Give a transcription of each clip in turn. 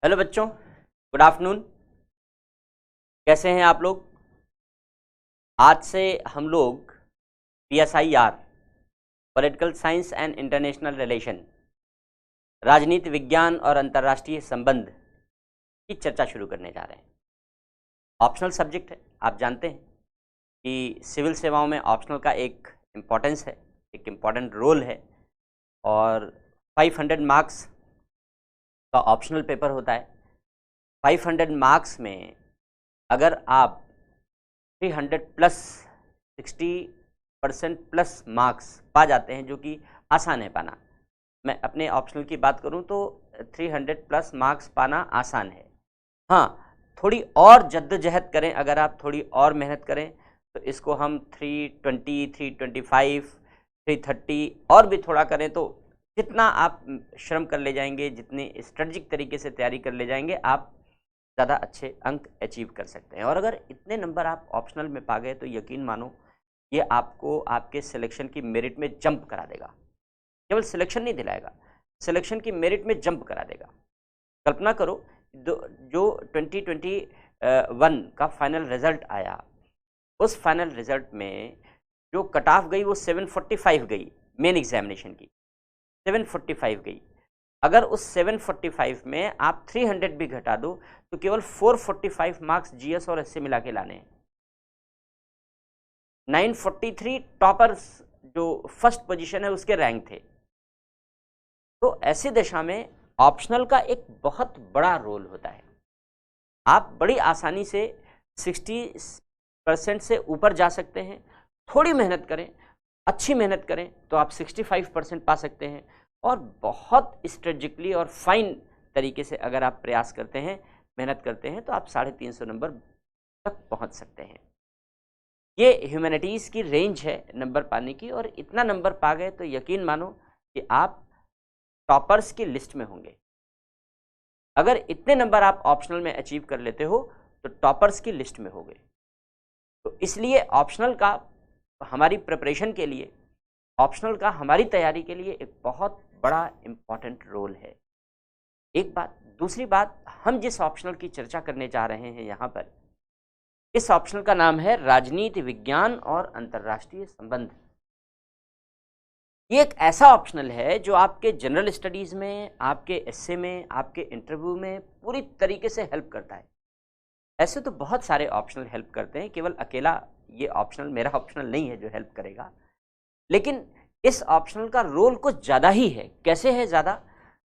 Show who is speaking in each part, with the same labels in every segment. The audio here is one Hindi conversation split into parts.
Speaker 1: हेलो बच्चों, गुड आफ्टरनून। कैसे हैं आप लोग? आज से हम लोग PSIR political science and international relation, राजनीति विज्ञान और अंतर्राष्ट्रीय संबंध की चर्चा शुरू करने जा रहे हैं। ऑप्शनल सब्जेक्ट है, आप जानते हैं कि सिविल सेवाओं में ऑप्शनल का एक इम्पॉर्टेंस है, एक इम्पॉर्टेंट रोल है। और 500 मार्क्स का ऑप्शनल पेपर होता है। 500 मार्क्स में अगर आप 300 प्लस 60% प्लस मार्क्स पा जाते हैं, जो कि आसान है पाना। मैं अपने ऑप्शनल की बात करूं तो 300 प्लस मार्क्स पाना आसान है। हाँ, थोड़ी और जद्दोजहद करें, अगर आप थोड़ी और मेहनत करें तो इसको हम 320, 325, 330 और भी थोड़ा करें तो जितना आप श्रम कर ले जाएंगे, जितनी स्ट्रेटजिक तरीके से तैयारी कर ले जाएंगे, आप ज़्यादा अच्छे अंक अचीव कर सकते हैं। और अगर इतने नंबर आप ऑप्शनल में पा गए तो यकीन मानो ये आपको आपके सिलेक्शन की मेरिट में जंप करा देगा। केवल सिलेक्शन नहीं दिलाएगा, सिलेक्शन की मेरिट में जंप करा देगा। कल्पना करो, जो 2021 का फाइनल रिजल्ट आया, उस फाइनल रिजल्ट में जो कट ऑफ गई वो 745 गई, मेन एग्जामिनेशन की 745 गई। अगर उस 745 में आप 300 भी घटा दो तो केवल 445 मार्क्स जीएस और एससे मिला के लाने हैं। 943 टॉपर्स जो फर्स्ट पोजीशन है उसके रैंक थे। तो ऐसी दशा में ऑप्शनल का एक बहुत बड़ा रोल होता है। आप बड़ी आसानी से 60% से ऊपर जा सकते हैं। थोड़ी मेहनत करें, अच्छी मेहनत करें तो आप 65% पा सकते हैं। और बहुत स्ट्रेटजिकली और फाइन तरीके से अगर आप प्रयास करते हैं, मेहनत करते हैं, तो आप 350 नंबर तक पहुंच सकते हैं। ये ह्यूमैनिटीज़ की रेंज है नंबर पाने की, और इतना नंबर पा गए तो यकीन मानो कि आप टॉपर्स की लिस्ट में होंगे। अगर इतने नंबर आप ऑप्शनल में अचीव कर लेते हो तो टॉपर्स की लिस्ट में होंगे। तो इसलिए ऑप्शनल का हमारी प्रिपरेशन के लिए, ऑप्शनल का हमारी तैयारी के लिए एक बहुत बड़ा इम्पॉर्टेंट रोल है। एक बात। दूसरी बात, हम जिस ऑप्शनल की चर्चा करने जा रहे हैं यहाँ पर, इस ऑप्शनल का नाम है राजनीति विज्ञान और अंतर्राष्ट्रीय संबंध। ये एक ऐसा ऑप्शनल है जो आपके जनरल स्टडीज़ में, आपके एस्से में, आपके इंटरव्यू में पूरी तरीके से हेल्प करता है। ऐसे तो बहुत सारे ऑप्शनल हेल्प करते हैं, केवल अकेला ये ऑप्शनल, मेरा ऑप्शनल नहीं है जो हेल्प करेगा, लेकिन इस ऑप्शनल का रोल कुछ ज़्यादा ही है। कैसे है ज़्यादा?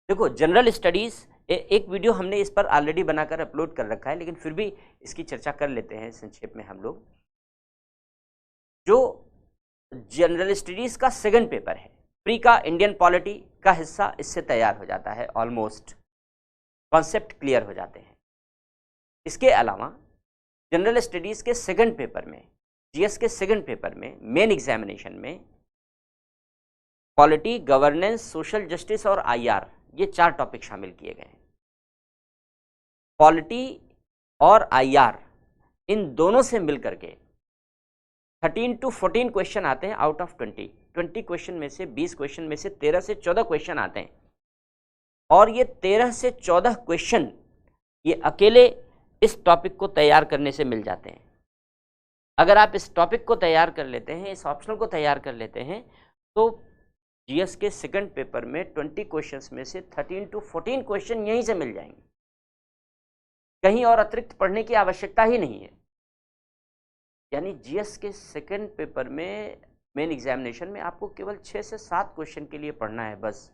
Speaker 1: देखो, जनरल स्टडीज़ एक वीडियो हमने इस पर ऑलरेडी बनाकर अपलोड कर रखा है, लेकिन फिर भी इसकी चर्चा कर लेते हैं संक्षेप में हम लोग। जो जनरल स्टडीज़ का सेकंड पेपर है, प्री का इंडियन पॉलिटी का हिस्सा इससे तैयार हो जाता है, ऑलमोस्ट कॉन्सेप्ट क्लियर हो जाते हैं। इसके अलावा जनरल स्टडीज़ के सेकंड पेपर में, जीएस के सेकंड पेपर में, मेन एग्जामिनेशन में पॉलिटी, गवर्नेंस, सोशल जस्टिस और आईआर, ये 4 टॉपिक शामिल किए गए हैं। पॉलिटी और आईआर, इन दोनों से मिलकर के 13 to 14 क्वेश्चन आते हैं आउट ऑफ 20 क्वेश्चन में से, 20 क्वेश्चन में से 13 से 14 क्वेश्चन आते हैं। और ये 13 से 14 क्वेश्चन ये अकेले इस टॉपिक को तैयार करने से मिल जाते हैं। अगर आप इस टॉपिक को तैयार कर लेते हैं, इस ऑप्शनल को तैयार कर लेते हैं, तो जीएस के सेकंड पेपर में 20 क्वेश्चंस में से 13 to 14 क्वेश्चन यहीं से मिल जाएंगे। कहीं और अतिरिक्त पढ़ने की आवश्यकता ही नहीं है। यानी जीएस के सेकंड पेपर में, मेन एग्जामिनेशन में, आपको केवल 6 से 7 क्वेश्चन के लिए पढ़ना है बस।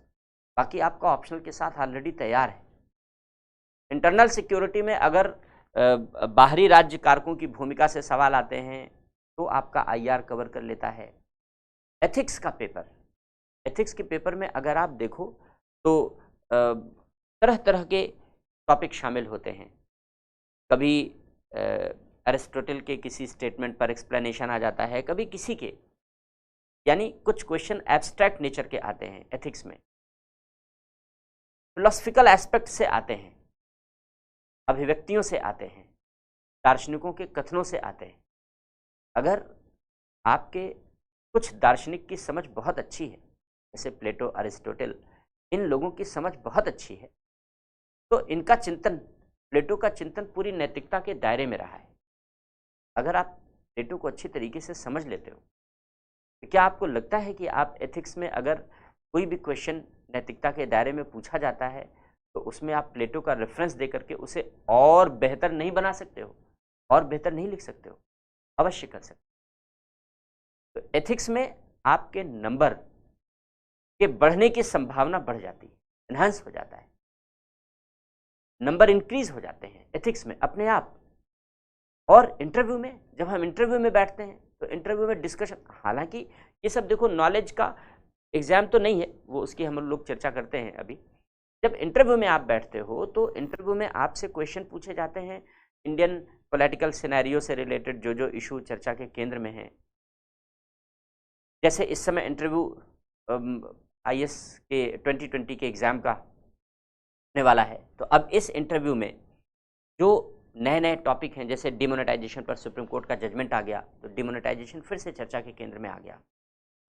Speaker 1: बाकी आपका ऑप्शनल के साथ ऑलरेडी तैयार है। इंटरनल सिक्योरिटी में अगर बाहरी राज्य कारकों की भूमिका से सवाल आते हैं तो आपका आईआर कवर कर लेता है। एथिक्स का पेपर, एथिक्स के पेपर में अगर आप देखो तो तरह तरह के टॉपिक शामिल होते हैं। कभी अरिस्टोटल के किसी स्टेटमेंट पर एक्सप्लेनेशन आ जाता है, कभी किसी के, यानी कुछ क्वेश्चन एब्स्ट्रैक्ट नेचर के आते हैं एथिक्स में। फिलोसफिकल एस्पेक्ट से आते हैं, अभिव्यक्तियों से आते हैं, दार्शनिकों के कथनों से आते हैं। अगर आपके कुछ दार्शनिक की समझ बहुत अच्छी है, जैसे प्लेटो, अरिस्टोटल, इन लोगों की समझ बहुत अच्छी है, तो इनका चिंतन, प्लेटो का चिंतन पूरी नैतिकता के दायरे में रहा है। अगर आप प्लेटो को अच्छी तरीके से समझ लेते हो तो क्या आपको लगता है कि आप एथिक्स में अगर कोई भी क्वेश्चन नैतिकता के दायरे में पूछा जाता है तो उसमें आप प्लेटो का रेफरेंस दे करके उसे और बेहतर नहीं बना सकते हो, और बेहतर नहीं लिख सकते हो? अवश्य कर सकते हो। तो एथिक्स में आपके नंबर के बढ़ने की संभावना बढ़ जाती है, एनहांस हो जाता है, नंबर इंक्रीज हो जाते हैं एथिक्स में अपने आप। और इंटरव्यू में, जब हम इंटरव्यू में बैठते हैं तो इंटरव्यू में डिस्कशन, हालांकि ये सब देखो नॉलेज का एग्जाम तो नहीं है, वो उसकी हम लोग चर्चा करते हैं अभी। जब इंटरव्यू में आप बैठते हो तो इंटरव्यू में आपसे क्वेश्चन पूछे जाते हैं इंडियन पॉलिटिकल सिनेरियो से रिलेटेड, जो जो इशू चर्चा के केंद्र में है। जैसे इस समय इंटरव्यू IAS के 2020 के एग्ज़ाम का होने वाला है, तो अब इस इंटरव्यू में जो नए नए टॉपिक हैं, जैसे डिमोनेटाइजेशन पर सुप्रीम कोर्ट का जजमेंट आ गया, तो डिमोनेटाइजेशन फिर से चर्चा के केंद्र में आ गया।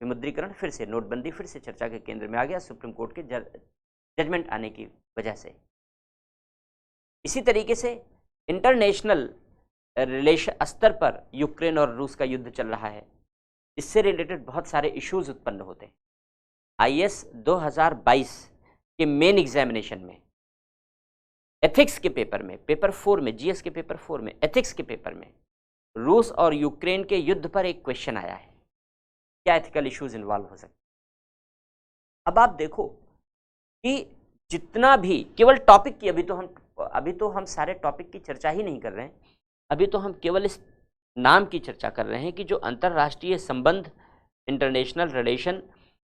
Speaker 1: विमुद्रीकरण फिर से, नोटबंदी फिर से चर्चा के केंद्र में आ गया सुप्रीम कोर्ट के जजमेंट आने की वजह से। इसी तरीके से इंटरनेशनल रिलेशन स्तर पर यूक्रेन और रूस का युद्ध चल रहा है, इससे रिलेटेड बहुत सारे इश्यूज उत्पन्न होते हैं। IAS 2022 के मेन एग्जामिनेशन में एथिक्स के पेपर में, पेपर 4 में, GS के पेपर 4 में, एथिक्स के पेपर में रूस और यूक्रेन के युद्ध पर एक क्वेश्चन आया है, क्या एथिकल इश्यूज इन्वॉल्व हो सकते हैं। अब आप देखो कि जितना भी केवल टॉपिक की, अभी तो हम सारे टॉपिक की चर्चा ही नहीं कर रहे हैं, अभी तो हम केवल इस नाम की चर्चा कर रहे हैं कि जो अंतर्राष्ट्रीय संबंध, इंटरनेशनल रिलेशन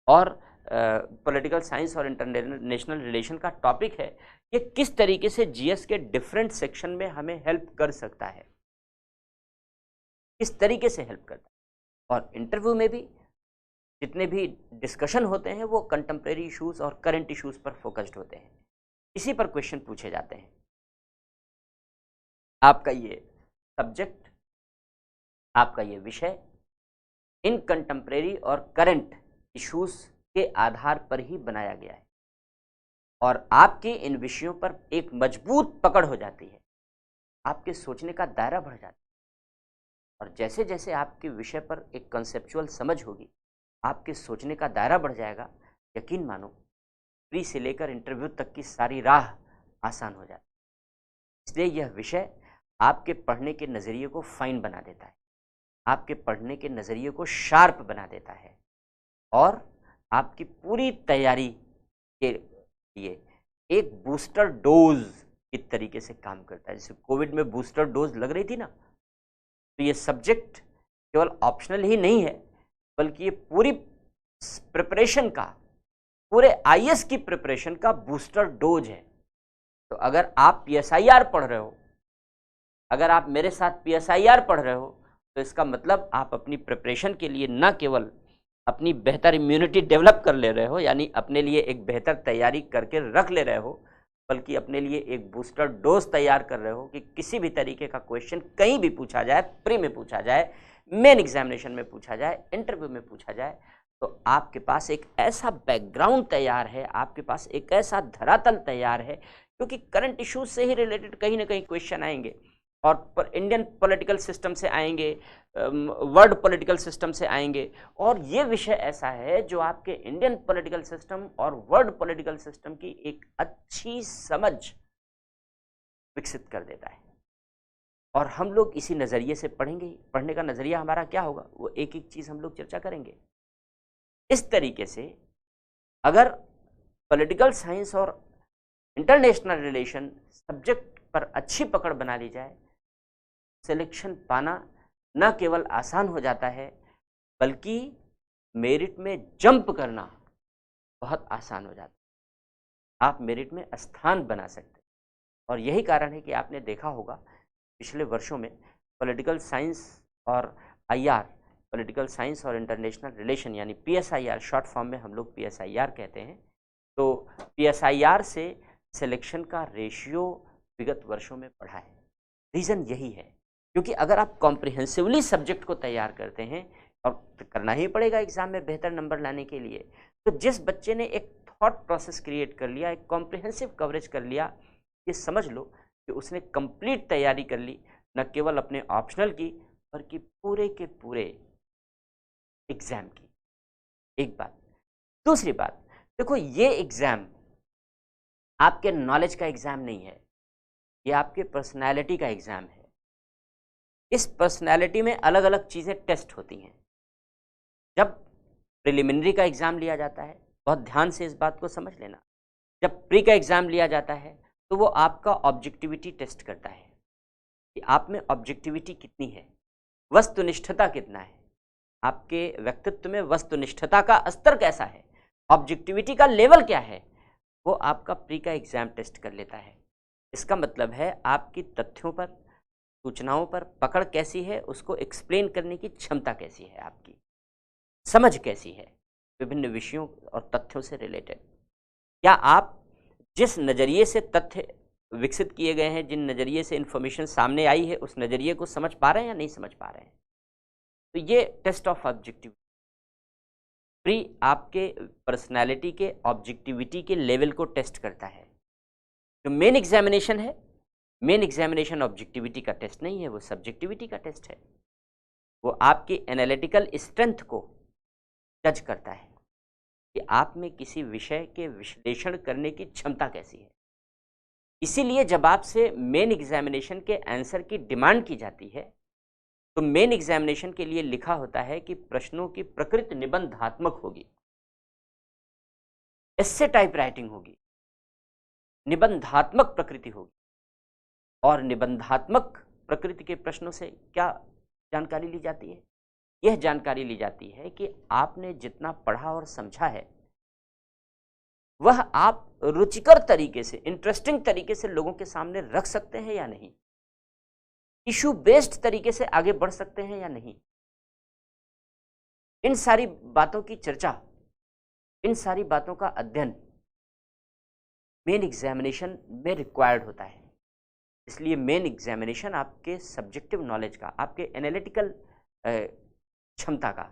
Speaker 1: और पॉलिटिकल साइंस और इंटरनेशनल रिलेशन का टॉपिक है, ये किस तरीके से GS के डिफरेंट सेक्शन में हमें हेल्प कर सकता है, किस तरीके से हेल्प करता है। और इंटरव्यू में भी जितने भी डिस्कशन होते हैं वो कंटेम्प्रेरी इश्यूज और करंट इश्यूज पर फोकस्ड होते हैं, इसी पर क्वेश्चन पूछे जाते हैं। आपका ये सब्जेक्ट, आपका ये विषय इन कंटेम्प्रेरी और करंट इश्यूज के आधार पर ही बनाया गया है, और आपके इन विषयों पर एक मजबूत पकड़ हो जाती है, आपके सोचने का दायरा बढ़ जाता है। और जैसे जैसे आपके विषय पर एक कंसेप्चुअल समझ होगी, आपके सोचने का दायरा बढ़ जाएगा। यकीन मानो, प्री से लेकर इंटरव्यू तक की सारी राह आसान हो जाती है। इसलिए यह विषय आपके पढ़ने के नज़रिए को फाइन बना देता है, आपके पढ़ने के नज़रिए को शार्प बना देता है, और आपकी पूरी तैयारी के लिए एक बूस्टर डोज की तरीके से काम करता है। जैसे कोविड में बूस्टर डोज लग रही थी ना, तो ये सब्जेक्ट केवल ऑप्शनल ही नहीं है, बल्कि ये पूरी प्रिपरेशन का, पूरे IAS की प्रिपरेशन का बूस्टर डोज है। तो अगर आप PSIR पढ़ रहे हो, अगर आप मेरे साथ PSIR पढ़ रहे हो, तो इसका मतलब आप अपनी प्रिपरेशन के लिए न केवल अपनी बेहतर इम्यूनिटी डेवलप कर ले रहे हो, यानी अपने लिए एक बेहतर तैयारी करके रख ले रहे हो, बल्कि अपने लिए एक बूस्टर डोज तैयार कर रहे हो कि किसी भी तरीके का क्वेश्चन कहीं भी पूछा जाए, प्री में पूछा जाए, मेन एग्जामिनेशन में पूछा जाए, इंटरव्यू में पूछा जाए, तो आपके पास एक ऐसा बैकग्राउंड तैयार है, आपके पास एक ऐसा धरातल तैयार है, क्योंकि करंट इश्यूज से ही रिलेटेड कहीं ना कहीं क्वेश्चन आएंगे, और इंडियन पॉलिटिकल सिस्टम से आएंगे, वर्ल्ड पॉलिटिकल सिस्टम से आएंगे। और ये विषय ऐसा है जो आपके इंडियन पॉलिटिकल सिस्टम और वर्ल्ड पॉलिटिकल सिस्टम की एक अच्छी समझ विकसित कर देता है। और हम लोग इसी नज़रिए से पढ़ेंगे। पढ़ने का नज़रिया हमारा क्या होगा, वो एक एक चीज़ हम लोग चर्चा करेंगे। इस तरीके से अगर पॉलिटिकल साइंस और इंटरनेशनल रिलेशन सब्जेक्ट पर अच्छी पकड़ बना ली जाए, सिलेक्शन पाना न केवल आसान हो जाता है, बल्कि मेरिट में जंप करना बहुत आसान हो जाता है। आप मेरिट में स्थान बना सकते हैं। और यही कारण है कि आपने देखा होगा पिछले वर्षों में पॉलिटिकल साइंस और IR, पॉलिटिकल साइंस और इंटरनेशनल रिलेशन, यानी PSIR, शॉर्ट फॉर्म में हम लोग PSIR कहते हैं, तो PSIR से सिलेक्शन का रेशियो विगत वर्षों में बढ़ा है। रीज़न यही है, क्योंकि अगर आप कॉम्प्रिहेंसिवली सब्जेक्ट को तैयार करते हैं, और करना ही पड़ेगा एग्जाम में बेहतर नंबर लाने के लिए, तो जिस बच्चे ने एक थॉट प्रोसेस क्रिएट कर लिया, एक कॉम्प्रिहेंसिव कवरेज कर लिया, ये समझ लो कि उसने कंप्लीट तैयारी कर ली, न केवल अपने ऑप्शनल की बल्कि पूरे के पूरे एग्जाम की। एक बात। दूसरी बात, देखो ये एग्जाम आपके नॉलेज का एग्जाम नहीं है, ये आपके पर्सनैलिटी का एग्जाम है। इस पर्सनैलिटी में अलग अलग चीज़ें टेस्ट होती हैं। जब प्रिलिमिनरी का एग्ज़ाम लिया जाता है, बहुत ध्यान से इस बात को समझ लेना, जब प्री का एग्ज़ाम लिया जाता है तो वो आपका ऑब्जेक्टिविटी टेस्ट करता है कि आप में ऑब्जेक्टिविटी कितनी है, वस्तुनिष्ठता कितना है, आपके व्यक्तित्व में वस्तुनिष्ठता का स्तर कैसा है, ऑब्जेक्टिविटी का लेवल क्या है, वो आपका प्री का एग्ज़ाम टेस्ट कर लेता है। इसका मतलब है आपकी तथ्यों पर, सूचनाओं पर पकड़ कैसी है, उसको एक्सप्लेन करने की क्षमता कैसी है, आपकी समझ कैसी है विभिन्न विषयों और तथ्यों से रिलेटेड। क्या आप जिस नज़रिए से तथ्य विकसित किए गए हैं, जिन नज़रिए से इन्फॉर्मेशन सामने आई है, उस नज़रिए को समझ पा रहे हैं या नहीं समझ पा रहे हैं। तो ये टेस्ट ऑफ ऑब्जेक्टिविटी प्री आपके पर्सनैलिटी के ऑब्जेक्टिविटी के लेवल को टेस्ट करता है। जो मेन एग्जामिनेशन है, मेन एग्जामिनेशन ऑब्जेक्टिविटी का टेस्ट नहीं है, वो सब्जेक्टिविटी का टेस्ट है। वो आपकी एनालिटिकल स्ट्रेंथ को जज करता है कि आप में किसी विषय के विश्लेषण करने की क्षमता कैसी है। इसीलिए जब आपसे मेन एग्जामिनेशन के आंसर की डिमांड की जाती है तो मेन एग्जामिनेशन के लिए लिखा होता है कि प्रश्नों की प्रकृति निबंधात्मक होगी, एस्से टाइप राइटिंग होगी, निबंधात्मक प्रकृति होगी। और निबंधात्मक प्रकृति के प्रश्नों से क्या जानकारी ली जाती है? यह जानकारी ली जाती है कि आपने जितना पढ़ा और समझा है वह आप रुचिकर तरीके से, इंटरेस्टिंग तरीके से लोगों के सामने रख सकते हैं या नहीं, इशू बेस्ड तरीके से आगे बढ़ सकते हैं या नहीं। इन सारी बातों की चर्चा, इन सारी बातों का अध्ययन मेन एग्जामिनेशन में रिक्वायर्ड होता है। इसलिए मेन एग्जामिनेशन आपके सब्जेक्टिव नॉलेज का, आपके एनालिटिकल क्षमता का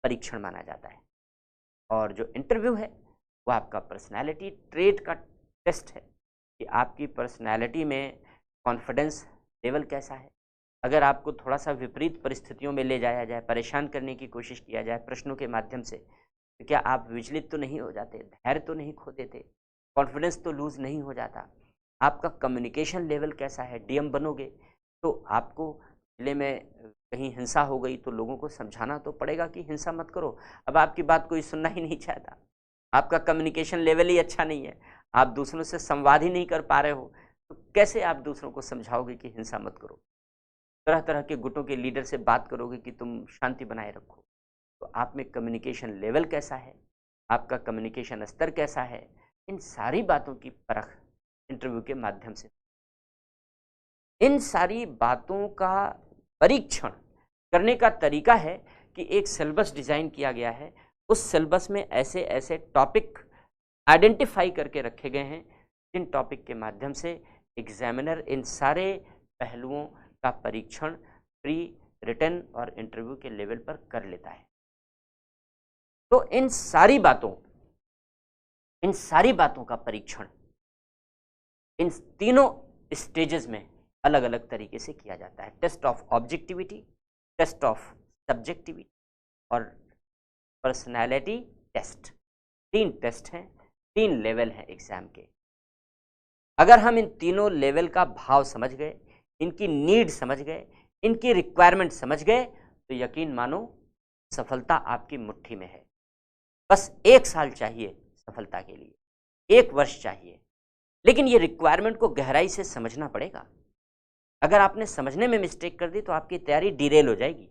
Speaker 1: परीक्षण माना जाता है। और जो इंटरव्यू है वो आपका पर्सनालिटी ट्रेट का टेस्ट है कि आपकी पर्सनालिटी में कॉन्फिडेंस लेवल कैसा है। अगर आपको थोड़ा सा विपरीत परिस्थितियों में ले जाया जाए, परेशान करने की कोशिश किया जाए प्रश्नों के माध्यम से, तो क्या आप विचलित तो नहीं हो जाते, धैर्य तो नहीं खो देते, कॉन्फिडेंस तो लूज़ नहीं हो जाता। आपका कम्युनिकेशन लेवल कैसा है। डीएम बनोगे तो आपको जिले में कहीं हिंसा हो गई तो लोगों को समझाना तो पड़ेगा कि हिंसा मत करो। अब आपकी बात कोई सुनना ही नहीं चाहता, आपका कम्युनिकेशन लेवल ही अच्छा नहीं है, आप दूसरों से संवाद ही नहीं कर पा रहे हो, तो कैसे आप दूसरों को समझाओगे कि हिंसा मत करो। तरह तरह के गुटों के लीडर से बात करोगे कि तुम शांति बनाए रखो। तो आप में कम्युनिकेशन लेवल कैसा है, आपका कम्युनिकेशन स्तर कैसा है, इन सारी बातों की परख इंटरव्यू के माध्यम से। इन सारी बातों का परीक्षण करने का तरीका है कि एक सिलेबस डिज़ाइन किया गया है, उस सिलेबस में ऐसे ऐसे टॉपिक आइडेंटिफाई करके रखे गए हैं जिन टॉपिक के माध्यम से एग्जामिनर इन सारे पहलुओं का परीक्षण प्री, रिटन और इंटरव्यू के लेवल पर कर लेता है। तो इन सारी बातों का परीक्षण इन तीनों स्टेजेस में अलग अलग तरीके से किया जाता है। Test of objectivity, test of subjectivity और पर्सनैलिटी टेस्ट। 3 टेस्ट हैं, 3 लेवल हैं एग्जाम के। अगर हम इन तीनों लेवल का भाव समझ गए, इनकी नीड समझ गए, इनकी रिक्वायरमेंट समझ गए, तो यकीन मानो सफलता आपकी मुट्ठी में है। बस 1 साल चाहिए सफलता के लिए, 1 वर्ष चाहिए, लेकिन ये रिक्वायरमेंट को गहराई से समझना पड़ेगा। अगर आपने समझने में मिस्टेक कर दी तो आपकी तैयारी डिरेल हो जाएगी,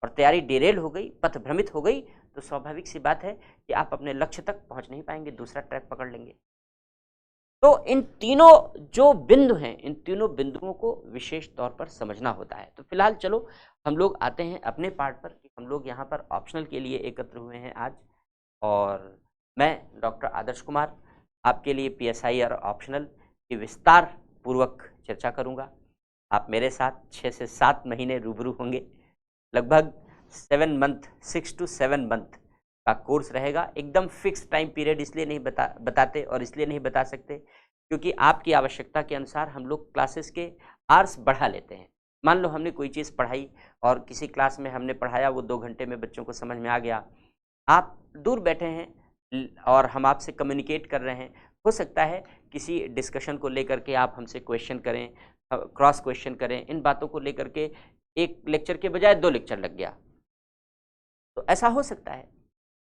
Speaker 1: और तैयारी डिरेल हो गई, पथ भ्रमित हो गई, तो स्वाभाविक सी बात है कि आप अपने लक्ष्य तक पहुंच नहीं पाएंगे, दूसरा ट्रैक पकड़ लेंगे। तो इन तीनों जो बिंदु हैं, इन तीनों बिंदुओं को विशेष तौर पर समझना होता है। तो फिलहाल चलो हम लोग आते हैं अपने पार्ट पर कि हम लोग यहाँ पर ऑप्शनल के लिए एकत्र हुए हैं आज, और मैं डॉक्टर आदर्श कुमार आपके लिए पीएसआई और ऑप्शनल की विस्तार पूर्वक चर्चा करूँगा। आप मेरे साथ 6 से 7 महीने रूबरू होंगे। लगभग 7 मंथ, 6 to 7 मंथ का कोर्स रहेगा। एकदम फिक्स टाइम पीरियड इसलिए नहीं बताते और इसलिए नहीं बता सकते क्योंकि आपकी आवश्यकता के अनुसार हम लोग क्लासेस के आवर्स बढ़ा लेते हैं। मान लो हमने कोई चीज़ पढ़ाई और किसी क्लास में हमने पढ़ाया, वो 2 घंटे में बच्चों को समझ में आ गया, आप दूर बैठे हैं और हम आपसे कम्युनिकेट कर रहे हैं, हो सकता है किसी डिस्कशन को लेकर के आप हमसे क्वेश्चन करें, क्रॉस क्वेश्चन करें, इन बातों को लेकर के एक लेक्चर के बजाय 2 लेक्चर लग गया, तो ऐसा हो सकता है।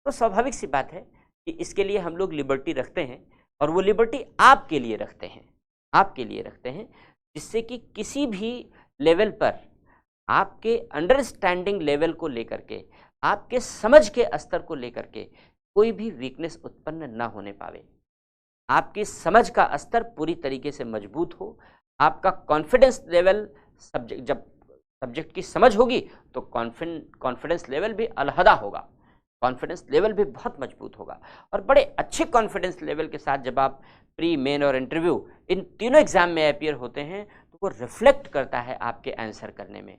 Speaker 1: तो स्वाभाविक सी बात है कि इसके लिए हम लोग लिबर्टी रखते हैं, और वो लिबर्टी आपके लिए रखते हैं, आपके लिए रखते हैं, जिससे कि किसी भी लेवल पर आपके अंडरस्टैंडिंग लेवल को लेकर के, आपके समझ के स्तर को लेकर के कोई भी वीकनेस उत्पन्न ना होने पावे। आपकी समझ का स्तर पूरी तरीके से मजबूत हो, आपका कॉन्फिडेंस लेवल जब सब्जेक्ट की समझ होगी तो कॉन्फिडेंस लेवल भी अलहदा होगा, कॉन्फिडेंस लेवल भी बहुत मजबूत होगा। और बड़े अच्छे कॉन्फिडेंस लेवल के साथ जब आप प्री, मेन और इंटरव्यू इन तीनों एग्जाम में अपीयर होते हैं तो वो रिफ्लेक्ट करता है आपके आंसर करने में।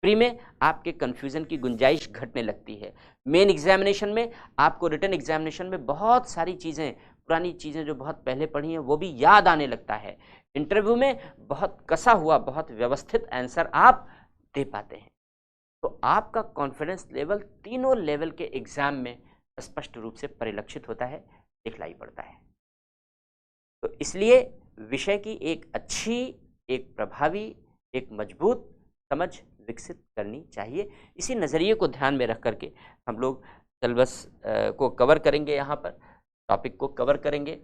Speaker 1: प्री में आपके कन्फ्यूज़न की गुंजाइश घटने लगती है, मेन एग्जामिनेशन में आपको रिटन एग्जामिनेशन में बहुत सारी चीज़ें, पुरानी चीज़ें जो बहुत पहले पढ़ी हैं वो भी याद आने लगता है, इंटरव्यू में बहुत कसा हुआ, बहुत व्यवस्थित आंसर आप दे पाते हैं। तो आपका कॉन्फिडेंस लेवल तीनों लेवल के एग्जाम में स्पष्ट रूप से परिलक्षित होता है, दिखलाई पड़ता है। तो इसलिए विषय की एक अच्छी, एक प्रभावी, एक मजबूत समझ विकसित करनी चाहिए। इसी नज़रिए को ध्यान में रख करके हम लोग सिलेबस को कवर करेंगे, यहाँ पर टॉपिक को कवर करेंगे,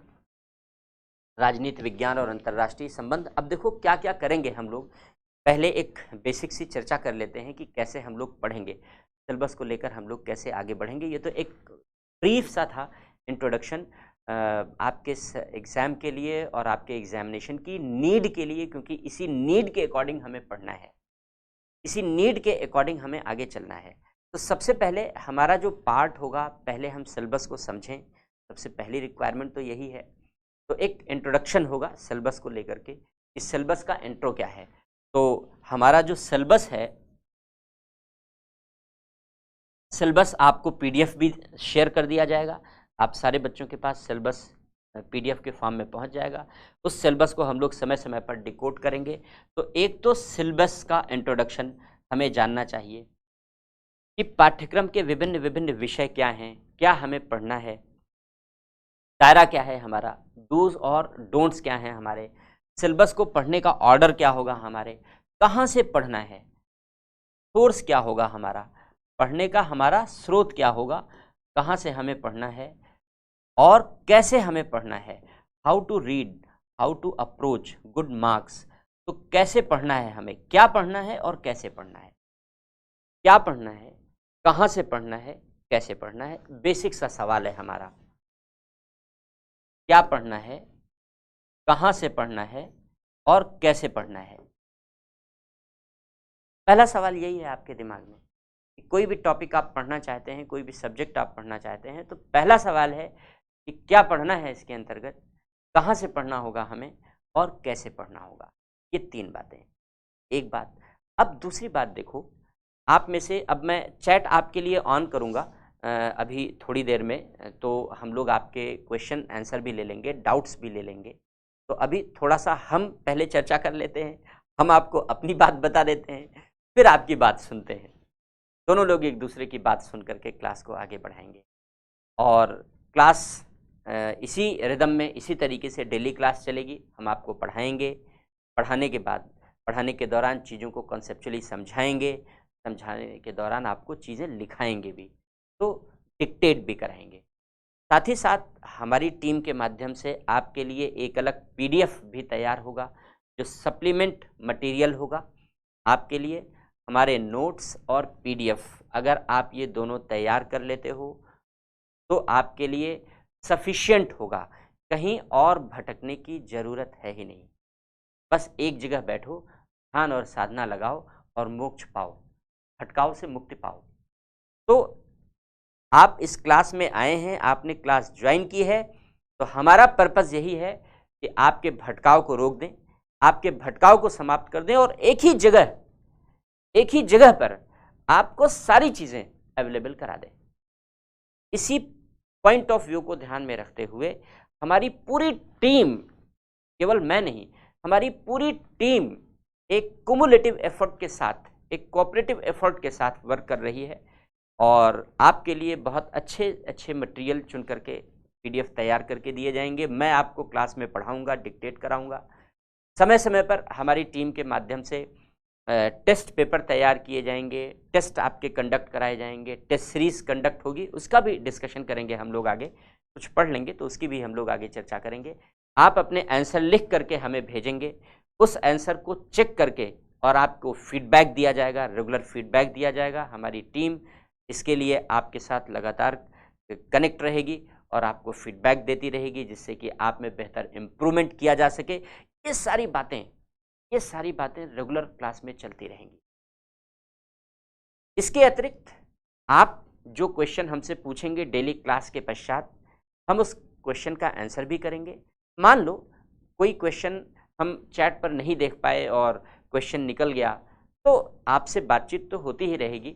Speaker 1: राजनीति विज्ञान और अंतर्राष्ट्रीय संबंध। अब देखो क्या क्या करेंगे हम लोग। पहले एक बेसिक सी चर्चा कर लेते हैं कि कैसे हम लोग पढ़ेंगे, सिलेबस को लेकर हम लोग कैसे आगे बढ़ेंगे। ये तो एक ब्रीफ सा था इंट्रोडक्शन आपके एग्ज़ाम के लिए और आपके एग्जामिनेशन की नीड के लिए, क्योंकि इसी नीड के अकॉर्डिंग हमें पढ़ना है, इसी नीड के अकॉर्डिंग हमें आगे चलना है। तो सबसे पहले हमारा जो पार्ट होगा, पहले हम सिलेबस को समझें, सबसे पहली रिक्वायरमेंट तो यही है। तो एक इंट्रोडक्शन होगा सिलेबस को लेकर के, इस सिलेबस का इंट्रो क्या है। तो हमारा जो सिलेबस है, सिलेबस आपको पीडीएफ भी शेयर कर दिया जाएगा, आप सारे बच्चों के पास सिलेबस पीडीएफ के फॉर्म में पहुंच जाएगा। उस सिलेबस को हम लोग समय समय पर डिकोड करेंगे। तो एक तो सिलेबस का इंट्रोडक्शन हमें जानना चाहिए कि पाठ्यक्रम के विभिन्न विभिन्न विषय क्या हैं, क्या हमें पढ़ना है, दायरा क्या है हमारा, डूज और डोंट्स क्या हैं हमारे, सिलेबस को पढ़ने का ऑर्डर क्या होगा हमारे, कहाँ से पढ़ना है, सोर्स क्या होगा हमारा, पढ़ने का हमारा स्रोत क्या होगा, कहाँ से हमें पढ़ना है और कैसे हमें पढ़ना है, how to read, how to approach good marks. तो कैसे पढ़ना है हमें, क्या पढ़ना है और कैसे पढ़ना है, क्या पढ़ना है, कहाँ से पढ़ना है, कैसे पढ़ना है। बेसिक सा सवाल है हमारा, क्या पढ़ना है, कहाँ से पढ़ना है और कैसे पढ़ना है। पहला सवाल यही है आपके दिमाग में कि कोई भी टॉपिक आप पढ़ना चाहते हैं, कोई भी सब्जेक्ट आप पढ़ना चाहते हैं, तो पहला सवाल है कि क्या पढ़ना है इसके अंतर्गत, कहाँ से पढ़ना होगा हमें और कैसे पढ़ना होगा। ये 3 बातें, एक बात। अब दूसरी बात देखो, आप में से, अब मैं चैट आपके लिए ऑन करूँगा अभी थोड़ी देर में, तो हम लोग आपके क्वेश्चन आंसर भी ले लेंगे, डाउट्स भी ले लेंगे। तो अभी थोड़ा सा हम पहले चर्चा कर लेते हैं, हम आपको अपनी बात बता देते हैं, फिर आपकी बात सुनते हैं, दोनों लोग एक दूसरे की बात सुन करके क्लास को आगे बढ़ाएंगे। और क्लास इसी रिदम में, इसी तरीके से डेली क्लास चलेगी, हम आपको पढ़ाएंगे, पढ़ाने के बाद, पढ़ाने के दौरान चीज़ों को कॉन्सेप्चुअली समझाएंगे, समझाने के दौरान आपको चीज़ें लिखाएंगे भी, तो डिक्टेट भी कराएंगे। साथ ही साथ हमारी टीम के माध्यम से आपके लिए एक अलग पीडीएफ भी तैयार होगा, जो सप्लीमेंट मटेरियल होगा आपके लिए। हमारे नोट्स और पीडीएफ, अगर आप ये दोनों तैयार कर लेते हो तो आपके लिए सफिशिएंट होगा, कहीं और भटकने की ज़रूरत है ही नहीं। बस एक जगह बैठो, ध्यान और साधना लगाओ और मोक्ष पाओ, भटकाव से मुक्ति पाओ। तो आप इस क्लास में आए हैं, आपने क्लास ज्वाइन की है, तो हमारा पर्पज़ यही है कि आपके भटकाव को रोक दें, आपके भटकाव को समाप्त कर दें और एक ही जगह पर आपको सारी चीज़ें अवेलेबल करा दें। इसी पॉइंट ऑफ व्यू को ध्यान में रखते हुए हमारी पूरी टीम केवल मैं नहीं, हमारी पूरी टीम एक कुमुलेटिव एफर्ट के साथ, एक कोऑपरेटिव एफर्ट के साथ वर्क कर रही है और आपके लिए बहुत अच्छे अच्छे मटेरियल चुन करके पीडीएफ तैयार करके दिए जाएंगे। मैं आपको क्लास में पढ़ाऊंगा, डिक्टेट कराऊंगा। समय समय पर हमारी टीम के माध्यम से टेस्ट पेपर तैयार किए जाएंगे, टेस्ट आपके कंडक्ट कराए जाएंगे, टेस्ट सीरीज कंडक्ट होगी, उसका भी डिस्कशन करेंगे हम लोग आगे। कुछ पढ़ लेंगे तो उसकी भी हम लोग आगे चर्चा करेंगे। आप अपने आंसर लिख करके हमें भेजेंगे, उस आंसर को चेक करके और आपको फीडबैक दिया जाएगा, रेगुलर फीडबैक दिया जाएगा। हमारी टीम इसके लिए आपके साथ लगातार कनेक्ट रहेगी और आपको फीडबैक देती रहेगी, जिससे कि आप में बेहतर इम्प्रूवमेंट किया जा सके। ये सारी बातें रेगुलर क्लास में चलती रहेंगी। इसके अतिरिक्त आप जो क्वेश्चन हमसे पूछेंगे डेली क्लास के पश्चात, हम उस क्वेश्चन का आंसर भी करेंगे। मान लो कोई क्वेश्चन हम चैट पर नहीं देख पाए और क्वेश्चन निकल गया, तो आपसे बातचीत तो होती ही रहेगी।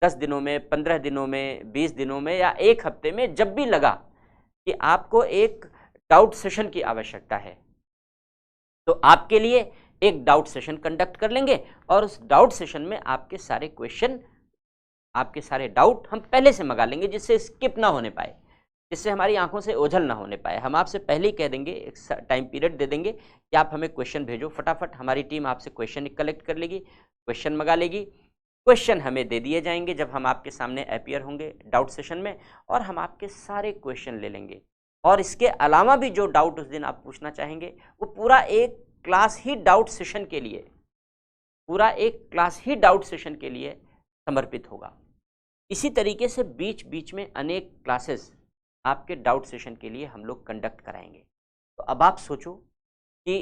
Speaker 1: 10 दिनों में, 15 दिनों में, 20 दिनों में या एक हफ्ते में, जब भी लगा कि आपको एक डाउट सेशन की आवश्यकता है, तो आपके लिए एक डाउट सेशन कंडक्ट कर लेंगे और उस डाउट सेशन में आपके सारे क्वेश्चन, आपके सारे डाउट हम पहले से मंगा लेंगे, जिससे स्किप ना होने पाए, जिससे हमारी आंखों से ओझल ना होने पाए। हम आपसे पहले ही कह देंगे, एक टाइम पीरियड दे देंगे कि आप हमें क्वेश्चन भेजो। फटाफट हमारी टीम आपसे क्वेश्चन कलेक्ट कर लेगी, क्वेश्चन मंगा लेगी, क्वेश्चन हमें दे दिए जाएंगे जब हम आपके सामने अपीयर होंगे डाउट सेशन में, और हम आपके सारे क्वेश्चन ले लेंगे। और इसके अलावा भी जो डाउट उस दिन आप पूछना चाहेंगे, वो पूरा एक क्लास ही डाउट सेशन के लिए, पूरा एक क्लास ही डाउट सेशन के लिए समर्पित होगा। इसी तरीके से बीच बीच में अनेक क्लासेस आपके डाउट सेशन के लिए हम लोग कंडक्ट कराएंगे। तो अब आप सोचो कि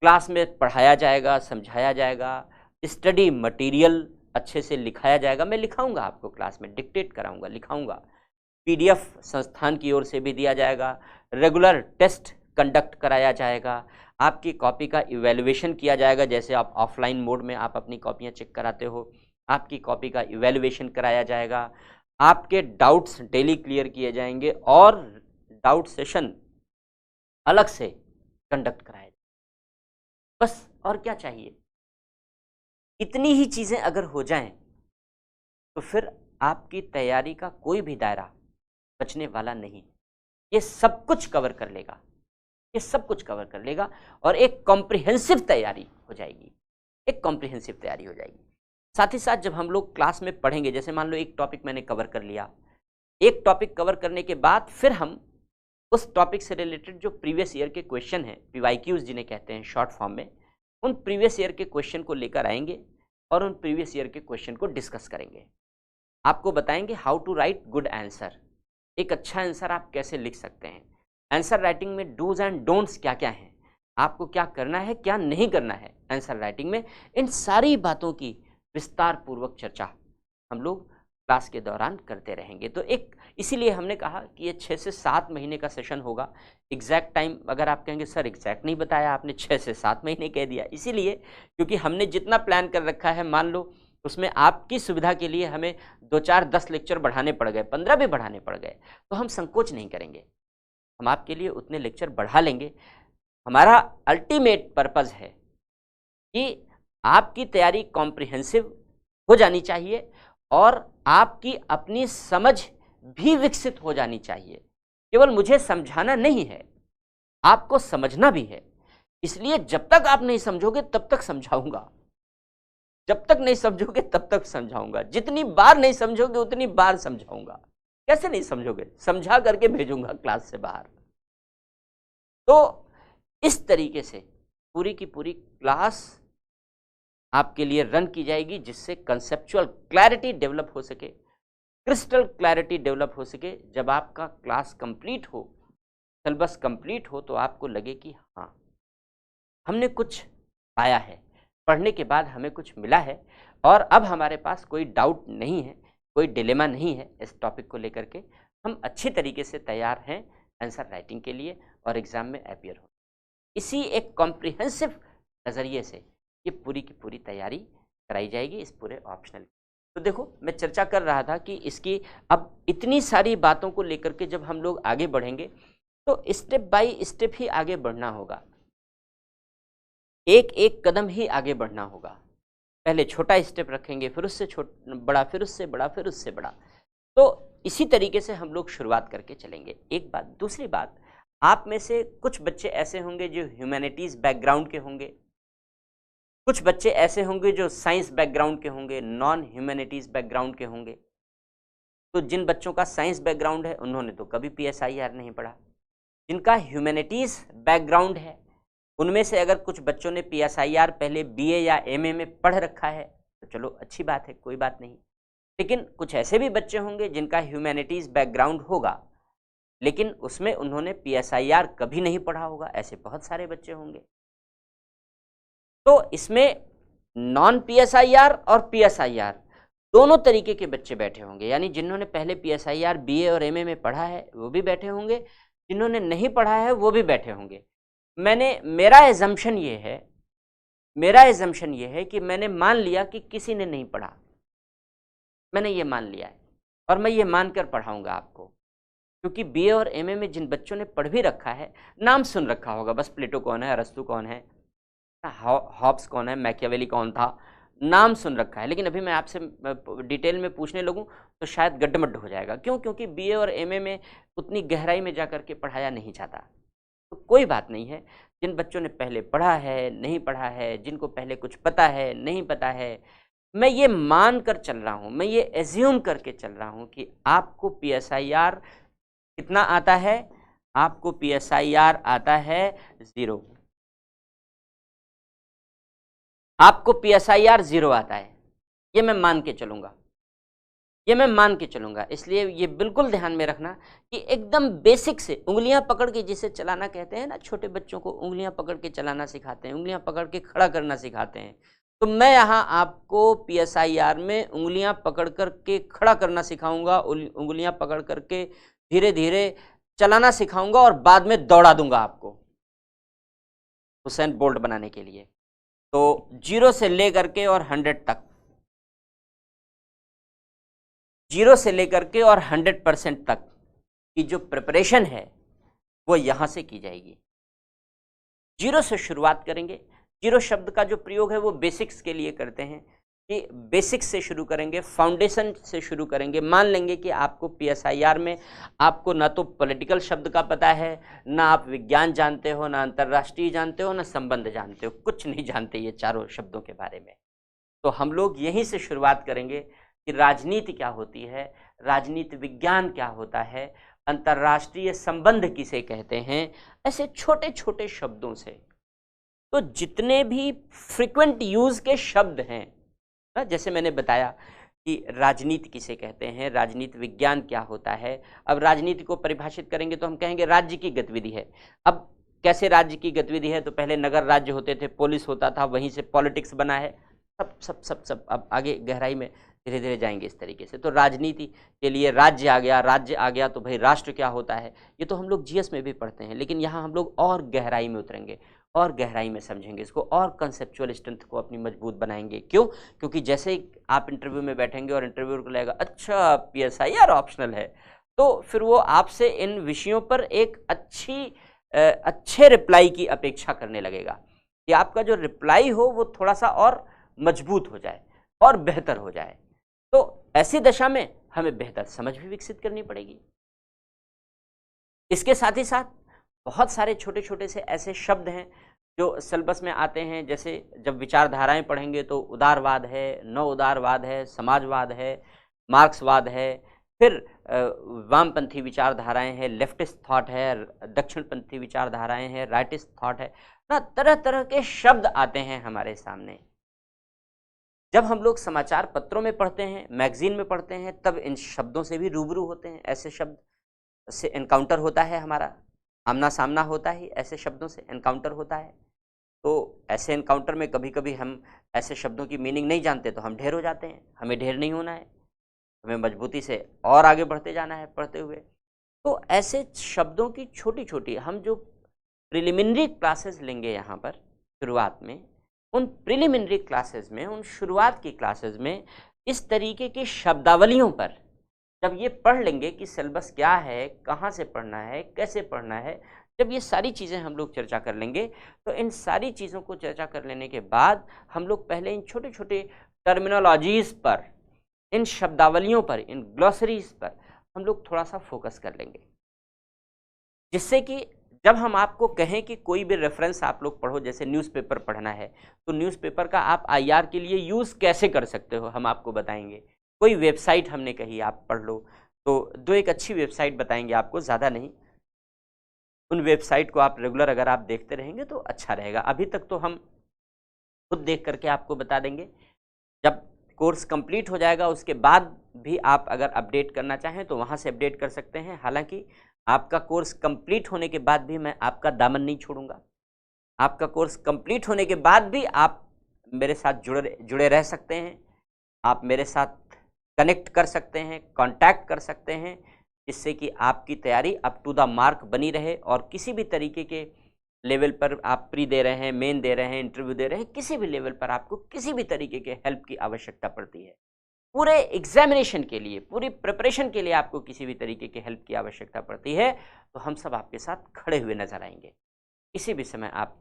Speaker 1: क्लास में पढ़ाया जाएगा, समझाया जाएगा, स्टडी मटेरियल अच्छे से लिखाया जाएगा। मैं लिखाऊंगा आपको क्लास में, डिक्टेट कराऊंगा, लिखाऊंगा। पीडीएफ संस्थान की ओर से भी दिया जाएगा, रेगुलर टेस्ट कंडक्ट कराया जाएगा, आपकी कॉपी का इवैल्यूएशन किया जाएगा। जैसे आप ऑफलाइन मोड में आप अपनी कॉपियाँ चेक कराते हो, आपकी कॉपी का इवैल्यूएशन कराया जाएगा, आपके डाउट्स डेली क्लियर किए जाएंगे और डाउट सेशन अलग से कंडक्ट कराया जाएगा। बस और क्या चाहिए? इतनी ही चीज़ें अगर हो जाएं तो फिर आपकी तैयारी का कोई भी दायरा बचने वाला नहीं। ये सब कुछ कवर कर लेगा, ये सब कुछ कवर कर लेगा और एक कॉम्प्रिहेंसिव तैयारी हो जाएगी, एक कॉम्प्रिहेंसिव तैयारी हो जाएगी। साथ ही साथ जब हम लोग क्लास में पढ़ेंगे, जैसे मान लो एक टॉपिक मैंने कवर कर लिया, एक टॉपिक कवर करने के बाद फिर हम उस टॉपिक से रिलेटेड जो प्रीवियस ईयर के क्वेश्चन हैं, पीवाईक्यूज जिन्हें कहते हैं शॉर्ट फॉर्म में, उन प्रीवियस ईयर के क्वेश्चन को लेकर आएंगे और उन प्रीवियस ईयर के क्वेश्चन को डिस्कस करेंगे। आपको बताएंगे how to write good answer, एक अच्छा आंसर आप कैसे लिख सकते हैं। आंसर राइटिंग में डूज एंड डोंट्स क्या क्या हैं, आपको क्या करना है, क्या नहीं करना है आंसर राइटिंग में, इन सारी बातों की विस्तार पूर्वक चर्चा हम लोग क्लास के दौरान करते रहेंगे। तो एक इसीलिए हमने कहा कि ये 6 से 7 महीने का सेशन होगा। एग्जैक्ट टाइम अगर आप कहेंगे सर एग्जैक्ट नहीं बताया आपने, 6 से 7 महीने कह दिया, इसीलिए क्योंकि हमने जितना प्लान कर रखा है, मान लो उसमें आपकी सुविधा के लिए हमें 2, 4, 10 लेक्चर बढ़ाने पड़ गए, 15 भी बढ़ाने पड़ गए, तो हम संकोच नहीं करेंगे, हम आपके लिए उतने लेक्चर बढ़ा लेंगे। हमारा अल्टीमेट पर्पज़ है कि आपकी तैयारी कॉम्प्रिहेंसिव हो जानी चाहिए और आपकी अपनी समझ भी विकसित हो जानी चाहिए। केवल मुझे समझाना नहीं है, आपको समझना भी है। इसलिए जब तक आप नहीं समझोगे तब तक समझाऊंगा, जब तक नहीं समझोगे तब तक समझाऊंगा, जितनी बार नहीं समझोगे उतनी बार समझाऊंगा। कैसे नहीं समझोगे? समझा करके भेजूंगा क्लास से बाहर। तो इस तरीके से पूरी की पूरी क्लास आपके लिए रन की जाएगी, जिससे कंसेप्चुअल क्लैरिटी डेवलप हो सके, क्रिस्टल क्लैरिटी डेवलप हो सके। जब आपका क्लास कंप्लीट हो, सिलेबस कंप्लीट हो, तो आपको लगे कि हाँ हमने कुछ पाया है, पढ़ने के बाद हमें कुछ मिला है और अब हमारे पास कोई डाउट नहीं है, कोई डिलेमा नहीं है इस टॉपिक को लेकर के। हम अच्छी तरीके से तैयार हैं आंसर राइटिंग के लिए और एग्ज़ाम में अपीयर हो। इसी एक कॉम्प्रिहेंसिव नज़रिए से ये पूरी की पूरी तैयारी कराई जाएगी इस पूरे ऑप्शनल। तो देखो, मैं चर्चा कर रहा था कि इसकी अब इतनी सारी बातों को लेकर के जब हम लोग आगे बढ़ेंगे तो स्टेप बाय स्टेप ही आगे बढ़ना होगा। एक एक कदम ही आगे बढ़ना होगा। पहले छोटा स्टेप रखेंगे, फिर उससे बड़ा, फिर उससे बड़ा, फिर उससे बड़ा। तो इसी तरीके से हम लोग शुरुआत करके चलेंगे। एक बात। दूसरी बात, आप में से कुछ बच्चे ऐसे होंगे जो ह्यूमैनिटीज़ बैकग्राउंड के होंगे, कुछ बच्चे ऐसे होंगे जो साइंस बैकग्राउंड के होंगे, नॉन ह्यूमैनिटीज़ बैकग्राउंड के होंगे। तो जिन बच्चों का साइंस बैकग्राउंड है उन्होंने तो कभी PSIR नहीं पढ़ा। जिनका ह्यूमैनिटीज़ बैकग्राउंड है उनमें से अगर कुछ बच्चों ने PSIR पहले BA या MA में पढ़ रखा है तो चलो अच्छी बात है, कोई बात नहीं। लेकिन कुछ ऐसे भी बच्चे होंगे जिनका ह्यूमैनिटीज़ बैकग्राउंड होगा लेकिन उसमें उन्होंने PSIR कभी नहीं पढ़ा होगा, ऐसे बहुत सारे बच्चे होंगे। तो इसमें नॉन PSIR और PSIR दोनों तरीके के बच्चे बैठे होंगे, यानी जिन्होंने पहले PSIR BA और MA में पढ़ा है वो भी बैठे होंगे, जिन्होंने नहीं पढ़ा है वो भी बैठे होंगे। मेरा एजम्पशन ये है कि मैंने मान लिया कि किसी ने नहीं पढ़ा, मैंने ये मान लिया है और मैं ये मानकर पढ़ाऊंगा आपको, क्योंकि BA और MA में जिन बच्चों ने पढ़ भी रखा है, नाम सुन रखा होगा बस, प्लेटो कौन है, अरस्तु कौन है, हॉब्स कौन है, मैकियावेली कौन था, नाम सुन रखा है। लेकिन अभी मैं आपसे डिटेल में पूछने लगूं तो शायद गड्ढमड्ढ हो जाएगा। क्यों? क्योंकि BA और MA में उतनी गहराई में जाकर के पढ़ाया नहीं जाता। तो कोई बात नहीं है, जिन बच्चों ने पहले पढ़ा है, नहीं पढ़ा है, जिनको पहले कुछ पता है, नहीं पता है, मैं ये मान कर चल रहा हूँ, मैं ये एज्यूम करके चल रहा हूँ कि आपको PSIR कितना आता है, आपको PSIR आता है 0, आपको PSIR 0 आता है। ये मैं मान के चलूंगा, इसलिए ये बिल्कुल ध्यान में रखना कि एकदम बेसिक से उंगलियां पकड़ के जिसे चलाना कहते हैं ना, छोटे बच्चों को उंगलियां पकड़ के चलाना सिखाते हैं, उंगलियां पकड़ के खड़ा करना सिखाते हैं, तो मैं यहाँ आपको PSIR में उंगलियां पकड़ करके खड़ा करना सिखाऊंगा, उंगलियां पकड़ करके धीरे धीरे चलाना सिखाऊंगा और बाद में दौड़ा दूंगा आपको हुसैन बोल्ट बनाने के लिए। तो 0 से लेकर के और 100 तक, 0 से लेकर के और 100% तक की जो प्रिपरेशन है वो यहां से की जाएगी। 0 से शुरुआत करेंगे। 0 शब्द का जो प्रयोग है वो बेसिक्स के लिए करते हैं कि बेसिक्स से शुरू करेंगे, फाउंडेशन से शुरू करेंगे। मान लेंगे कि आपको PSIR में आपको ना तो पॉलिटिकल शब्द का पता है, ना आप विज्ञान जानते हो, ना अंतर्राष्ट्रीय जानते हो, ना संबंध जानते हो, कुछ नहीं जानते ये चारों शब्दों के बारे में। तो हम लोग यहीं से शुरुआत करेंगे कि राजनीति क्या होती है, राजनीति विज्ञान क्या होता है, अंतर्राष्ट्रीय संबंध किसे कहते हैं, ऐसे छोटे छोटे शब्दों से। तो जितने भी फ्रीक्वेंट यूज के शब्द हैं ना, जैसे मैंने बताया कि राजनीति किसे कहते हैं, राजनीति विज्ञान क्या होता है। अब राजनीति को परिभाषित करेंगे तो हम कहेंगे राज्य की गतिविधि है। अब कैसे राज्य की गतिविधि है, तो पहले नगर राज्य होते थे, पुलिस होता था, वहीं से पॉलिटिक्स बना है, सब सब सब सब अब आगे गहराई में धीरे धीरे जाएंगे इस तरीके से। तो राजनीति के लिए राज्य आ गया तो भाई राष्ट्र क्या होता है, ये तो हम लोग GS में भी पढ़ते हैं, लेकिन यहाँ हम लोग और गहराई में उतरेंगे और गहराई में समझेंगे इसको और कंसेप्चुअल स्ट्रेंथ को अपनी मजबूत बनाएंगे। क्यों? क्योंकि जैसे ही आप इंटरव्यू में बैठेंगे और इंटरव्यूअर को लगेगा अच्छा PSIR ऑप्शनल है, तो फिर वो आपसे इन विषयों पर एक अच्छे रिप्लाई की अपेक्षा करने लगेगा कि आपका जो रिप्लाई हो वो थोड़ा सा और मजबूत हो जाए और बेहतर हो जाए। तो ऐसी दशा में हमें बेहतर समझ भी विकसित करनी पड़ेगी। इसके साथ ही साथ बहुत सारे छोटे छोटे से ऐसे शब्द हैं जो सिलेबस में आते हैं। जैसे जब विचारधाराएं पढ़ेंगे तो उदारवाद है, नव उदारवाद है, समाजवाद है, मार्क्सवाद है, फिर वामपंथी विचारधाराएं हैं, लेफ्टिस्ट थॉट है, दक्षिणपंथी विचारधाराएं हैं, राइटिस्ट थॉट है ना, तरह तरह के शब्द आते हैं हमारे सामने। जब हम लोग समाचार पत्रों में पढ़ते हैं, मैगजीन में पढ़ते हैं, तब इन शब्दों से भी रूबरू होते हैं, ऐसे शब्द से एनकाउंटर होता है, हमारा आमना सामना होता है, ऐसे शब्दों से एनकाउंटर होता है। तो ऐसे एनकाउंटर में कभी कभी हम ऐसे शब्दों की मीनिंग नहीं जानते तो हम ढेर हो जाते हैं। हमें ढेर नहीं होना है, हमें मजबूती से और आगे बढ़ते जाना है पढ़ते हुए। तो ऐसे शब्दों की छोटी छोटी हम जो प्रिलिमिनरी क्लासेस लेंगे यहाँ पर शुरुआत में, उन प्रिलिमिनरी क्लासेस में, उन शुरुआत की क्लासेस में इस तरीके की शब्दावलियों पर जब ये पढ़ लेंगे कि सिलेबस क्या है, कहाँ से पढ़ना है, कैसे पढ़ना है, जब ये सारी चीज़ें हम लोग चर्चा कर लेंगे, तो इन सारी चीज़ों को चर्चा कर लेने के बाद हम लोग पहले इन छोटे छोटे टर्मिनोलॉजीज़ पर, इन शब्दावलियों पर, इन ग्लॉसरीज पर हम लोग थोड़ा सा फोकस कर लेंगे, जिससे कि जब हम आपको कहें कि कोई भी रेफरेंस आप लोग पढ़ो, जैसे न्यूज़पेपर पढ़ना है, तो न्यूज़पेपर का आप आईआर के लिए यूज़ कैसे कर सकते हो हम आपको बताएंगे। कोई वेबसाइट हमने कही आप पढ़ लो, तो दो एक अच्छी वेबसाइट बताएंगे आपको, ज़्यादा नहीं। उन वेबसाइट को आप रेगुलर अगर आप देखते रहेंगे तो अच्छा रहेगा। अभी तक तो हम खुद देख करके आपको बता देंगे, जब कोर्स कंप्लीट हो जाएगा उसके बाद भी आप अगर अपडेट करना चाहें तो वहाँ से अपडेट कर सकते हैं। हालांकि आपका कोर्स कंप्लीट होने के बाद भी मैं आपका दामन नहीं छोड़ूंगा। आपका कोर्स कंप्लीट होने के बाद भी आप मेरे साथ जुड़े रह सकते हैं, आप मेरे साथ कनेक्ट कर सकते हैं, कांटेक्ट कर सकते हैं, जिससे कि आपकी तैयारी अप टू द मार्क बनी रहे और किसी भी तरीके के लेवल पर आप प्री दे रहे हैं, मेन दे रहे हैं, इंटरव्यू दे रहे हैं, किसी भी लेवल पर आपको किसी भी तरीके के हेल्प की आवश्यकता पड़ती है, पूरे एग्जामिनेशन के लिए, पूरी प्रिपरेशन के लिए आपको किसी भी तरीके के हेल्प की आवश्यकता पड़ती है, तो हम सब आपके साथ खड़े हुए नजर आएंगे। किसी भी समय आप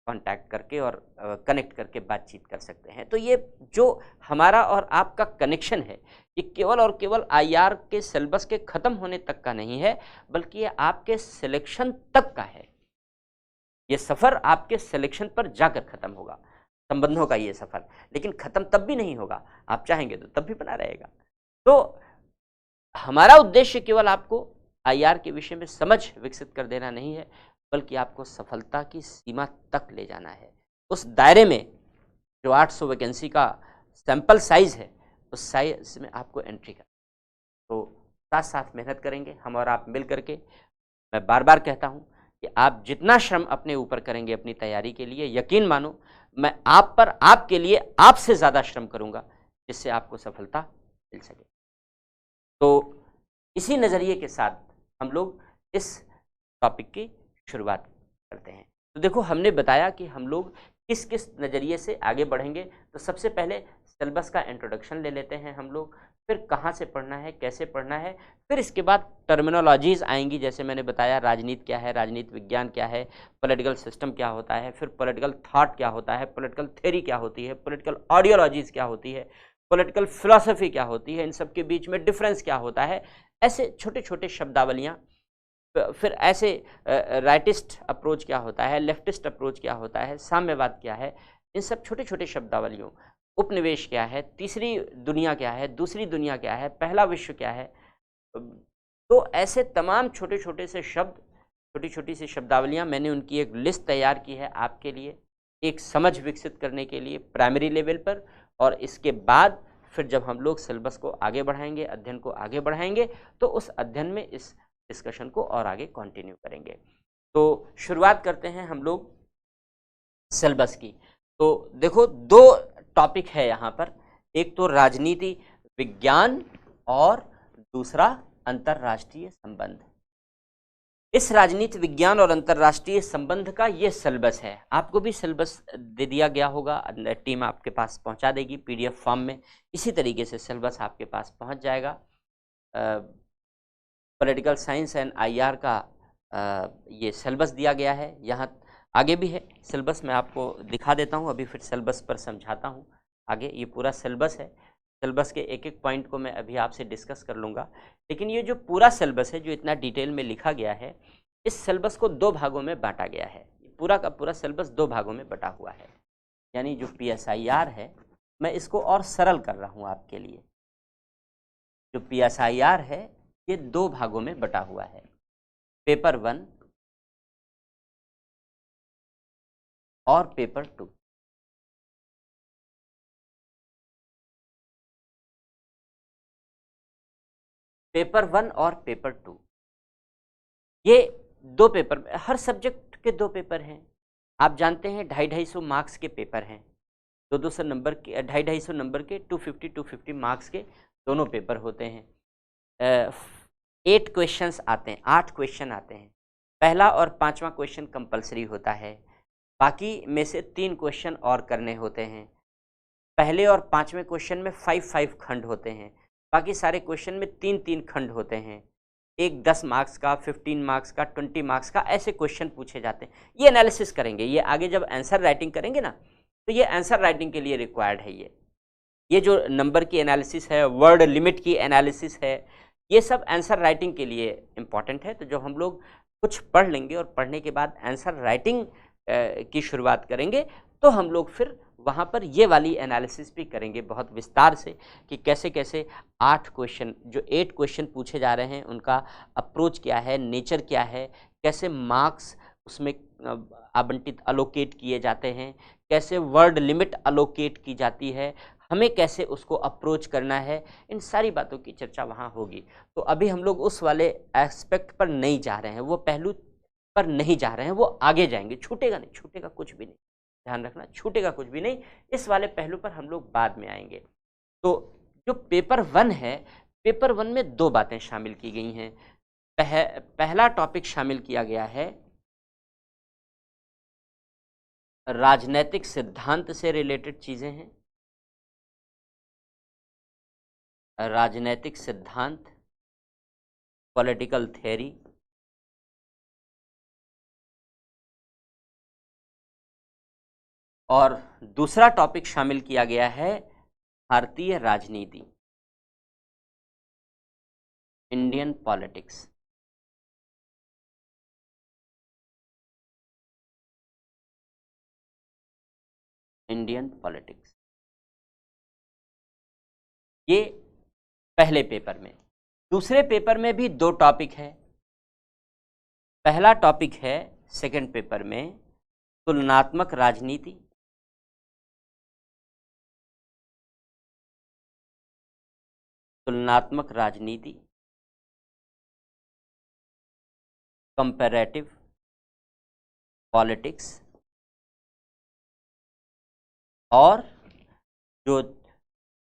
Speaker 1: कांटेक्ट करके और कनेक्ट करके बातचीत कर सकते हैं। तो ये जो हमारा और आपका कनेक्शन है, ये केवल और केवल आईआर के सिलेबस के ख़त्म होने तक का नहीं है, बल्कि ये आपके सिलेक्शन तक का है। ये सफ़र आपके सिलेक्शन पर जाकर ख़त्म होगा, संबंधों का ये सफ़र। लेकिन ख़त्म तब भी नहीं होगा, आप चाहेंगे तो तब भी बना रहेगा। तो हमारा उद्देश्य केवल आपको आईआर के विषय में समझ विकसित कर देना नहीं है, बल्कि आपको सफलता की सीमा तक ले जाना है। उस दायरे में जो 800 वैकेंसी का सैंपल साइज़ है, उस साइज में आपको एंट्री करना। तो साथ साथ मेहनत करेंगे हम और आप मिल करके। मैं बार बार कहता हूँ कि आप जितना श्रम अपने ऊपर करेंगे अपनी तैयारी के लिए, यकीन मानो मैं आप पर, आपके लिए आपसे ज़्यादा श्रम करूँगा, जिससे आपको सफलता मिल सके। तो इसी नज़रिए के साथ हम लोग इस टॉपिक की शुरुआत करते हैं। तो देखो, हमने बताया कि हम लोग किस किस नज़रिए से आगे बढ़ेंगे। तो सबसे पहले सिलेबस का इंट्रोडक्शन ले लेते हैं हम लोग, फिर कहाँ से पढ़ना है, कैसे पढ़ना है, फिर इसके बाद टर्मिनोलॉजीज़ आएंगी। जैसे मैंने बताया, राजनीति क्या है, राजनीति विज्ञान क्या है, पॉलिटिकल सिस्टम क्या होता है, फिर पॉलिटिकल थॉट क्या होता है, पॉलिटिकल थ्योरी क्या होती है, पॉलिटिकल आइडियोलॉजीज़ क्या होती है, पॉलिटिकल फिलॉसफी क्या होती है, इन सब के बीच में डिफरेंस क्या होता है। ऐसे छोटे छोटे शब्दावलियाँ। फिर ऐसे राइटिस्ट अप्रोच क्या होता है, लेफ्टिस्ट अप्रोच क्या होता है, साम्यवाद क्या है, इन सब छोटे छोटे शब्दावलियों। उपनिवेश क्या है, तीसरी दुनिया क्या है, दूसरी दुनिया क्या है, पहला विश्व क्या है। तो ऐसे तमाम छोटे छोटे से शब्द, छोटी छोटी सी शब्दावलियाँ, मैंने उनकी एक लिस्ट तैयार की है आपके लिए, एक समझ विकसित करने के लिए प्राइमरी लेवल पर। और इसके बाद फिर जब हम लोग सिलेबस को आगे बढ़ाएंगे, अध्ययन को आगे बढ़ाएंगे, तो उस अध्ययन में इस डिस्कशन को और आगे कंटिन्यू करेंगे। तो शुरुआत करते हैं हम लोग सिलेबस की। तो देखो, दो टॉपिक है यहाँ पर, एक तो राजनीति विज्ञान और दूसरा अंतर्राष्ट्रीय संबंध। इस राजनीति विज्ञान और अंतर्राष्ट्रीय संबंध का ये सिलेबस है। आपको भी सिलेबस दे दिया गया होगा, टीम आपके पास पहुँचा देगी PDF फॉर्म में। इसी तरीके से सिलेबस आपके पास पहुँच जाएगा। पॉलिटिकल साइंस एंड आईआर का ये सिलेबस दिया गया है। यहाँ आगे भी है सिलेबस, मैं आपको दिखा देता हूँ, अभी फिर सिलेबस पर समझाता हूँ। आगे ये पूरा सिलेबस है, सिलेबस के एक एक पॉइंट को मैं अभी आपसे डिस्कस कर लूँगा। लेकिन ये जो पूरा सिलेबस है, जो इतना डिटेल में लिखा गया है, इस सिलेबस को 2 भागों में बांटा गया है। पूरा का पूरा सिलेबस 2 भागों में बटा हुआ है। यानी जो PSIR है, मैं इसको और सरल कर रहा हूँ आपके लिए। जो PSIR है, ये 2 भागों में बटा हुआ है, पेपर 1 और पेपर 2। पेपर 1 और पेपर 2, ये 2 पेपर, हर सब्जेक्ट के 2 पेपर हैं। आप जानते हैं 250-250 मार्क्स के पेपर हैं, 200 नंबर के, 250 नंबर के, 250 मार्क्स के दोनों पेपर होते हैं। 8 क्वेश्चंस आते हैं, 8 क्वेश्चन आते हैं। पहला और 5वां क्वेश्चन कंपलसरी होता है, बाकी में से 3 क्वेश्चन और करने होते हैं। पहले और 5वें क्वेश्चन में 5-5 खंड होते हैं, बाकी सारे क्वेश्चन में 3-3 खंड होते हैं। एक 10 मार्क्स का, 15 मार्क्स का, 20 मार्क्स का ऐसे क्वेश्चन पूछे जाते हैं। ये एनालिसिस करेंगे, ये आगे जब आंसर राइटिंग करेंगे ना, तो ये आंसर राइटिंग के लिए रिक्वायर्ड है। ये जो नंबर की एनालिसिस है, वर्ड लिमिट की एनालिसिस है, ये सब आंसर राइटिंग के लिए इम्पॉर्टेंट है। तो जब हम लोग कुछ पढ़ लेंगे और पढ़ने के बाद आंसर राइटिंग की शुरुआत करेंगे, तो हम लोग फिर वहाँ पर ये वाली एनालिसिस भी करेंगे बहुत विस्तार से कि कैसे कैसे 8 क्वेश्चन, जो 8 क्वेश्चन पूछे जा रहे हैं, उनका अप्रोच क्या है, नेचर क्या है, कैसे मार्क्स उसमें आवंटित अलोकेट किए जाते हैं, कैसे वर्ड लिमिट अलोकेट की जाती है, हमें कैसे उसको अप्रोच करना है, इन सारी बातों की चर्चा वहाँ होगी। तो अभी हम लोग उस वाले एस्पेक्ट पर नहीं जा रहे हैं, वो पहलू पर नहीं जा रहे हैं, वो आगे जाएंगे। छूटेगा नहीं, छूटेगा कुछ भी नहीं, ध्यान रखना, छूटेगा कुछ भी नहीं। इस वाले पहलू पर हम लोग बाद में आएंगे। तो जो पेपर 1 है, पेपर 1 में 2 बातें शामिल की गई हैं। पहला टॉपिक शामिल किया गया है राजनैतिक सिद्धांत से रिलेटेड चीजें हैं। राजनैतिक सिद्धांत, पॉलिटिकल थ्योरी, और दूसरा टॉपिक शामिल किया गया है भारतीय राजनीति, इंडियन पॉलिटिक्स। इंडियन पॉलिटिक्स, ये पहले पेपर में। दूसरे पेपर में भी 2 टॉपिक है। पहला टॉपिक है सेकंड पेपर में तुलनात्मक राजनीति, तुलनात्मक राजनीति, कंपैरेटिव पॉलिटिक्स, और जो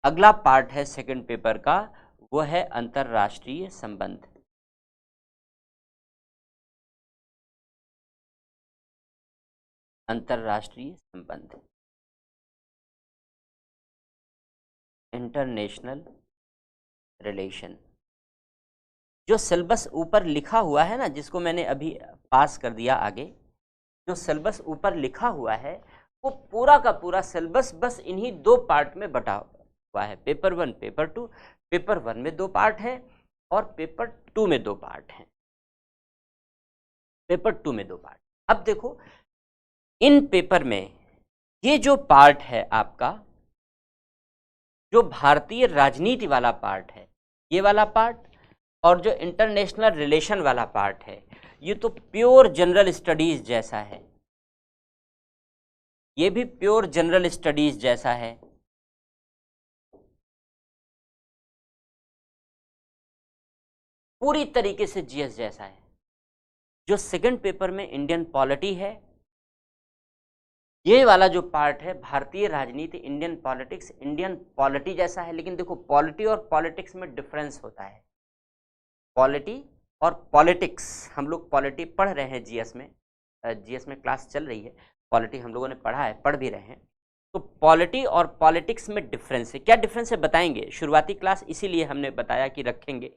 Speaker 1: अगला पार्ट है सेकंड पेपर का, वो है अंतर्राष्ट्रीय संबंध। अंतर्राष्ट्रीय संबंध, इंटरनेशनल रिलेशन। जो सिलेबस ऊपर लिखा हुआ है ना, जिसको मैंने अभी पास कर दिया आगे, जो सिलेबस ऊपर लिखा हुआ है, वो पूरा का पूरा सिलेबस बस इन्हीं 2 पार्ट में बटा हुआ है। Paper 1, paper 2। पेपर 1 में 2 पार्ट हैं और पेपर 2 में 2 पार्ट हैं। पेपर 2 में 2 पार्ट। अब देखो, इन पेपर में ये जो पार्ट है आपका, जो भारतीय राजनीति वाला पार्ट है, ये वाला पार्ट, और जो इंटरनेशनल रिलेशन वाला पार्ट है, ये तो प्योर जनरल स्टडीज जैसा है। ये भी प्योर जनरल स्टडीज जैसा है। पूरी तरीके से जीएस जैसा है। जो सेकंड पेपर में इंडियन पॉलिटी है, ये वाला जो पार्ट है भारतीय राजनीति, इंडियन पॉलिटिक्स, इंडियन पॉलिटी जैसा है। लेकिन देखो, पॉलिटी और पॉलिटिक्स में डिफरेंस होता है। पॉलिटी और पॉलिटिक्स, हम लोग पॉलिटी पढ़ रहे हैं जीएस में, जीएस में क्लास चल रही है, पॉलिटी हम लोगों ने पढ़ा है, पढ़ भी रहे हैं। तो पॉलिटी और पॉलिटिक्स में डिफरेंस है। क्या डिफरेंस है बताएंगे। शुरुआती क्लास इसीलिए हमने बताया कि रखेंगे,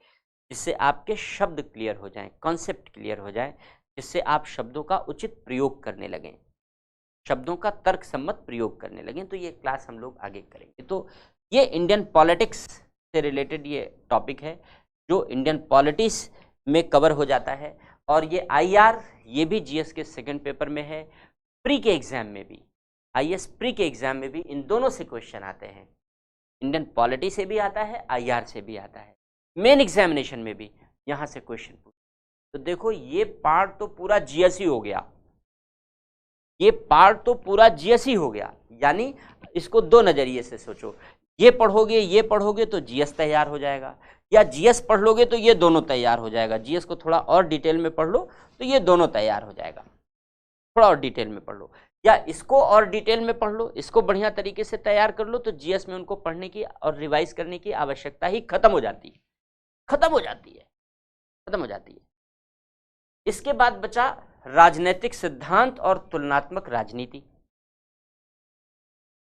Speaker 1: जिससे आपके शब्द क्लियर हो जाएं, कॉन्सेप्ट क्लियर हो जाए, जिससे आप शब्दों का उचित प्रयोग करने लगें, शब्दों का तर्क सम्मत प्रयोग करने लगें। तो ये क्लास हम लोग आगे करेंगे। तो ये इंडियन पॉलिटिक्स से रिलेटेड ये टॉपिक है, जो इंडियन पॉलिटिक्स में कवर हो जाता है। और ये आईआर, ये भी जीएस के सेकंड पेपर में है। प्री के एग्जाम में भी, आईएएस प्री के एग्जाम में भी इन दोनों से क्वेश्चन आते हैं। इंडियन पॉलिटी से भी आता है, आईआर से भी आता है। मेन एग्जामिनेशन में भी यहाँ से क्वेश्चन पूछे। तो देखो, ये पार्ट तो पूरा जीएस ही हो गया, ये पार्ट तो पूरा जीएस ही हो गया। यानी इसको 2 नजरिए से सोचो, ये पढ़ोगे तो जीएस तैयार हो जाएगा, या जीएस पढ़ लोगे तो ये दोनों तैयार हो जाएगा। जीएस को थोड़ा और डिटेल में पढ़ लो तो ये दोनों तैयार हो जाएगा। थोड़ा और डिटेल में पढ़ लो, या इसको और डिटेल में पढ़ लो, इसको बढ़िया तरीके से तैयार कर लो, तो जीएस में उनको पढ़ने की और रिवाइज करने की आवश्यकता ही खत्म हो जाती है, खत्म हो जाती है। इसके बाद बचा राजनीतिक सिद्धांत और तुलनात्मक राजनीति।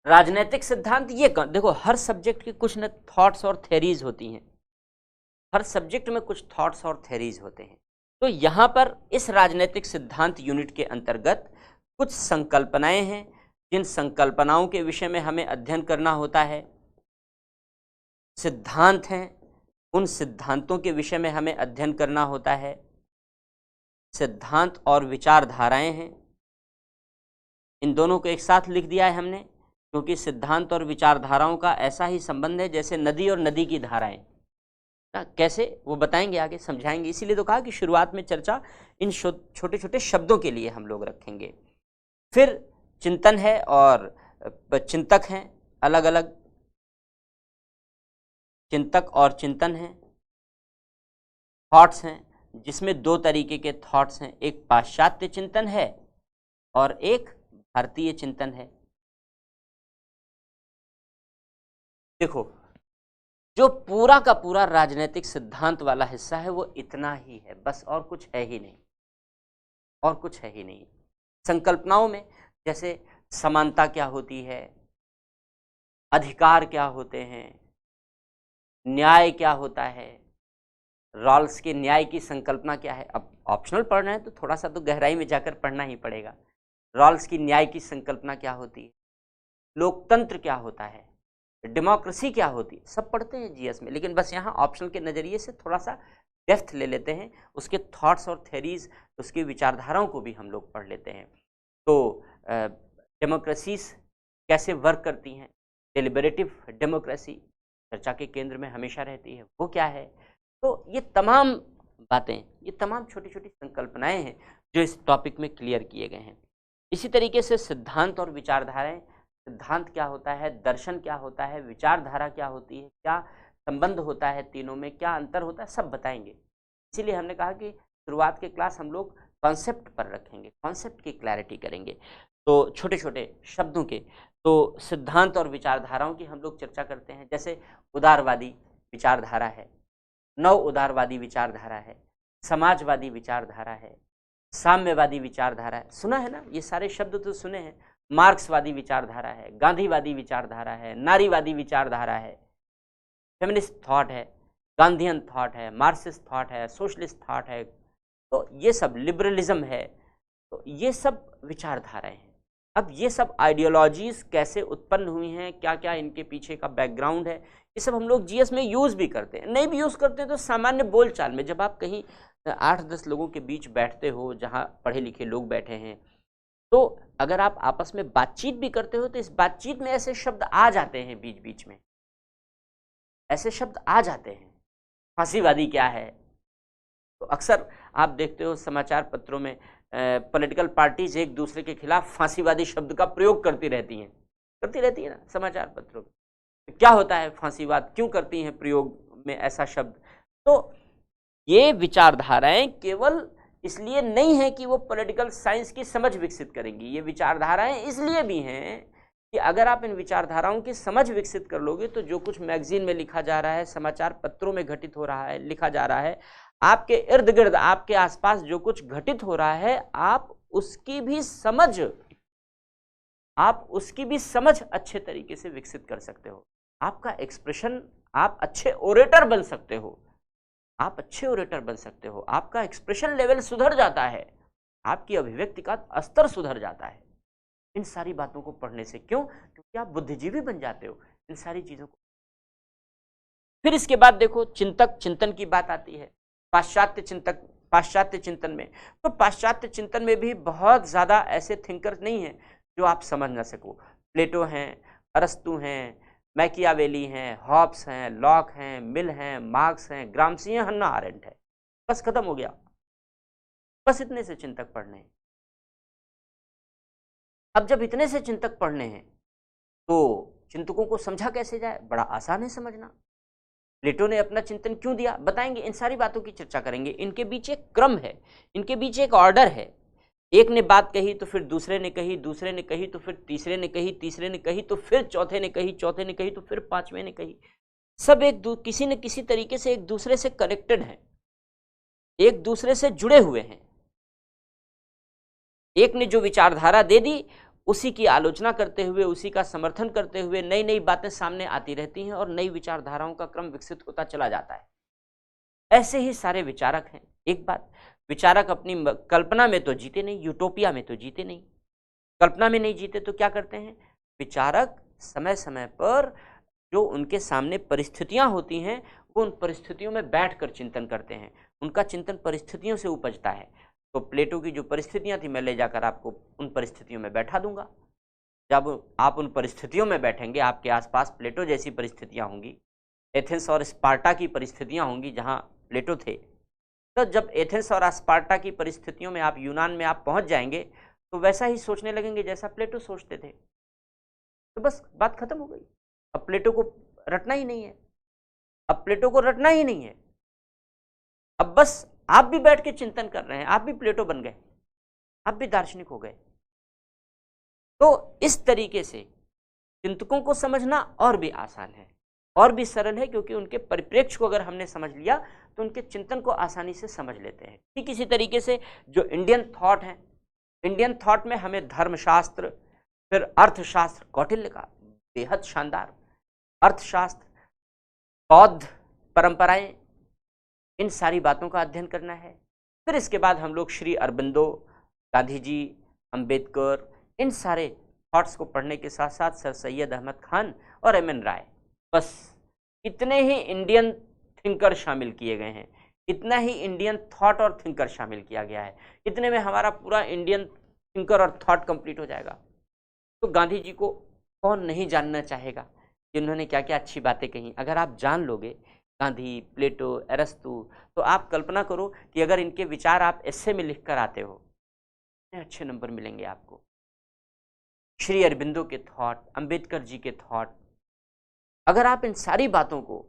Speaker 1: राजनीतिक सिद्धांत, ये देखो, हर सब्जेक्ट की कुछ न थॉट्स और थ्योरीज होती हैं। हर सब्जेक्ट में कुछ थॉट्स और थ्योरीज होते हैं। तो यहाँ पर इस राजनीतिक सिद्धांत यूनिट के अंतर्गत कुछ संकल्पनाएं हैं, जिन संकल्पनाओं के विषय में हमें अध्ययन करना होता है। सिद्धांत हैं, उन सिद्धांतों के विषय में हमें अध्ययन करना होता है। सिद्धांत और विचारधाराएं हैं, इन दोनों को एक साथ लिख दिया है हमने, क्योंकि सिद्धांत और विचारधाराओं का ऐसा ही संबंध है जैसे नदी और नदी की धाराएं। कैसे वो बताएंगे, आगे समझाएंगे। इसीलिए तो कहा कि शुरुआत में चर्चा इन छोटे छोटे शब्दों के लिए हम लोग रखेंगे। फिर चिंतन है और चिंतक हैं, अलग अलग चिंतक और चिंतन हैं। थॉट्स हैं, जिसमें दो तरीके के थॉट्स हैं, एक पाश्चात्य चिंतन है और एक भारतीय चिंतन है। देखो, जो पूरा का पूरा राजनीतिक सिद्धांत वाला हिस्सा है वो इतना ही है, बस और कुछ है ही नहीं, और कुछ है ही नहीं। संकल्पनाओं में जैसे समानता क्या होती है, अधिकार क्या होते हैं, न्याय क्या होता है, रॉल्स के न्याय की संकल्पना क्या है। अब ऑप्शनल पढ़ रहे हैं तो थोड़ा सा तो गहराई में जाकर पढ़ना ही पड़ेगा। रॉल्स की न्याय की संकल्पना क्या होती है, लोकतंत्र क्या होता है, डेमोक्रेसी क्या होती है, सब पढ़ते हैं जीएस में। लेकिन बस यहाँ ऑप्शनल के नज़रिए से थोड़ा सा डेप्थ ले लेते हैं, उसके थॉट्स और थ्योरीज, उसकी विचारधाराओं को भी हम लोग पढ़ लेते हैं। तो डेमोक्रेसीज कैसे वर्क करती हैं, डेलिबरेटिव डेमोक्रेसी चर्चा के केंद्र में हमेशा रहती है, वो क्या है। तो ये तमाम बातें, ये तमाम छोटी छोटी संकल्पनाएं हैं जो इस टॉपिक में क्लियर किए गए हैं। इसी तरीके से सिद्धांत और विचारधाराएं, सिद्धांत क्या होता है, दर्शन क्या होता है, विचारधारा क्या होती है, क्या संबंध होता है तीनों में, क्या अंतर होता है, सब बताएंगे। इसीलिए हमने कहा कि शुरुआत के क्लास हम लोग कॉन्सेप्ट पर रखेंगे, कॉन्सेप्ट की क्लैरिटी करेंगे। तो छोटे छोटे शब्दों के, तो सिद्धांत और विचारधाराओं की हम लोग चर्चा करते हैं। जैसे उदारवादी विचारधारा है, नव उदारवादी विचारधारा है, समाजवादी विचारधारा है, साम्यवादी विचारधारा है, सुना है ना, ये सारे शब्द तो सुने हैं। मार्क्सवादी विचारधारा है, गांधीवादी विचारधारा है, नारीवादी विचारधारा है, फेमिनिस्ट थॉट है, गांधीयन थॉट है, मार्क्सिस्ट थॉट है, सोशलिस्ट थॉट है, तो ये सब लिबरलिज्म है। तो ये सब विचारधाराएं हैं। अब ये सब आइडियोलॉजीज कैसे उत्पन्न हुई हैं, क्या क्या इनके पीछे का बैकग्राउंड है, ये सब हम लोग जीएस में यूज़ भी करते हैं। नहीं भी यूज़ करते हैं तो सामान्य बोलचाल में, जब आप कहीं 8-10 लोगों के बीच बैठते हो जहाँ पढ़े लिखे लोग बैठे हैं, तो अगर आप आपस में बातचीत भी करते हो तो इस बातचीत में ऐसे शब्द आ जाते हैं, बीच बीच में ऐसे शब्द आ जाते हैं। फांसीवादी क्या है, तो अक्सर आप देखते हो समाचार पत्रों में पॉलिटिकल पार्टीज एक दूसरे के खिलाफ फांसीवादी शब्द का प्रयोग करती रहती है ना समाचार पत्रों में। क्या होता है फांसीवाद, क्यों करती हैं प्रयोग में ऐसा शब्द। तो ये विचारधाराएं केवल इसलिए नहीं है कि वो पॉलिटिकल साइंस की समझ विकसित करेंगी, ये विचारधाराएं इसलिए भी हैं कि अगर आप इन विचारधाराओं की समझ विकसित कर लोगे तो जो कुछ मैगजीन में लिखा जा रहा है, समाचार पत्रों में घटित हो रहा है, लिखा जा रहा है, आपके इर्द गिर्द आपके आसपास जो कुछ घटित हो रहा है, आप उसकी भी समझ अच्छे तरीके से विकसित कर सकते हो। आपका एक्सप्रेशन, आप अच्छे ओरेटर बन सकते हो, आपका एक्सप्रेशन लेवल सुधर जाता है, आपकी अभिव्यक्ति का स्तर सुधर जाता है इन सारी बातों को पढ़ने से। क्यों? क्योंकि आप बुद्धिजीवी बन जाते हो इन सारी चीजों को। फिर इसके बाद देखो चिंतक चिंतन की बात आती है। पाश्चात्य चिंतन में, तो पाश्चात्य चिंतन में भी बहुत ज्यादा ऐसे थिंकर्स नहीं हैं जो आप समझ ना सको। प्लेटो हैं, अरस्तु हैं, मैकियावेली हैं, हॉब्स हैं, लॉक हैं, मिल हैं, मार्क्स हैं, ग्राम्सी हैं, हन्ना आरेंट है, बस खत्म हो गया। बस इतने से चिंतक पढ़ने हैं। अब जब इतने से चिंतक पढ़ने हैं तो चिंतकों को समझा कैसे जाए, बड़ा आसान है समझना। प्लेटो ने अपना चिंतन क्यों दिया, बताएंगे, इन सारी बातों की चर्चा करेंगे। इनके बीच एक क्रम है, इनके बीच एक ऑर्डर है। एक ने बात कही तो फिर दूसरे ने कही, दूसरे ने कही तो फिर तीसरे ने कही, तीसरे ने कही तो फिर चौथे ने कही, चौथे ने कही तो फिर पांचवें ने कही। सब किसी न किसी तरीके से एक दूसरे से कनेक्टेड हैं, एक दूसरे से जुड़े हुए हैं। एक ने जो विचारधारा दे दी, उसी की आलोचना करते हुए, उसी का समर्थन करते हुए नई नई बातें सामने आती रहती हैं और नई विचारधाराओं का क्रम विकसित होता चला जाता है। ऐसे ही सारे विचारक हैं। एक बात, विचारक अपनी कल्पना में तो जीते नहीं, यूटोपिया में तो जीते नहीं, कल्पना में नहीं जीते तो क्या करते हैं विचारक, समय समय पर जो उनके सामने परिस्थितियां होती हैं वो उन परिस्थितियों में बैठकर चिंतन करते हैं, उनका चिंतन परिस्थितियों से उपजता है। तो प्लेटो की जो परिस्थितियां थी मैं ले जाकर आपको उन परिस्थितियों में बैठा दूंगा। जब आप उन परिस्थितियों में बैठेंगे, आपके आसपास प्लेटो जैसी परिस्थितियां होंगी, एथेंस और स्पार्टा की परिस्थितियां होंगी जहां प्लेटो थे। तो जब एथेंस और स्पार्टा की परिस्थितियों में आप, यूनान में आप पहुंच जाएंगे तो वैसा ही सोचने लगेंगे जैसा प्लेटो सोचते थे। तो बस बात खत्म हो गई। अब प्लेटो को रटना ही नहीं है, अब प्लेटो को रटना ही नहीं है। अब बस आप भी बैठ के चिंतन कर रहे हैं, आप भी प्लेटो बन गए, आप भी दार्शनिक हो गए। तो इस तरीके से चिंतकों को समझना और भी आसान है और भी सरल है, क्योंकि उनके परिप्रेक्ष्य को अगर हमने समझ लिया तो उनके चिंतन को आसानी से समझ लेते हैं। ठीक इसी तरीके से जो इंडियन थॉट है, इंडियन थॉट में हमें धर्मशास्त्र, फिर अर्थशास्त्र, कौटिल्य का बेहद शानदार अर्थशास्त्र, बौद्ध परंपराएं, इन सारी बातों का अध्ययन करना है। फिर इसके बाद हम लोग श्री अरबिंदो, गांधी जी, अंबेडकर, इन सारे थॉट्स को पढ़ने के साथ साथ सर सैयद अहमद खान और एम एन राय, बस इतने ही इंडियन थिंकर शामिल किए गए हैं, इतना ही इंडियन थॉट और थिंकर शामिल किया गया है। इतने में हमारा पूरा इंडियन थिंकर और थॉट कंप्लीट हो जाएगा। तो गांधी जी को कौन नहीं जानना चाहेगा कि उन्होंने क्या क्या अच्छी बातें कही। अगर आप जान लोगे गांधी, प्लेटो, अरस्तु, तो आप कल्पना करो कि अगर इनके विचार आप एस्से में लिख कर आते हो, कितने अच्छे नंबर मिलेंगे आपको। श्री अरबिंदो के थॉट, अंबेडकर जी के थॉट, अगर आप इन सारी बातों को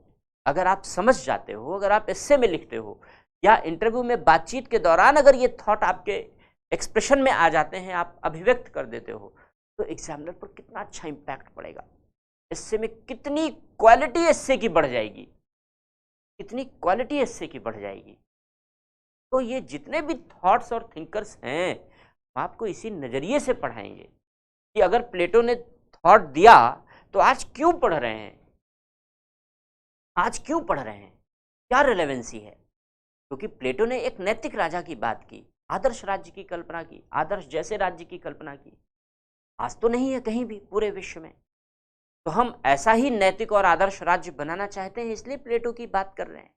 Speaker 1: अगर आप समझ जाते हो, अगर आप एस्से में लिखते हो या इंटरव्यू में बातचीत के दौरान अगर ये थॉट आपके एक्सप्रेशन में आ जाते हैं, आप अभिव्यक्त कर देते हो, तो एग्जामिनर पर कितना अच्छा इंपैक्ट पड़ेगा। एस्से में कितनी क्वालिटी एस्से की बढ़ जाएगी, कितनी क्वालिटी एस्से की बढ़ जाएगी। तो ये जितने भी थॉट्स और थिंकर्स हैं, हम आपको इसी नज़रिए से पढ़ाएंगे कि अगर प्लेटो ने थॉट दिया तो आज क्यों पढ़ रहे हैं, आज क्यों पढ़ रहे हैं, क्या रिलेवेंसी है। क्योंकि प्लेटो ने एक नैतिक राजा की बात की, आदर्श राज्य की कल्पना की, आदर्श जैसे राज्य की कल्पना की। आज तो नहीं है कहीं भी पूरे विश्व में। तो हम ऐसा ही नैतिक और आदर्श राज्य बनाना चाहते हैं, इसलिए प्लेटो की बात कर रहे हैं।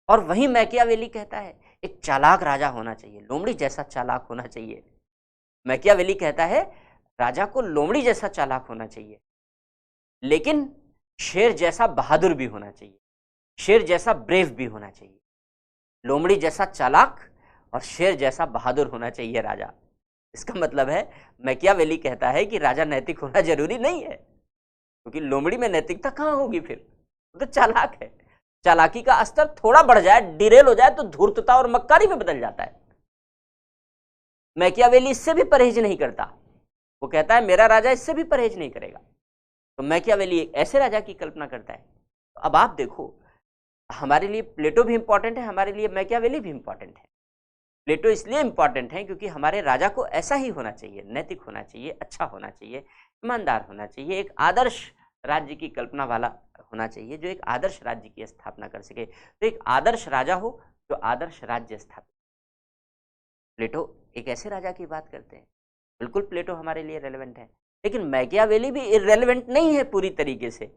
Speaker 1: और वही मैकियावेली कहता है एक चालाक राजा होना चाहिए, लोमड़ी जैसा चालाक होना चाहिए। मैकियावेली कहता है राजा को लोमड़ी जैसा चालाक होना चाहिए, लेकिन शेर जैसा बहादुर भी होना चाहिए, शेर जैसा ब्रेव भी होना चाहिए। लोमड़ी जैसा चालाक और शेर जैसा बहादुर होना चाहिए राजा। इसका मतलब है मैकियावेली कहता है कि राजा नैतिक होना जरूरी नहीं है, क्योंकि लोमड़ी में नैतिकता कहाँ होगी, फिर वो तो चालाक है। चालाकी का स्तर थोड़ा बढ़ जाए, डिरेल हो जाए तो धूर्तता और मक्कारी में बदल जाता है। मैकियावेली इससे भी परहेज नहीं करता, वो कहता है मेरा राजा इससे भी परहेज नहीं करेगा। तो मैकियावेली एक ऐसे राजा की कल्पना करता है। तो अब आप देखो, हमारे लिए प्लेटो भी इंपॉर्टेंट है, हमारे लिए मैकियावेली भी इंपॉर्टेंट है। प्लेटो इसलिए इंपॉर्टेंट है क्योंकि हमारे राजा को ऐसा ही होना चाहिए, नैतिक होना चाहिए, अच्छा होना चाहिए, ईमानदार होना चाहिए, एक आदर्श राज्य की कल्पना वाला होना चाहिए, जो एक आदर्श राज्य की स्थापना कर सके। तो एक आदर्श राजा हो जो आदर्श राज्य स्थापित। प्लेटो एक ऐसे राजा की बात करते हैं, बिल्कुल प्लेटो हमारे लिए रेलेवेंट है, लेकिन मैकियावेली भी इररेलेवेंट नहीं है पूरी तरीके से।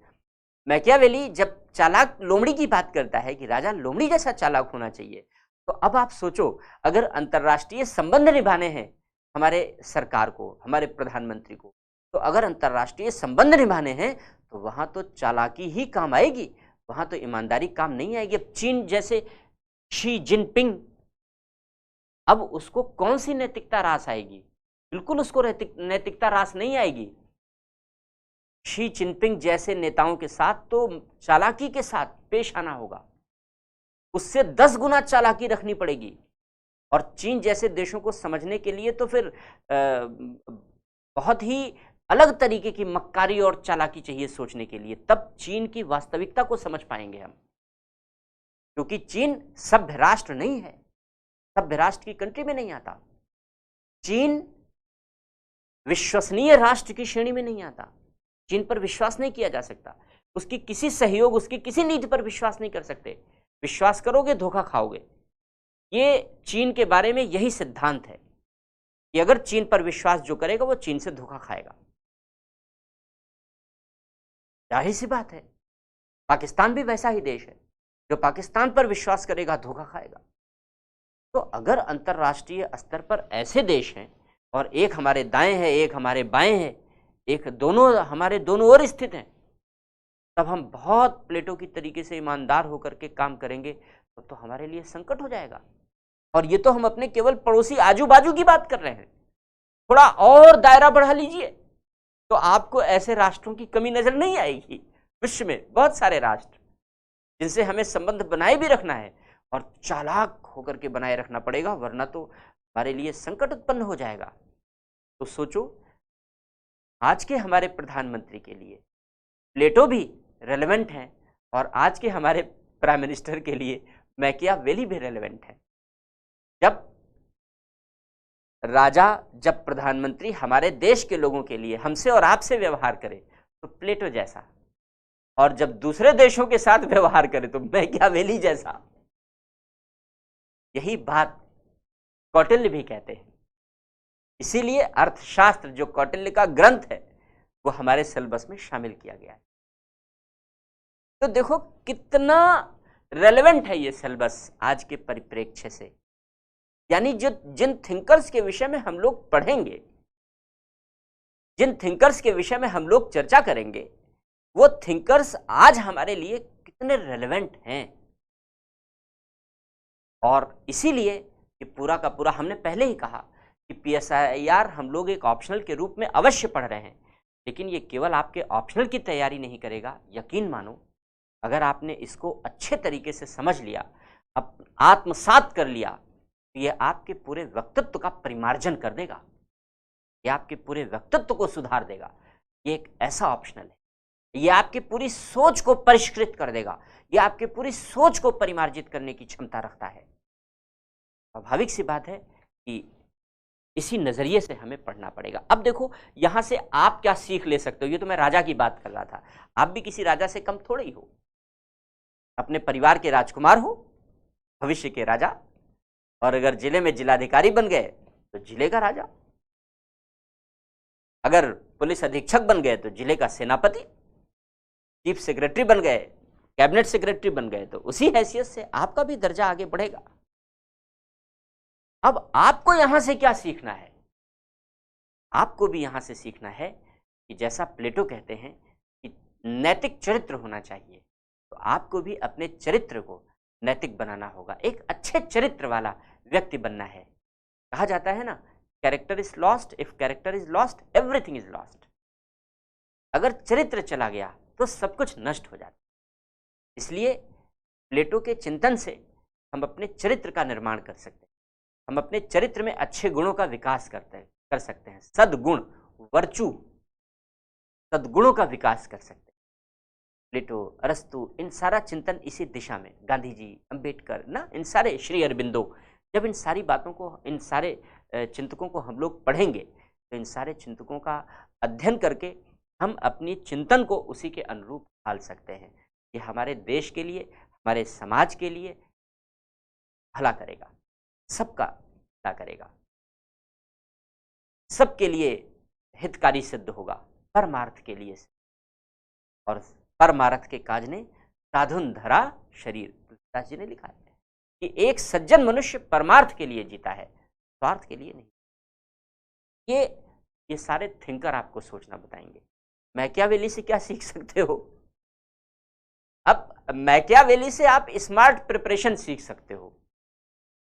Speaker 1: मैकियावेली जब चालाक लोमड़ी की बात करता है कि राजा लोमड़ी जैसा चालाक होना चाहिए, तो अब आप सोचो अगर अंतर्राष्ट्रीय संबंध निभाने हैं हमारे सरकार को, हमारे प्रधानमंत्री को, तो अगर अंतर्राष्ट्रीय संबंध निभाने हैं तो वहां तो चालाकी ही काम आएगी, वहां तो ईमानदारी काम नहीं आएगी। अब चीन जैसे शी जिनपिंग, अब उसको कौन सी नैतिकता रास आएगी, बिल्कुल उसको नैतिकता रास नहीं आएगी। शी जिनपिंग जैसे नेताओं के साथ तो चालाकी के साथ पेश आना होगा, उससे 10 गुना चालाकी रखनी पड़ेगी। और चीन जैसे देशों को समझने के लिए तो फिर बहुत ही अलग तरीके की मक्कारी और चालाकी चाहिए सोचने के लिए, तब चीन की वास्तविकता को समझ पाएंगे हम। क्योंकि चीन सभ्य राष्ट्र नहीं है, सभ्य राष्ट्र की कंट्री में नहीं आता। चीन विश्वसनीय राष्ट्र की श्रेणी में नहीं आता। चीन पर विश्वास नहीं किया जा सकता, उसकी किसी सहयोग, उसकी किसी नीति पर विश्वास नहीं कर सकते। विश्वास करोगे धोखा खाओगे। ये चीन के बारे में यही सिद्धांत है कि अगर चीन पर विश्वास जो करेगा वो चीन से धोखा खाएगा। जाहिर सी बात है, पाकिस्तान भी वैसा ही देश है, जो पाकिस्तान पर विश्वास करेगा धोखा खाएगा। तो अगर अंतर्राष्ट्रीय स्तर पर ऐसे देश हैं और एक हमारे दाएं है, एक हमारे बाएं है, एक दोनों हमारे दोनों ओर स्थित हैं, तब हम बहुत प्लेटो की तरीके से ईमानदार होकर के काम करेंगे तो हमारे लिए संकट हो जाएगा। और ये तो हम अपने केवल पड़ोसी आजू बाजू की बात कर रहे हैं। थोड़ा और दायरा बढ़ा लीजिए तो आपको ऐसे राष्ट्रों की कमी नजर नहीं आएगी। विश्व में बहुत सारे राष्ट्र जिनसे हमें संबंध बनाए भी रखना है और चालाक होकर के बनाए रखना पड़ेगा, वरना तो हमारे लिए संकट उत्पन्न हो जाएगा। तो सोचो, आज के हमारे प्रधानमंत्री के लिए प्लेटो भी रेलेवेंट है और आज के हमारे प्राइम मिनिस्टर के लिए मैकियावेली भी रेलेवेंट है। जब प्रधानमंत्री हमारे देश के लोगों के लिए हमसे और आपसे व्यवहार करे तो प्लेटो जैसा, और जब दूसरे देशों के साथ व्यवहार करे तो मैकियावेली जैसा। यही बात कौटिल्य भी कहते हैं। इसीलिए अर्थशास्त्र जो कौटिल्य का ग्रंथ है वो हमारे सिलेबस में शामिल किया गया है। तो देखो कितना रेलेवेंट है ये सिलेबस आज के परिप्रेक्ष्य से। यानी जिन थिंकर्स के विषय में हम लोग पढ़ेंगे, जिन थिंकर्स के विषय में हम लोग चर्चा करेंगे, वो थिंकर्स आज हमारे लिए कितने रेलेवेंट हैं। और इसीलिए ये पूरा का पूरा हमने पहले ही कहा कि PSIR हम लोग एक ऑप्शनल के रूप में अवश्य पढ़ रहे हैं, लेकिन ये केवल आपके ऑप्शनल की तैयारी नहीं करेगा। यकीन मानो, अगर आपने इसको अच्छे तरीके से समझ लिया, आत्मसात कर लिया, तो ये आपके पूरे व्यक्तित्व का परिमार्जन कर देगा, ये आपके पूरे व्यक्तित्व को सुधार देगा। ये एक ऐसा ऑप्शनल है, ये आपकी पूरी सोच को परिष्कृत कर देगा, ये आपकी पूरी सोच को परिमार्जित करने की क्षमता रखता है। स्वाभाविक सी बात है कि इसी नजरिए से हमें पढ़ना पड़ेगा। अब देखो यहां से आप क्या सीख ले सकते हो। ये तो मैं राजा की बात कर रहा था, आप भी किसी राजा से कम थोड़े ही हो। अपने परिवार के राजकुमार हो, भविष्य के राजा, और अगर जिले में जिलाधिकारी बन गए तो जिले का राजा, अगर पुलिस अधीक्षक बन गए तो जिले का सेनापति, चीफ सेक्रेटरी बन गए, कैबिनेट सेक्रेटरी बन गए, तो उसी हैसियत से आपका भी दर्जा आगे बढ़ेगा। अब आपको यहां से क्या सीखना है? आपको भी यहां से सीखना है कि जैसा प्लेटो कहते हैं कि नैतिक चरित्र होना चाहिए, तो आपको भी अपने चरित्र को नैतिक बनाना होगा। एक अच्छे चरित्र वाला व्यक्ति बनना है। कहा जाता है ना, character is lost, if character is lost everything is lost. अगर चरित्र चला गया तो सब कुछ नष्ट हो जाता है। इसलिए प्लेटो के चिंतन से हम अपने चरित्र का निर्माण कर सकते हैं, हम अपने चरित्र में अच्छे गुणों का विकास कर सकते हैं। सद्गुण, वर्चू, सद्गुणों का विकास कर सकते हैं। प्लेटो, अरस्तु, इन सारा चिंतन इसी दिशा में, गांधी जी, अंबेडकर ना, इन सारे, श्री अरबिंदो, जब इन सारी बातों को, इन सारे चिंतकों को हम लोग पढ़ेंगे तो इन सारे चिंतकों का अध्ययन करके हम अपनी चिंतन को उसी के अनुरूप ढाल सकते हैं। ये हमारे देश के लिए, हमारे समाज के लिए भला करेगा, सबका भला करेगा, सबके लिए हितकारी सिद्ध होगा, परमार्थ के लिए। और परमार्थ के काज ने साधुन धरा शरीर, तुलसीदास जी ने लिखा है कि एक सज्जन मनुष्य परमार्थ के लिए जीता है, स्वार्थ के लिए नहीं। ये सारे थिंकर आपको सोचना बताएंगे। मैकियावेली से क्या सीख सकते हो? अब मैकियावेली से आप स्मार्ट प्रिपरेशन सीख सकते हो।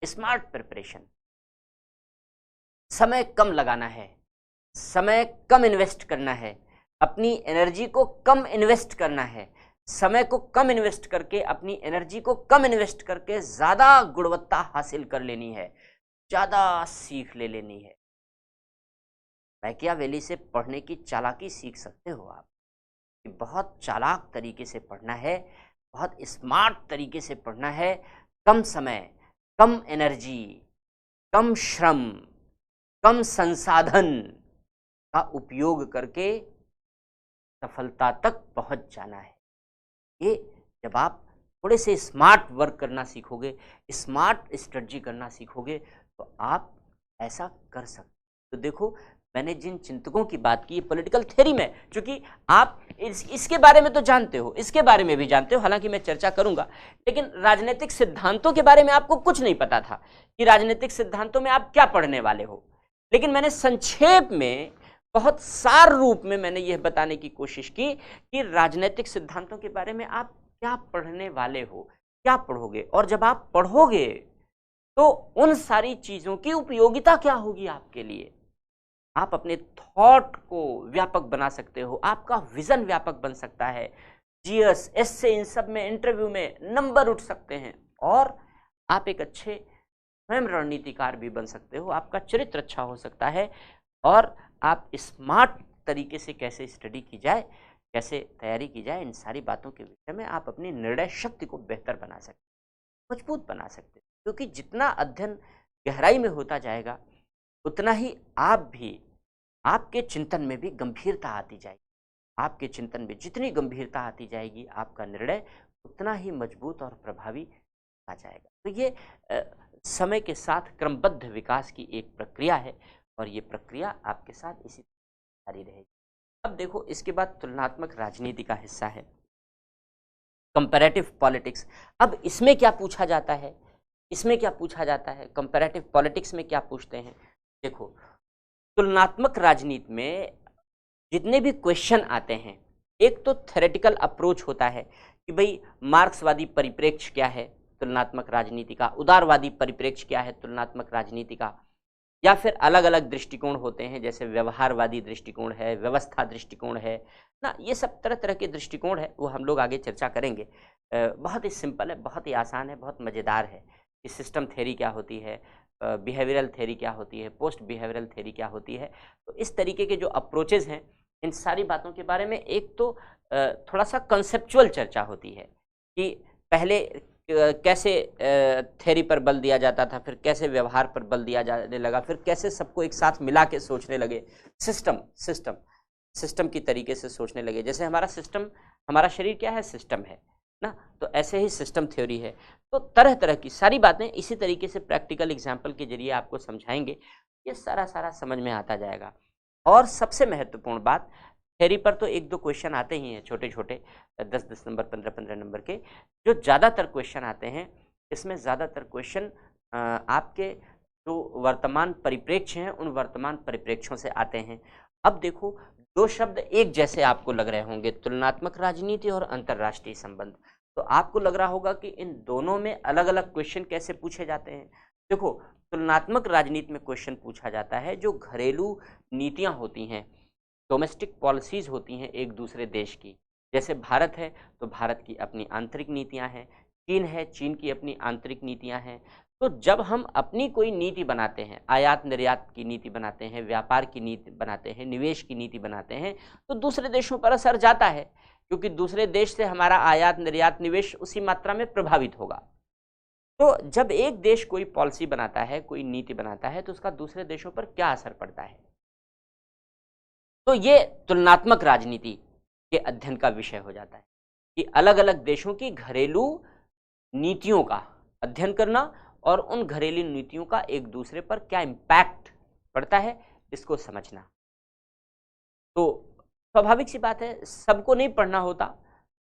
Speaker 1: स्मार्ट प्रिपरेशन, समय कम लगाना है, समय कम इन्वेस्ट करना है, अपनी एनर्जी को कम इन्वेस्ट करना है, समय को कम इन्वेस्ट करके, अपनी एनर्जी को कम इन्वेस्ट करके ज्यादा गुणवत्ता हासिल कर लेनी है, ज्यादा सीख ले लेनी है। मैकियावेली से पढ़ने की चालाकी सीख सकते हो आप, कि बहुत चालाक तरीके से पढ़ना है, बहुत स्मार्ट तरीके से पढ़ना है, कम समय, कम एनर्जी, कम श्रम, कम संसाधन का उपयोग करके सफलता तक पहुंच जाना है। ये जब आप थोड़े से स्मार्ट वर्क करना सीखोगे, स्मार्ट स्ट्रेटजी करना सीखोगे, तो आप ऐसा कर सकते। तो देखो, मैंने जिन चिंतकों की बात की पॉलिटिकल थ्योरी में, क्योंकि आप इसके बारे में तो जानते हो, इसके बारे में भी जानते हो, हालांकि मैं चर्चा करूंगा, लेकिन राजनीतिक सिद्धांतों के बारे में आपको कुछ नहीं पता था कि राजनीतिक सिद्धांतों में आप क्या पढ़ने वाले हो। लेकिन मैंने संक्षेप में, बहुत सार रूप में मैंने यह बताने की कोशिश की कि राजनीतिक सिद्धांतों के बारे में आप क्या पढ़ने वाले हो, क्या पढ़ोगे, और जब आप पढ़ोगे तो उन सारी चीजों की उपयोगिता क्या होगी आपके लिए। आप अपने थॉट को व्यापक बना सकते हो, आपका विजन व्यापक बन सकता है, जीएस, एससे, इन सब में, इंटरव्यू में नंबर उठ सकते हैं, और आप एक अच्छे स्वयं रणनीतिकार भी बन सकते हो, आपका चरित्र अच्छा हो सकता है, और आप स्मार्ट तरीके से कैसे स्टडी की जाए, कैसे तैयारी की जाए, इन सारी बातों के विषय में आप अपनी निर्णय शक्ति को बेहतर बना सकते, मजबूत बना सकते, क्योंकि जितना अध्ययन गहराई में होता जाएगा उतना ही आप भी, आपके चिंतन में भी गंभीरता आती जाएगी, आपके चिंतन में जितनी गंभीरता आती जाएगी आपका निर्णय उतना ही मजबूत और प्रभावी आ जाएगा। तो ये समय के साथ क्रमबद्ध विकास की एक प्रक्रिया है, और ये प्रक्रिया आपके साथ इसी जारी रहेगी। अब देखो, इसके बाद तुलनात्मक राजनीति का हिस्सा है, कंपैरेटिव पॉलिटिक्स। अब इसमें क्या पूछा जाता है, इसमें क्या पूछा जाता है, कंपैरेटिव पॉलिटिक्स में क्या पूछते हैं। देखो, तुलनात्मक राजनीति में जितने भी क्वेश्चन आते हैं, एक तो थ्योरेटिकल अप्रोच होता है कि भाई मार्क्सवादी परिप्रेक्ष्य क्या है तुलनात्मक राजनीति का, उदारवादी परिप्रेक्ष्य क्या है तुलनात्मक राजनीति का, या फिर अलग अलग दृष्टिकोण होते हैं, जैसे व्यवहारवादी दृष्टिकोण है, व्यवस्था दृष्टिकोण है ना, ये सब तरह तरह के दृष्टिकोण है, वो हम लोग आगे चर्चा करेंगे। बहुत ही सिंपल है, बहुत ही आसान है, बहुत मज़ेदार है कि सिस्टम थ्योरी क्या होती है, बिहेवियरल थ्योरी क्या होती है, पोस्ट बिहेवियरल थ्योरी क्या होती है। तो इस तरीके के जो अप्रोचेज हैं, इन सारी बातों के बारे में एक तो थोड़ा सा कंसेप्चुअल चर्चा होती है कि पहले कैसे थ्योरी पर बल दिया जाता था, फिर कैसे व्यवहार पर बल दिया जाने लगा, फिर कैसे सबको एक साथ मिला के सोचने लगे, सिस्टम की तरीके से सोचने लगे। जैसे हमारा सिस्टम, हमारा शरीर क्या है, सिस्टम है ना, तो ऐसे ही सिस्टम थ्योरी है। तो तरह तरह की सारी बातें इसी तरीके से प्रैक्टिकल एग्जाम्पल के जरिए आपको समझाएंगे, ये सारा समझ में आता जाएगा। और सबसे महत्वपूर्ण बात, थ्योरी पर तो एक दो क्वेश्चन आते ही हैं, छोटे छोटे 10-10 नंबर, 15-15 नंबर के। जो ज़्यादातर क्वेश्चन आते हैं, इसमें ज़्यादातर क्वेश्चन आपके जो वर्तमान परिप्रेक्ष्य हैं, उन वर्तमान परिप्रेक्ष्यों से आते हैं। अब देखो, दो शब्द एक जैसे आपको लग रहे होंगे, तुलनात्मक राजनीति और अंतर्राष्ट्रीय संबंध, तो आपको लग रहा होगा कि इन दोनों में अलग अलग क्वेश्चन कैसे पूछे जाते हैं। देखो, तुलनात्मक राजनीति में क्वेश्चन पूछा जाता है जो घरेलू नीतियां होती हैं, डोमेस्टिक पॉलिसीज होती हैं एक दूसरे देश की। जैसे भारत है तो भारत की अपनी आंतरिक नीतियां हैं, चीन है, चीन की अपनी आंतरिक नीतियां हैं। तो जब हम अपनी कोई नीति बनाते हैं, आयात निर्यात की नीति बनाते हैं, व्यापार की नीति बनाते हैं, निवेश की नीति बनाते हैं, तो दूसरे देशों पर असर जाता है, क्योंकि दूसरे देश से हमारा आयात निर्यात निवेश उसी मात्रा में प्रभावित होगा। तो जब एक देश कोई पॉलिसी बनाता है, कोई नीति बनाता है, तो उसका दूसरे देशों पर क्या असर पड़ता है। तो ये तुलनात्मक राजनीति के अध्ययन का विषय हो जाता है कि अलग अलग देशों की घरेलू नीतियों का अध्ययन करना और उन घरेलू नीतियों का एक दूसरे पर क्या इम्पैक्ट पड़ता है, इसको समझना। तो स्वाभाविक सी बात है, सबको नहीं पढ़ना होता।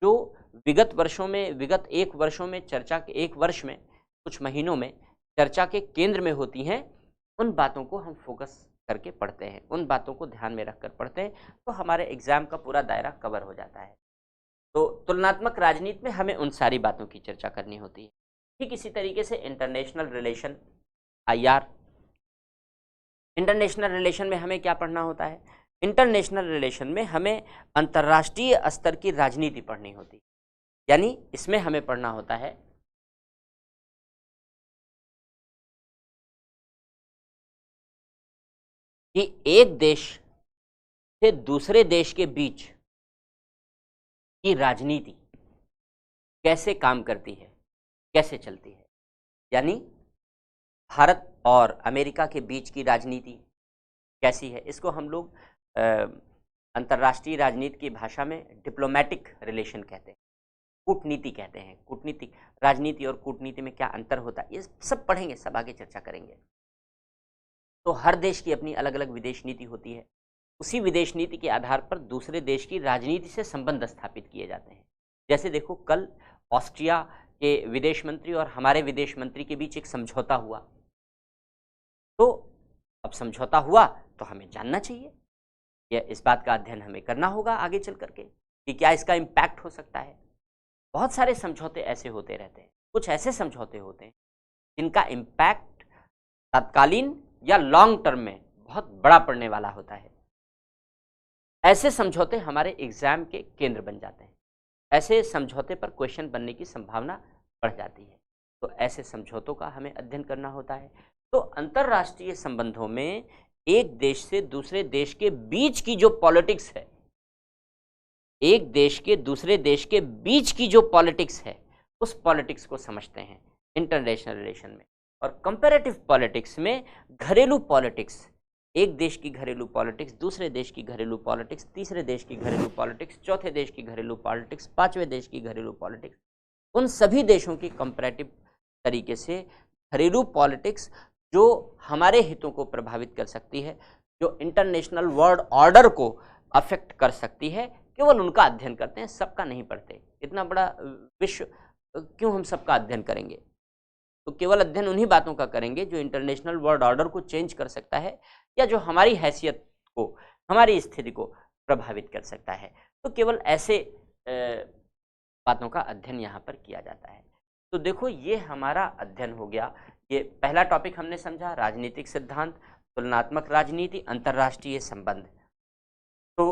Speaker 1: जो विगत वर्षों में, विगत एक वर्षों में चर्चा के, एक वर्ष में कुछ महीनों में चर्चा के केंद्र में होती हैं, उन बातों को हम फोकस करके पढ़ते हैं, उन बातों को ध्यान में रखकर पढ़ते हैं, तो हमारे एग्जाम का पूरा दायरा कवर हो जाता है। तो तुलनात्मक राजनीति में हमें उन सारी बातों की चर्चा करनी होती है। ठीक इसी तरीके से international relation, IR, international relation में हमें क्या पढ़ना होता है। इंटरनेशनल रिलेशन में हमें अंतर्राष्ट्रीय स्तर की राजनीति पढ़नी होती है, यानी इसमें हमें पढ़ना होता है कि एक देश से दूसरे देश के बीच की राजनीति कैसे काम करती है, कैसे चलती है। यानी भारत और अमेरिका के बीच की राजनीति कैसी है, इसको हम लोग अंतर्राष्ट्रीय राजनीति की भाषा में डिप्लोमेटिक रिलेशन कहते हैं। कूटनीति कहते हैं। कूटनीति, राजनीति और कूटनीति में क्या अंतर होता है, ये सब पढ़ेंगे, सब आगे चर्चा करेंगे। तो हर देश की अपनी अलग अलग विदेश नीति होती है। उसी विदेश नीति के आधार पर दूसरे देश की राजनीति से संबंध स्थापित किए जाते हैं। जैसे देखो, कल ऑस्ट्रिया के विदेश मंत्री और हमारे विदेश मंत्री के बीच एक समझौता हुआ। तो अब समझौता हुआ तो हमें जानना चाहिए, यह इस बात का अध्ययन हमें करना होगा आगे चल करके कि क्या इसका इम्पैक्ट हो सकता है। बहुत सारे समझौते ऐसे होते रहते हैं। कुछ ऐसे समझौते होते हैं जिनका इम्पैक्ट तत्कालीन या लॉन्ग टर्म में बहुत बड़ा पड़ने वाला होता है। ऐसे समझौते हमारे एग्जाम के केंद्र बन जाते हैं। ऐसे समझौते पर क्वेश्चन बनने की संभावना बढ़ जाती है। तो ऐसे समझौतों का हमें अध्ययन करना होता है। तो अंतर्राष्ट्रीय संबंधों में एक देश से दूसरे देश के बीच की जो पॉलिटिक्स है, एक देश के दूसरे देश के बीच की जो पॉलिटिक्स है, उस पॉलिटिक्स को समझते हैं इंटरनेशनल रिलेशन में। और कंपैरेटिव पॉलिटिक्स में घरेलू पॉलिटिक्स, एक देश की घरेलू पॉलिटिक्स, दूसरे देश की घरेलू पॉलिटिक्स, तीसरे देश की घरेलू पॉलिटिक्स, चौथे देश की घरेलू पॉलिटिक्स, पांचवें देश की घरेलू पॉलिटिक्स, उन सभी देशों की कंपैरेटिव तरीके से घरेलू पॉलिटिक्स जो हमारे हितों को प्रभावित कर सकती है, जो इंटरनेशनल वर्ल्ड ऑर्डर को अफेक्ट कर सकती है, केवल उनका अध्ययन करते हैं, सबका नहीं पढ़ते। इतना बड़ा विश्व क्यों हम सबका अध्ययन करेंगे? तो केवल अध्ययन उन्हीं बातों का करेंगे जो इंटरनेशनल वर्ल्ड ऑर्डर को चेंज कर सकता है या जो हमारी हैसियत को, हमारी स्थिति को प्रभावित कर सकता है। तो केवल ऐसे बातों का अध्ययन यहाँ पर किया जाता है। तो देखो, ये हमारा अध्ययन हो गया। ये पहला टॉपिक हमने समझा, राजनीतिक सिद्धांत, तुलनात्मक राजनीति, अंतर्राष्ट्रीय संबंध। तो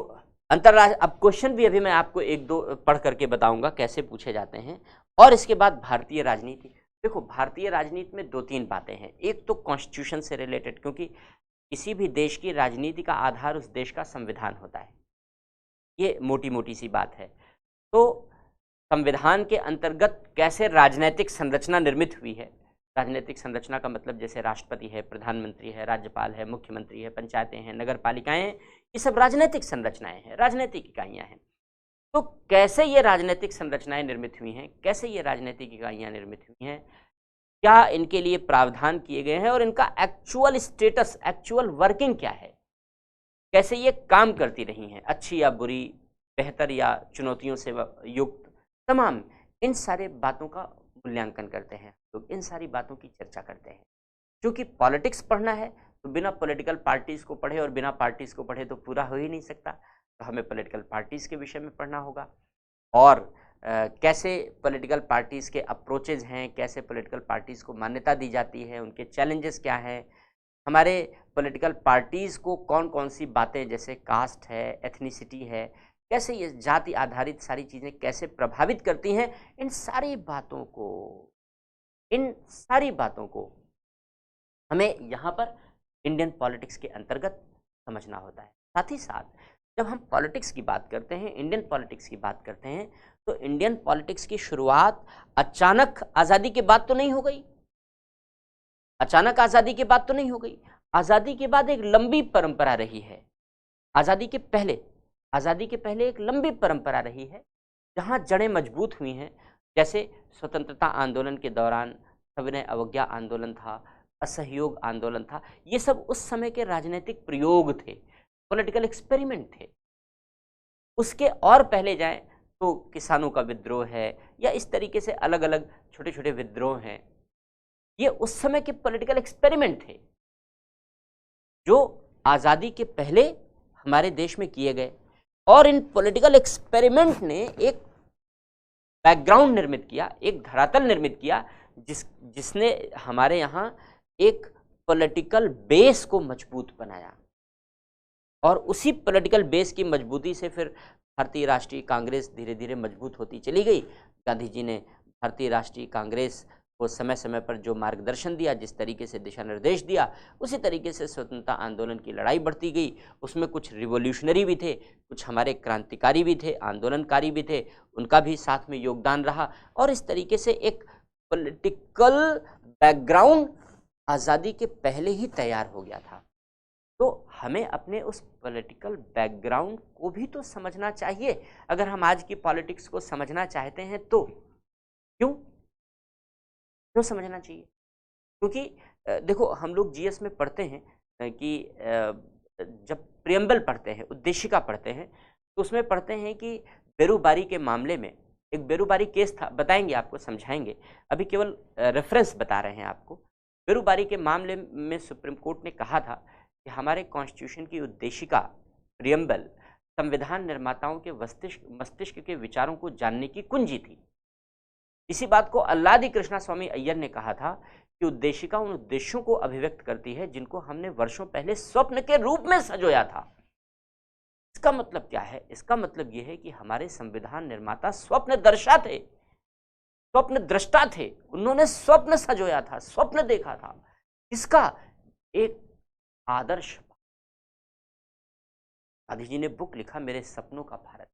Speaker 1: अब क्वेश्चन भी अभी मैं आपको एक दो पढ़ करके बताऊंगा कैसे पूछे जाते हैं। और इसके बाद भारतीय राजनीति। देखो, भारतीय राजनीति में दो तीन बातें हैं। एक तो कॉन्स्टिट्यूशन से रिलेटेड, क्योंकि किसी भी देश की राजनीति का आधार उस देश का संविधान होता है। ये मोटी मोटी सी बात है। तो संविधान के अंतर्गत कैसे राजनीतिक संरचना निर्मित हुई है। राजनीतिक संरचना का मतलब जैसे राष्ट्रपति है, प्रधानमंत्री है, राज्यपाल है, मुख्यमंत्री है, पंचायतें हैं, नगर पालिकाएं हैं, ये सब राजनीतिक संरचनाएं हैं, राजनीतिक इकाइयां हैं। तो कैसे ये राजनीतिक संरचनाएं निर्मित हुई हैं, कैसे ये राजनीतिक इकाइयां निर्मित हुई हैं, क्या इनके लिए प्रावधान किए गए हैं और इनका एक्चुअल स्टेटस, एक्चुअल वर्किंग क्या है, कैसे ये काम करती रही हैं, अच्छी या बुरी, बेहतर या चुनौतियों से युक्त, तमाम इन सारे बातों का मूल्यांकन करते हैं। तो इन सारी बातों की चर्चा करते हैं। क्योंकि पॉलिटिक्स पढ़ना है तो बिना पॉलिटिकल पार्टीज को पढ़े और बिना पार्टीज को पढ़े तो पूरा हो ही नहीं सकता। तो हमें पॉलिटिकल पार्टीज के विषय में पढ़ना होगा और कैसे पॉलिटिकल पार्टीज के अप्रोचेज हैं, कैसे पॉलिटिकल पार्टीज को मान्यता दी जाती है, उनके चैलेंजेस क्या हैं, हमारे पॉलिटिकल पार्टीज को कौन कौन सी बातें जैसे कास्ट है, एथनिसिटी है, कैसे ये जाति आधारित सारी चीज़ें कैसे प्रभावित करती हैं, इन सारी बातों को हमें यहाँ पर इंडियन पॉलिटिक्स के अंतर्गत समझना होता है। साथ ही साथ जब हम पॉलिटिक्स की बात करते हैं, इंडियन पॉलिटिक्स की बात करते हैं, तो इंडियन पॉलिटिक्स की शुरुआत अचानक आज़ादी के बाद तो नहीं हो गई। अचानक आज़ादी के बाद तो नहीं हो गई। आज़ादी के बाद एक लंबी परंपरा रही है। आज़ादी के पहले एक लंबी परंपरा रही है जहाँ जड़ें मजबूत हुई हैं। जैसे स्वतंत्रता आंदोलन के दौरान सविनय अवज्ञा आंदोलन था, असहयोग आंदोलन था, ये सब उस समय के राजनीतिक प्रयोग थे, पॉलिटिकल एक्सपेरिमेंट थे। उसके और पहले जाएं तो किसानों का विद्रोह है या इस तरीके से अलग अलग छोटे छोटे विद्रोह हैं, ये उस समय के पॉलिटिकल एक्सपेरिमेंट थे जो आज़ादी के पहले हमारे देश में किए गए। और इन पॉलिटिकल एक्सपेरिमेंट ने एक बैकग्राउंड निर्मित किया, एक धरातल निर्मित किया जिसने हमारे यहाँ एक पॉलिटिकल बेस को मजबूत बनाया। और उसी पॉलिटिकल बेस की मजबूती से फिर भारतीय राष्ट्रीय कांग्रेस धीरे धीरे मजबूत होती चली गई। गांधी जी ने भारतीय राष्ट्रीय कांग्रेस को समय समय पर जो मार्गदर्शन दिया, जिस तरीके से दिशा निर्देश दिया, उसी तरीके से स्वतंत्रता आंदोलन की लड़ाई बढ़ती गई। उसमें कुछ रिवोल्यूशनरी भी थे, कुछ हमारे क्रांतिकारी भी थे, आंदोलनकारी भी थे, उनका भी साथ में योगदान रहा। और इस तरीके से एक पॉलिटिकल बैकग्राउंड आज़ादी के पहले ही तैयार हो गया था। तो हमें अपने उस पॉलिटिकल बैकग्राउंड को भी तो समझना चाहिए। अगर हम आज की पॉलिटिक्स को समझना चाहते हैं तो क्यों समझना चाहिए? क्योंकि देखो, हम लोग जीएस में पढ़ते हैं कि जब प्रियम्बल पढ़ते हैं, उद्देशिका पढ़ते हैं, तो उसमें पढ़ते हैं कि बेरूबारी के मामले में एक बेरूबारी केस था, बताएंगे आपको, समझाएंगे, अभी केवल रेफरेंस बता रहे हैं आपको। बेरूबारी के मामले में सुप्रीम कोर्ट ने कहा था कि हमारे कॉन्स्टिट्यूशन की उद्देशिका प्रियम्बल संविधान निर्माताओं के मस्तिष्क के विचारों को जानने की कुंजी थी। इसी बात को अल्लादी कृष्णा स्वामी अय्यर ने कहा था कि उद्देशिका उन उद्देश्यों को अभिव्यक्त करती है जिनको हमने वर्षों पहले स्वप्न के रूप में संजोया था। इसका मतलब क्या है? इसका मतलब यह है कि हमारे संविधान निर्माता स्वप्नदर्शी थे, स्वप्न दृष्टा थे। उन्होंने स्वप्न संजोया था, स्वप्न देखा था। इसका एक आदर्श। गांधी जी ने बुक लिखा मेरे सपनों का भारत,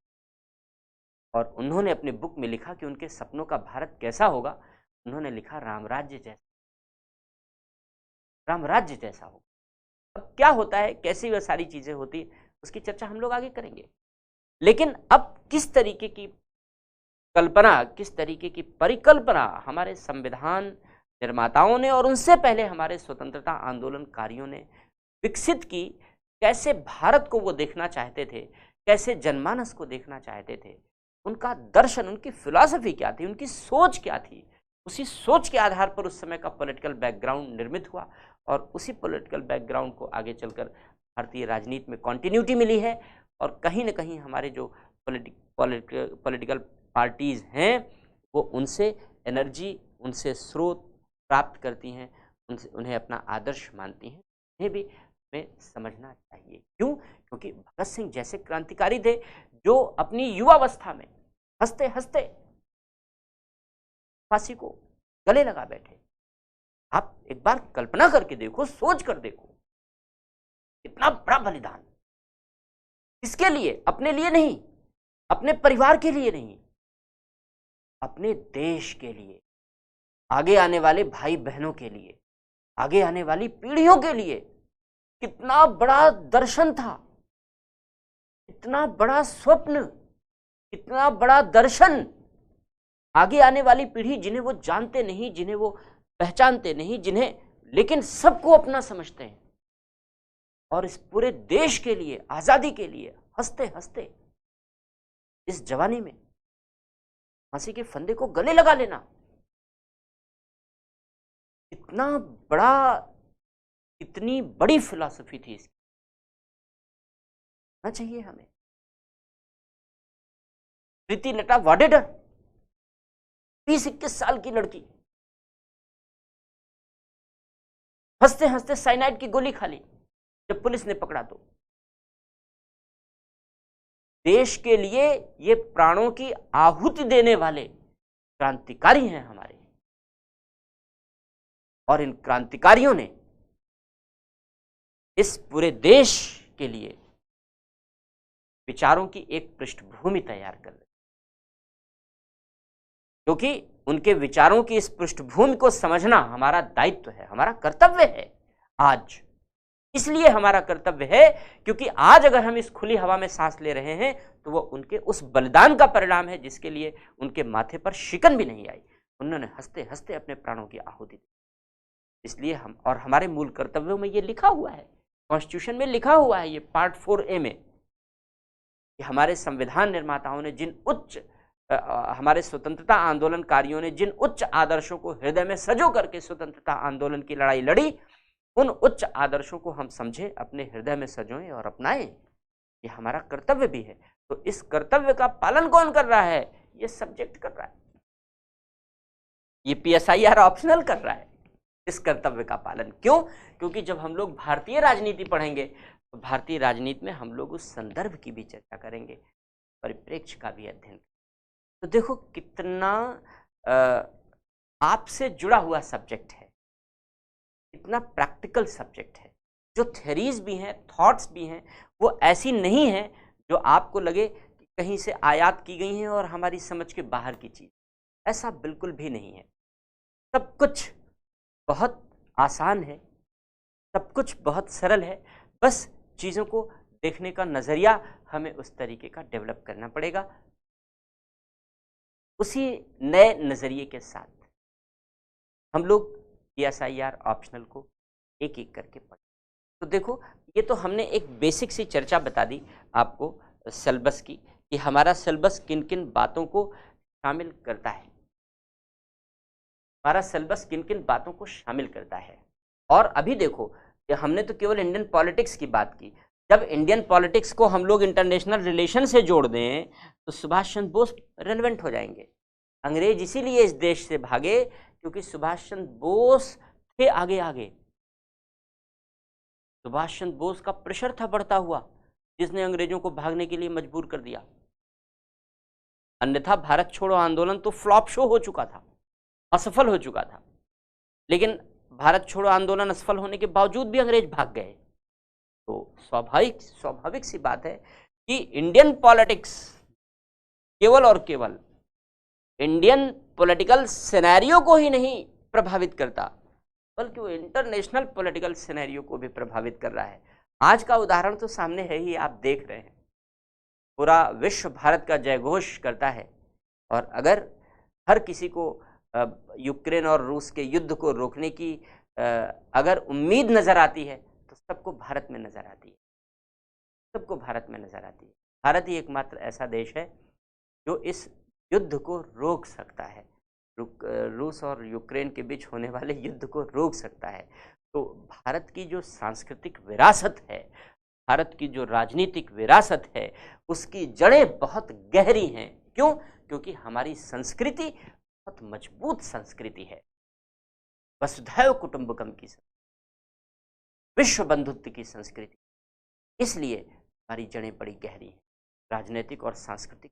Speaker 1: और उन्होंने अपने बुक में लिखा कि उनके सपनों का भारत कैसा होगा। उन्होंने लिखा रामराज्य जैसा होगा। अब क्या होता है, कैसी वह सारी चीजें होती, उसकी चर्चा हम लोग आगे करेंगे। लेकिन अब किस तरीके की कल्पना, किस तरीके की परिकल्पना हमारे संविधान निर्माताओं ने और उनसे पहले हमारे स्वतंत्रता आंदोलनकारियों ने विकसित की, कैसे भारत को वो देखना चाहते थे, कैसे जनमानस को देखना चाहते थे, उनका दर्शन, उनकी फिलॉसफी क्या थी, उनकी सोच क्या थी, उसी सोच के आधार पर उस समय का पॉलिटिकल बैकग्राउंड निर्मित हुआ। और उसी पॉलिटिकल बैकग्राउंड को आगे चलकर भारतीय राजनीति में कॉन्टिन्यूटी मिली है। और कहीं ना कहीं हमारे जो पॉलिटिकल पार्टीज हैं वो उनसे एनर्जी, उनसे स्रोत प्राप्त करती हैं, उन्हें अपना आदर्श मानती हैं। उन्हें भी हमें समझना चाहिए। क्यों? क्योंकि भगत सिंह जैसे क्रांतिकारी थे जो अपनी युवावस्था में हंसते हंसते फांसी को गले लगा बैठे। आप एक बार कल्पना करके देखो, सोच कर देखो, इतना बड़ा बलिदान किसके लिए? अपने लिए नहीं, अपने परिवार के लिए नहीं, अपने देश के लिए, आगे आने वाले भाई बहनों के लिए, आगे आने वाली पीढ़ियों के लिए। कितना बड़ा दर्शन था, इतना बड़ा स्वप्न, इतना बड़ा दर्शन। आगे आने वाली पीढ़ी जिन्हें वो जानते नहीं, जिन्हें वो पहचानते नहीं, जिन्हें लेकिन सबको अपना समझते हैं, और इस पूरे देश के लिए, आजादी के लिए हंसते हंसते इस जवानी में फांसी के फंदे को गले लगा लेना, इतना बड़ा, इतनी बड़ी फिलॉसफी थी इसकी। ना चाहिए हमें। प्रीति लता वाडेकर 20-21 साल की लड़की, हंसते हंसते साइनाइड की गोली खा ली जब पुलिस ने पकड़ा। तो देश के लिए ये प्राणों की आहुति देने वाले क्रांतिकारी हैं हमारे, और इन क्रांतिकारियों ने इस पूरे देश के लिए विचारों की एक पृष्ठभूमि तैयार कर दी, क्योंकि उनके विचारों की इस पृष्ठभूमि को समझना हमारा दायित्व है, हमारा कर्तव्य है आज। इसलिए हमारा कर्तव्य है क्योंकि आज अगर हम इस खुली हवा में सांस ले रहे हैं तो वो उनके उस बलिदान का परिणाम है जिसके लिए उनके माथे पर शिकन भी नहीं आई। उन्होंने हंसते हंसते अपने प्राणों की आहुति दी। इसलिए हम, और हमारे मूल कर्तव्यों में ये लिखा हुआ है, कॉन्स्टिट्यूशन में लिखा हुआ है, ये पार्ट 4A में, कि हमारे संविधान निर्माताओं ने जिन उच्च, हमारे स्वतंत्रता आंदोलनकारियों ने जिन उच्च आदर्शों को हृदय में सजो करके स्वतंत्रता आंदोलन की लड़ाई लड़ी, उन उच्च आदर्शों को हम समझें, अपने हृदय में सजोएं और अपनाएं। ये हमारा कर्तव्य भी है। तो इस कर्तव्य का पालन कौन कर रहा है? ये सब्जेक्ट कर रहा है, ये PSIR ऑप्शनल कर रहा है इस कर्तव्य का पालन। क्यों? क्योंकि जब हम लोग भारतीय राजनीति पढ़ेंगे तो भारतीय राजनीति में हम लोग उस संदर्भ की भी चर्चा करेंगे, परिप्रेक्ष्य का भी अध्ययन। तो देखो कितना आपसे जुड़ा हुआ सब्जेक्ट है, इतना प्रैक्टिकल सब्जेक्ट है। जो थ्योरीज भी हैं, थॉट्स भी हैं, वो ऐसी नहीं है जो आपको लगे कि कहीं से आयात की गई हैं और हमारी समझ के बाहर की चीज़। ऐसा बिल्कुल भी नहीं है। सब कुछ बहुत आसान है, सब कुछ बहुत सरल है। बस चीज़ों को देखने का नज़रिया हमें उस तरीके का डेवलप करना पड़ेगा। उसी नए नज़रिए के साथ हम लोग PSIR ऑप्शनल को एक एक करके पढ़ें। तो देखो, ये तो हमने एक बेसिक सी चर्चा बता दी आपको सिलेबस की, कि हमारा सिलेबस किन किन बातों को शामिल करता है, हमारा सिलेबस किन किन बातों को शामिल करता है। और अभी देखो, हमने तो केवल इंडियन पॉलिटिक्स की बात की। जब इंडियन पॉलिटिक्स को हम लोग इंटरनेशनल रिलेशन से जोड़ दें तो सुभाष चंद्र बोस रेलेवेंट हो जाएंगे। अंग्रेज इसीलिए इस देश से भागे क्योंकि सुभाष चंद्र बोस थे आगे आगे। सुभाष चंद्र बोस का प्रेशर था बढ़ता हुआ, जिसने अंग्रेजों को भागने के लिए मजबूर कर दिया। अन्यथा भारत छोड़ो आंदोलन तो फ्लॉप शो हो चुका था, असफल हो चुका था। लेकिन भारत छोड़ो आंदोलन असफल होने के बावजूद भी अंग्रेज भाग गए। तो स्वाभाविक सी बात है कि इंडियन पॉलिटिक्स केवल और केवल इंडियन पॉलिटिकल सिनेरियो को ही नहीं प्रभावित करता, बल्कि वो इंटरनेशनल पॉलिटिकल सिनेरियो को भी प्रभावित कर रहा है। आज का उदाहरण तो सामने है ही, आप देख रहे हैं, पूरा विश्व भारत का जयघोष करता है। और अगर हर किसी को यूक्रेन और रूस के युद्ध को रोकने की अगर उम्मीद नज़र आती है तो सबको भारत में नज़र आती है, सबको भारत में नज़र आती है। भारत ही एकमात्र ऐसा देश है जो इस युद्ध को रोक सकता है, रूस और यूक्रेन के बीच होने वाले युद्ध को रोक सकता है। तो भारत की जो सांस्कृतिक विरासत है, भारत की जो राजनीतिक विरासत है, उसकी जड़ें बहुत गहरी हैं। क्यों? क्योंकि हमारी संस्कृति बहुत मजबूत संस्कृति है, वसुधैव कुटुंबकम की संस्कृति, विश्व बंधुत्व की संस्कृति। इसलिए हमारी जड़ें बड़ी गहरी हैं, राजनीतिक और सांस्कृतिक।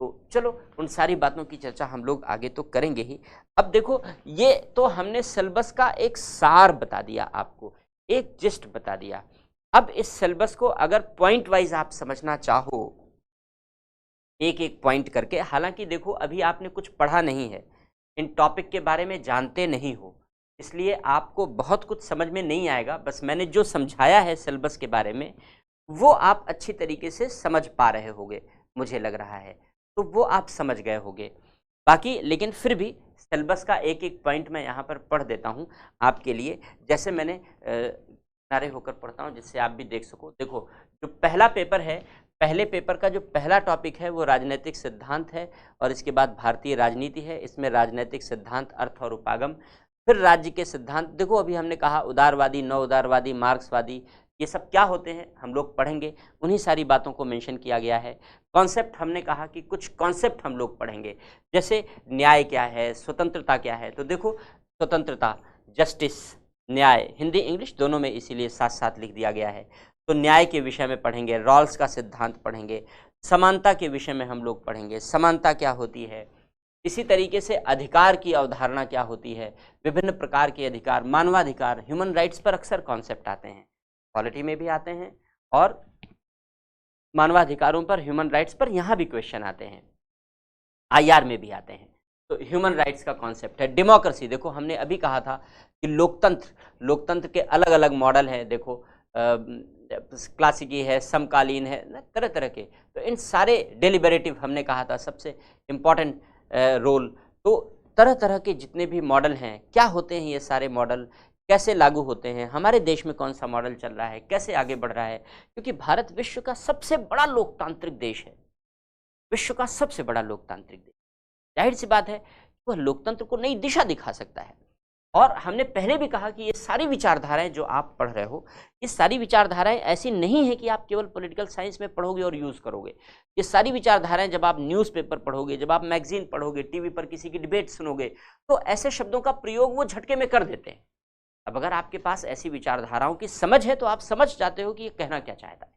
Speaker 1: तो चलो, उन सारी बातों की चर्चा हम लोग आगे तो करेंगे ही। अब देखो, ये तो हमने सिलेबस का एक सार बता दिया आपको, एक जिस्ट बता दिया। अब इस सिलेबस को अगर पॉइंट वाइज आप समझना चाहो, एक एक पॉइंट करके, हालांकि देखो अभी आपने कुछ पढ़ा नहीं है, इन टॉपिक के बारे में जानते नहीं हो, इसलिए आपको बहुत कुछ समझ में नहीं आएगा। बस मैंने जो समझाया है सिलेबस के बारे में वो आप अच्छी तरीके से समझ पा रहे होंगे, मुझे लग रहा है, तो वो आप समझ गए होंगे। बाकी लेकिन फिर भी सिलेबस का एक एक पॉइंट मैं यहाँ पर पढ़ देता हूँ आपके लिए, जैसे मैंने किनारे होकर पढ़ता हूँ जिससे आप भी देख सको। देखो, जो पहला पेपर है, पहले पेपर का जो पहला टॉपिक है वो राजनीतिक सिद्धांत है, और इसके बाद भारतीय राजनीति है। इसमें राजनीतिक सिद्धांत, अर्थ और उपागम, फिर राज्य के सिद्धांत। देखो, अभी हमने कहा उदारवादी, नव उदारवादी, मार्क्सवादी, ये सब क्या होते हैं हम लोग पढ़ेंगे, उन्हीं सारी बातों को मेंशन किया गया है। कॉन्सेप्ट, हमने कहा कि कुछ कॉन्सेप्ट हम लोग पढ़ेंगे, जैसे न्याय क्या है, स्वतंत्रता क्या है। तो देखो, स्वतंत्रता, जस्टिस, न्याय, हिंदी इंग्लिश दोनों में इसीलिए साथ साथ लिख दिया गया है। तो न्याय के विषय में पढ़ेंगे, रॉल्स का सिद्धांत पढ़ेंगे, समानता के विषय में हम लोग पढ़ेंगे, समानता क्या होती है। इसी तरीके से अधिकार की अवधारणा क्या होती है, विभिन्न प्रकार के अधिकार, मानवाधिकार, ह्यूमन राइट्स पर अक्सर कॉन्सेप्ट आते हैं, पॉलिटी में भी आते हैं, और मानवाधिकारों पर, ह्यूमन राइट्स पर यहाँ भी क्वेश्चन आते हैं, IR में भी आते हैं। तो ह्यूमन राइट्स का कॉन्सेप्ट है। डेमोक्रेसी, देखो हमने अभी कहा था कि लोकतंत्र के अलग अलग मॉडल हैं। देखो, क्लासिकी है, समकालीन है, तरह तरह के। तो इन सारे, डेलिबरेटिव हमने कहा था सबसे इम्पॉर्टेंट रोल। तो तरह तरह के जितने भी मॉडल हैं, क्या होते हैं ये सारे मॉडल, कैसे लागू होते हैं, हमारे देश में कौन सा मॉडल चल रहा है, कैसे आगे बढ़ रहा है। क्योंकि भारत विश्व का सबसे बड़ा लोकतांत्रिक देश है, विश्व का सबसे बड़ा लोकतांत्रिक देश। जाहिर सी बात है वह लोकतंत्र को नई दिशा दिखा सकता है। और हमने पहले भी कहा कि ये सारी विचारधाराएं जो आप पढ़ रहे हो, ये सारी विचारधाराएं ऐसी नहीं है कि आप केवल पॉलिटिकल साइंस में पढ़ोगे और यूज़ करोगे। ये सारी विचारधाराएं जब आप न्यूज़पेपर पढ़ोगे, जब आप मैगजीन पढ़ोगे, टीवी पर किसी की डिबेट सुनोगे, तो ऐसे शब्दों का प्रयोग वो झटके में कर देते हैं। अब अगर आपके पास ऐसी विचारधाराओं की समझ है तो आप समझ जाते हो कि ये कहना क्या चाहता है,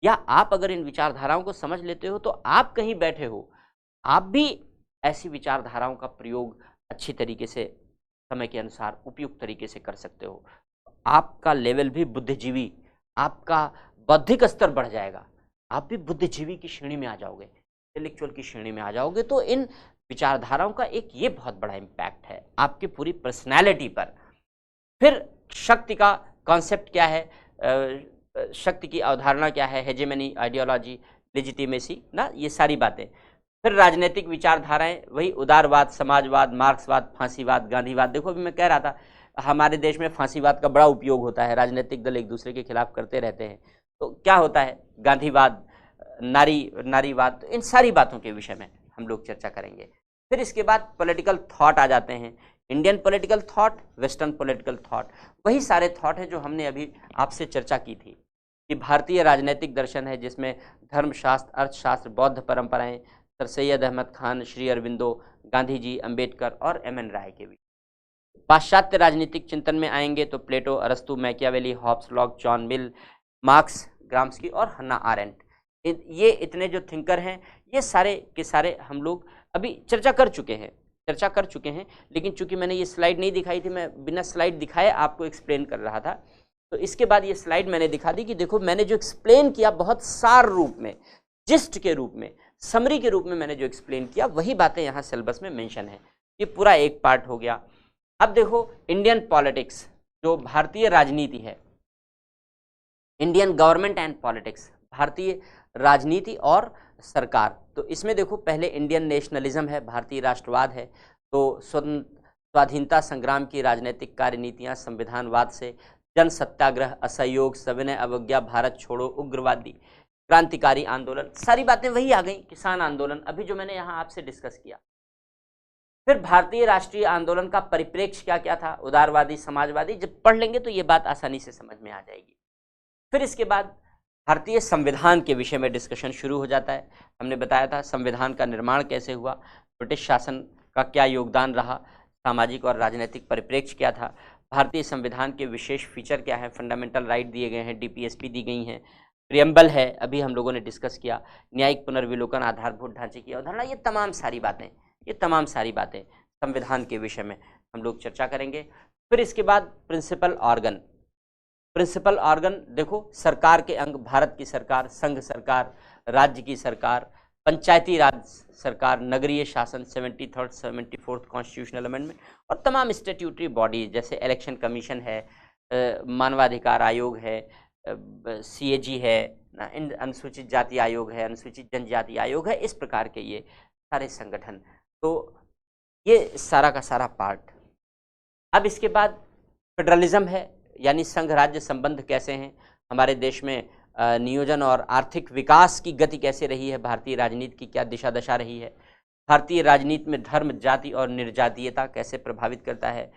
Speaker 1: या आप अगर इन विचारधाराओं को समझ लेते हो तो आप कहीं बैठे हो, आप भी ऐसी विचारधाराओं का प्रयोग अच्छी तरीके से, समय के अनुसार उपयुक्त तरीके से कर सकते हो। आपका लेवल भी बुद्धिजीवी, आपका बौद्धिक स्तर बढ़ जाएगा, आप भी बुद्धिजीवी की श्रेणी में आ जाओगे, इंटेलेक्चुअल की श्रेणी में आ जाओगे। तो इन विचारधाराओं का एक ये बहुत बड़ा इम्पैक्ट है आपकी पूरी पर्सनैलिटी पर। फिर शक्ति का कॉन्सेप्ट क्या है, शक्ति की अवधारणा क्या है, हेजेमनी, आइडियोलॉजी, लेजिटिमेसी ना, ये सारी बातें। फिर राजनीतिक विचारधाराएं, वही उदारवाद, समाजवाद, मार्क्सवाद, फांसीवाद, गांधीवाद। देखो अभी मैं कह रहा था हमारे देश में फांसीवाद का बड़ा उपयोग होता है, राजनीतिक दल एक दूसरे के खिलाफ करते रहते हैं, तो क्या होता है, गांधीवाद, नारीवाद, तो इन सारी बातों के विषय में हम लोग चर्चा करेंगे। फिर इसके बाद पॉलिटिकल थॉट आ जाते हैं, Indian political thought, western political thought, वही सारे थॉट हैं जो हमने अभी आपसे चर्चा की थी कि भारतीय राजनीतिक दर्शन है जिसमें धर्मशास्त्र, अर्थशास्त्र, बौद्ध परंपराएं, सर सैयद अहमद खान, श्री अरविंदो, गांधी जी, अंबेडकर और एम.एन. राय के भी। पाश्चात्य राजनीतिक चिंतन में आएंगे तो प्लेटो, अरस्तु, मैकियावेली, हॉब्स, लॉक, जॉन मिल, मार्क्स, ग्राम्स्की और हन्ना आरेंट, ये इतने जो थिंकर हैं, ये सारे के सारे हम लोग अभी चर्चा कर चुके हैं। लेकिन चूंकि मैंने ये स्लाइड नहीं दिखाई थी, मैं बिना स्लाइड दिखाए आपको एक्सप्लेन कर रहा था, तो इसके बाद ये स्लाइड मैंने दिखा दी कि देखो मैंने जो एक्सप्लेन किया बहुत सार रूप में, जिस्ट के रूप में, समरी के रूप में मैंने जो एक्सप्लेन किया वही बातें यहाँ सिलेबस में मेंशन है। ये पूरा एक पार्ट हो गया। अब देखो इंडियन पॉलिटिक्स, जो भारतीय राजनीति है, इंडियन गवर्नमेंट एंड पॉलिटिक्स, भारतीय राजनीति और सरकार, तो इसमें देखो पहले इंडियन नेशनलिज्म है, भारतीय राष्ट्रवाद है, तो स्वाधीनता संग्राम की राजनीतिक कार्यनीतियां, संविधानवाद से, जन सत्याग्रह, असहयोग, सविनय अवज्ञा, भारत छोड़ो, उग्रवादी क्रांतिकारी आंदोलन, सारी बातें वही आ गई, किसान आंदोलन, अभी जो मैंने यहाँ आपसे डिस्कस किया। फिर भारतीय राष्ट्रीय आंदोलन का परिप्रेक्ष्य क्या क्या था, उदारवादी, समाजवादी, जब पढ़ लेंगे तो ये बात आसानी से समझ में आ जाएगी। फिर इसके बाद भारतीय संविधान के विषय में डिस्कशन शुरू हो जाता है। हमने बताया था संविधान का निर्माण कैसे हुआ, ब्रिटिश शासन का क्या योगदान रहा, सामाजिक और राजनीतिक परिप्रेक्ष्य क्या था, भारतीय संविधान के विशेष फीचर क्या है, फंडामेंटल राइट दिए गए हैं, डीपीएसपी दी गई हैं, प्रियम्बल है, अभी हम लोगों ने डिस्कस किया, न्यायिक पुनर्विलोकन, आधारभूत ढांचे की अवधारणा, ये तमाम सारी बातें संविधान के विषय में हम लोग चर्चा करेंगे। फिर इसके बाद प्रिंसिपल ऑर्गन, देखो सरकार के अंग, भारत की सरकार, संघ सरकार, राज्य की सरकार, पंचायती राज सरकार, नगरीय शासन, 73rd 74th कॉन्स्टिट्यूशनल अमेंडमेंट, और तमाम स्टैट्यूटरी बॉडी जैसे इलेक्शन कमीशन है, मानवाधिकार आयोग है, CAG है, अनुसूचित जाति आयोग है, अनुसूचित जनजाति आयोग है, इस प्रकार के ये सारे संगठन, तो ये सारा का सारा पार्ट। अब इसके बाद फेडरलिज्म है, यानी संघ राज्य संबंध कैसे हैं, हमारे देश में नियोजन और आर्थिक विकास की गति कैसे रही है, भारतीय राजनीति की क्या दिशा दशा रही है, भारतीय राजनीति में धर्म, जाति और निर्जातीयता कैसे प्रभावित करता है,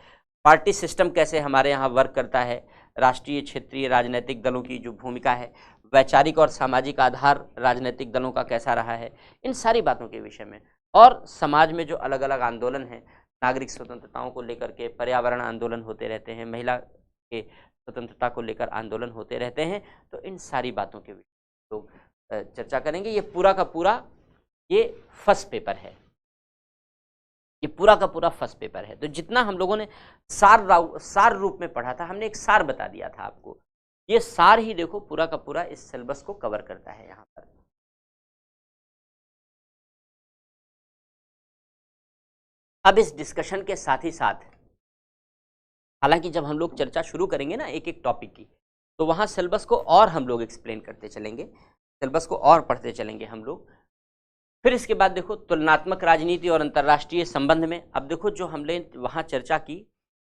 Speaker 1: पार्टी सिस्टम कैसे हमारे यहाँ वर्क करता है, राष्ट्रीय क्षेत्रीय राजनीतिक दलों की जो भूमिका है, वैचारिक और सामाजिक आधार राजनीतिक दलों का कैसा रहा है, इन सारी बातों के विषय में। और समाज में जो अलग अलग आंदोलन हैं, नागरिक स्वतंत्रताओं को लेकर के पर्यावरण आंदोलन होते रहते हैं, महिला के स्वतंत्रता को लेकर आंदोलन होते रहते हैं, तो इन सारी बातों के विषय लोग चर्चा करेंगे। ये पूरा का पूरा ये फर्स्ट पेपर है, ये पूरा का पूरा फर्स्ट पेपर है। तो जितना हम लोगों ने सार रूप में पढ़ा था, हमने एक सार बता दिया था आपको, ये सार ही देखो पूरा का पूरा इस सिलेबस को कवर करता है। यहाँ पर अब इस डिस्कशन के साथ ही साथ, हालांकि जब हम लोग चर्चा शुरू करेंगे ना एक एक टॉपिक की, तो वहाँ सिलेबस को और हम लोग एक्सप्लेन करते चलेंगे, सिलेबस को और पढ़ते चलेंगे हम लोग। फिर इसके बाद देखो तुलनात्मक राजनीति और अंतर्राष्ट्रीय संबंध में, अब देखो जो हमने वहाँ चर्चा की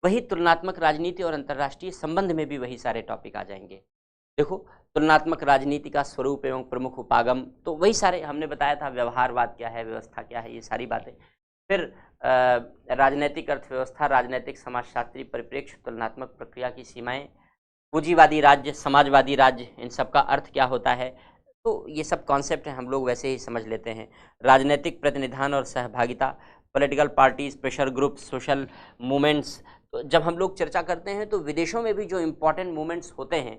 Speaker 1: वही तुलनात्मक राजनीति और अंतर्राष्ट्रीय संबंध में भी वही सारे टॉपिक आ जाएंगे। देखो तुलनात्मक राजनीति का स्वरूप एवं प्रमुख उपागम, तो वही सारे हमने बताया था, व्यवहारवाद क्या है, व्यवस्था क्या है, ये सारी बातें। फिर राजनीतिक अर्थव्यवस्था, राजनीतिक समाजशास्त्री परिप्रेक्ष्य, तुलनात्मक प्रक्रिया की सीमाएं, पूंजीवादी राज्य, समाजवादी राज्य, इन सब का अर्थ क्या होता है, तो ये सब कॉन्सेप्ट हैं, हम लोग वैसे ही समझ लेते हैं। राजनीतिक प्रतिनिधान और सहभागिता, political parties, pressure group, social movements, तो जब हम लोग चर्चा करते हैं तो विदेशों में भी जो इम्पोर्टेंट मूवमेंट्स होते हैं,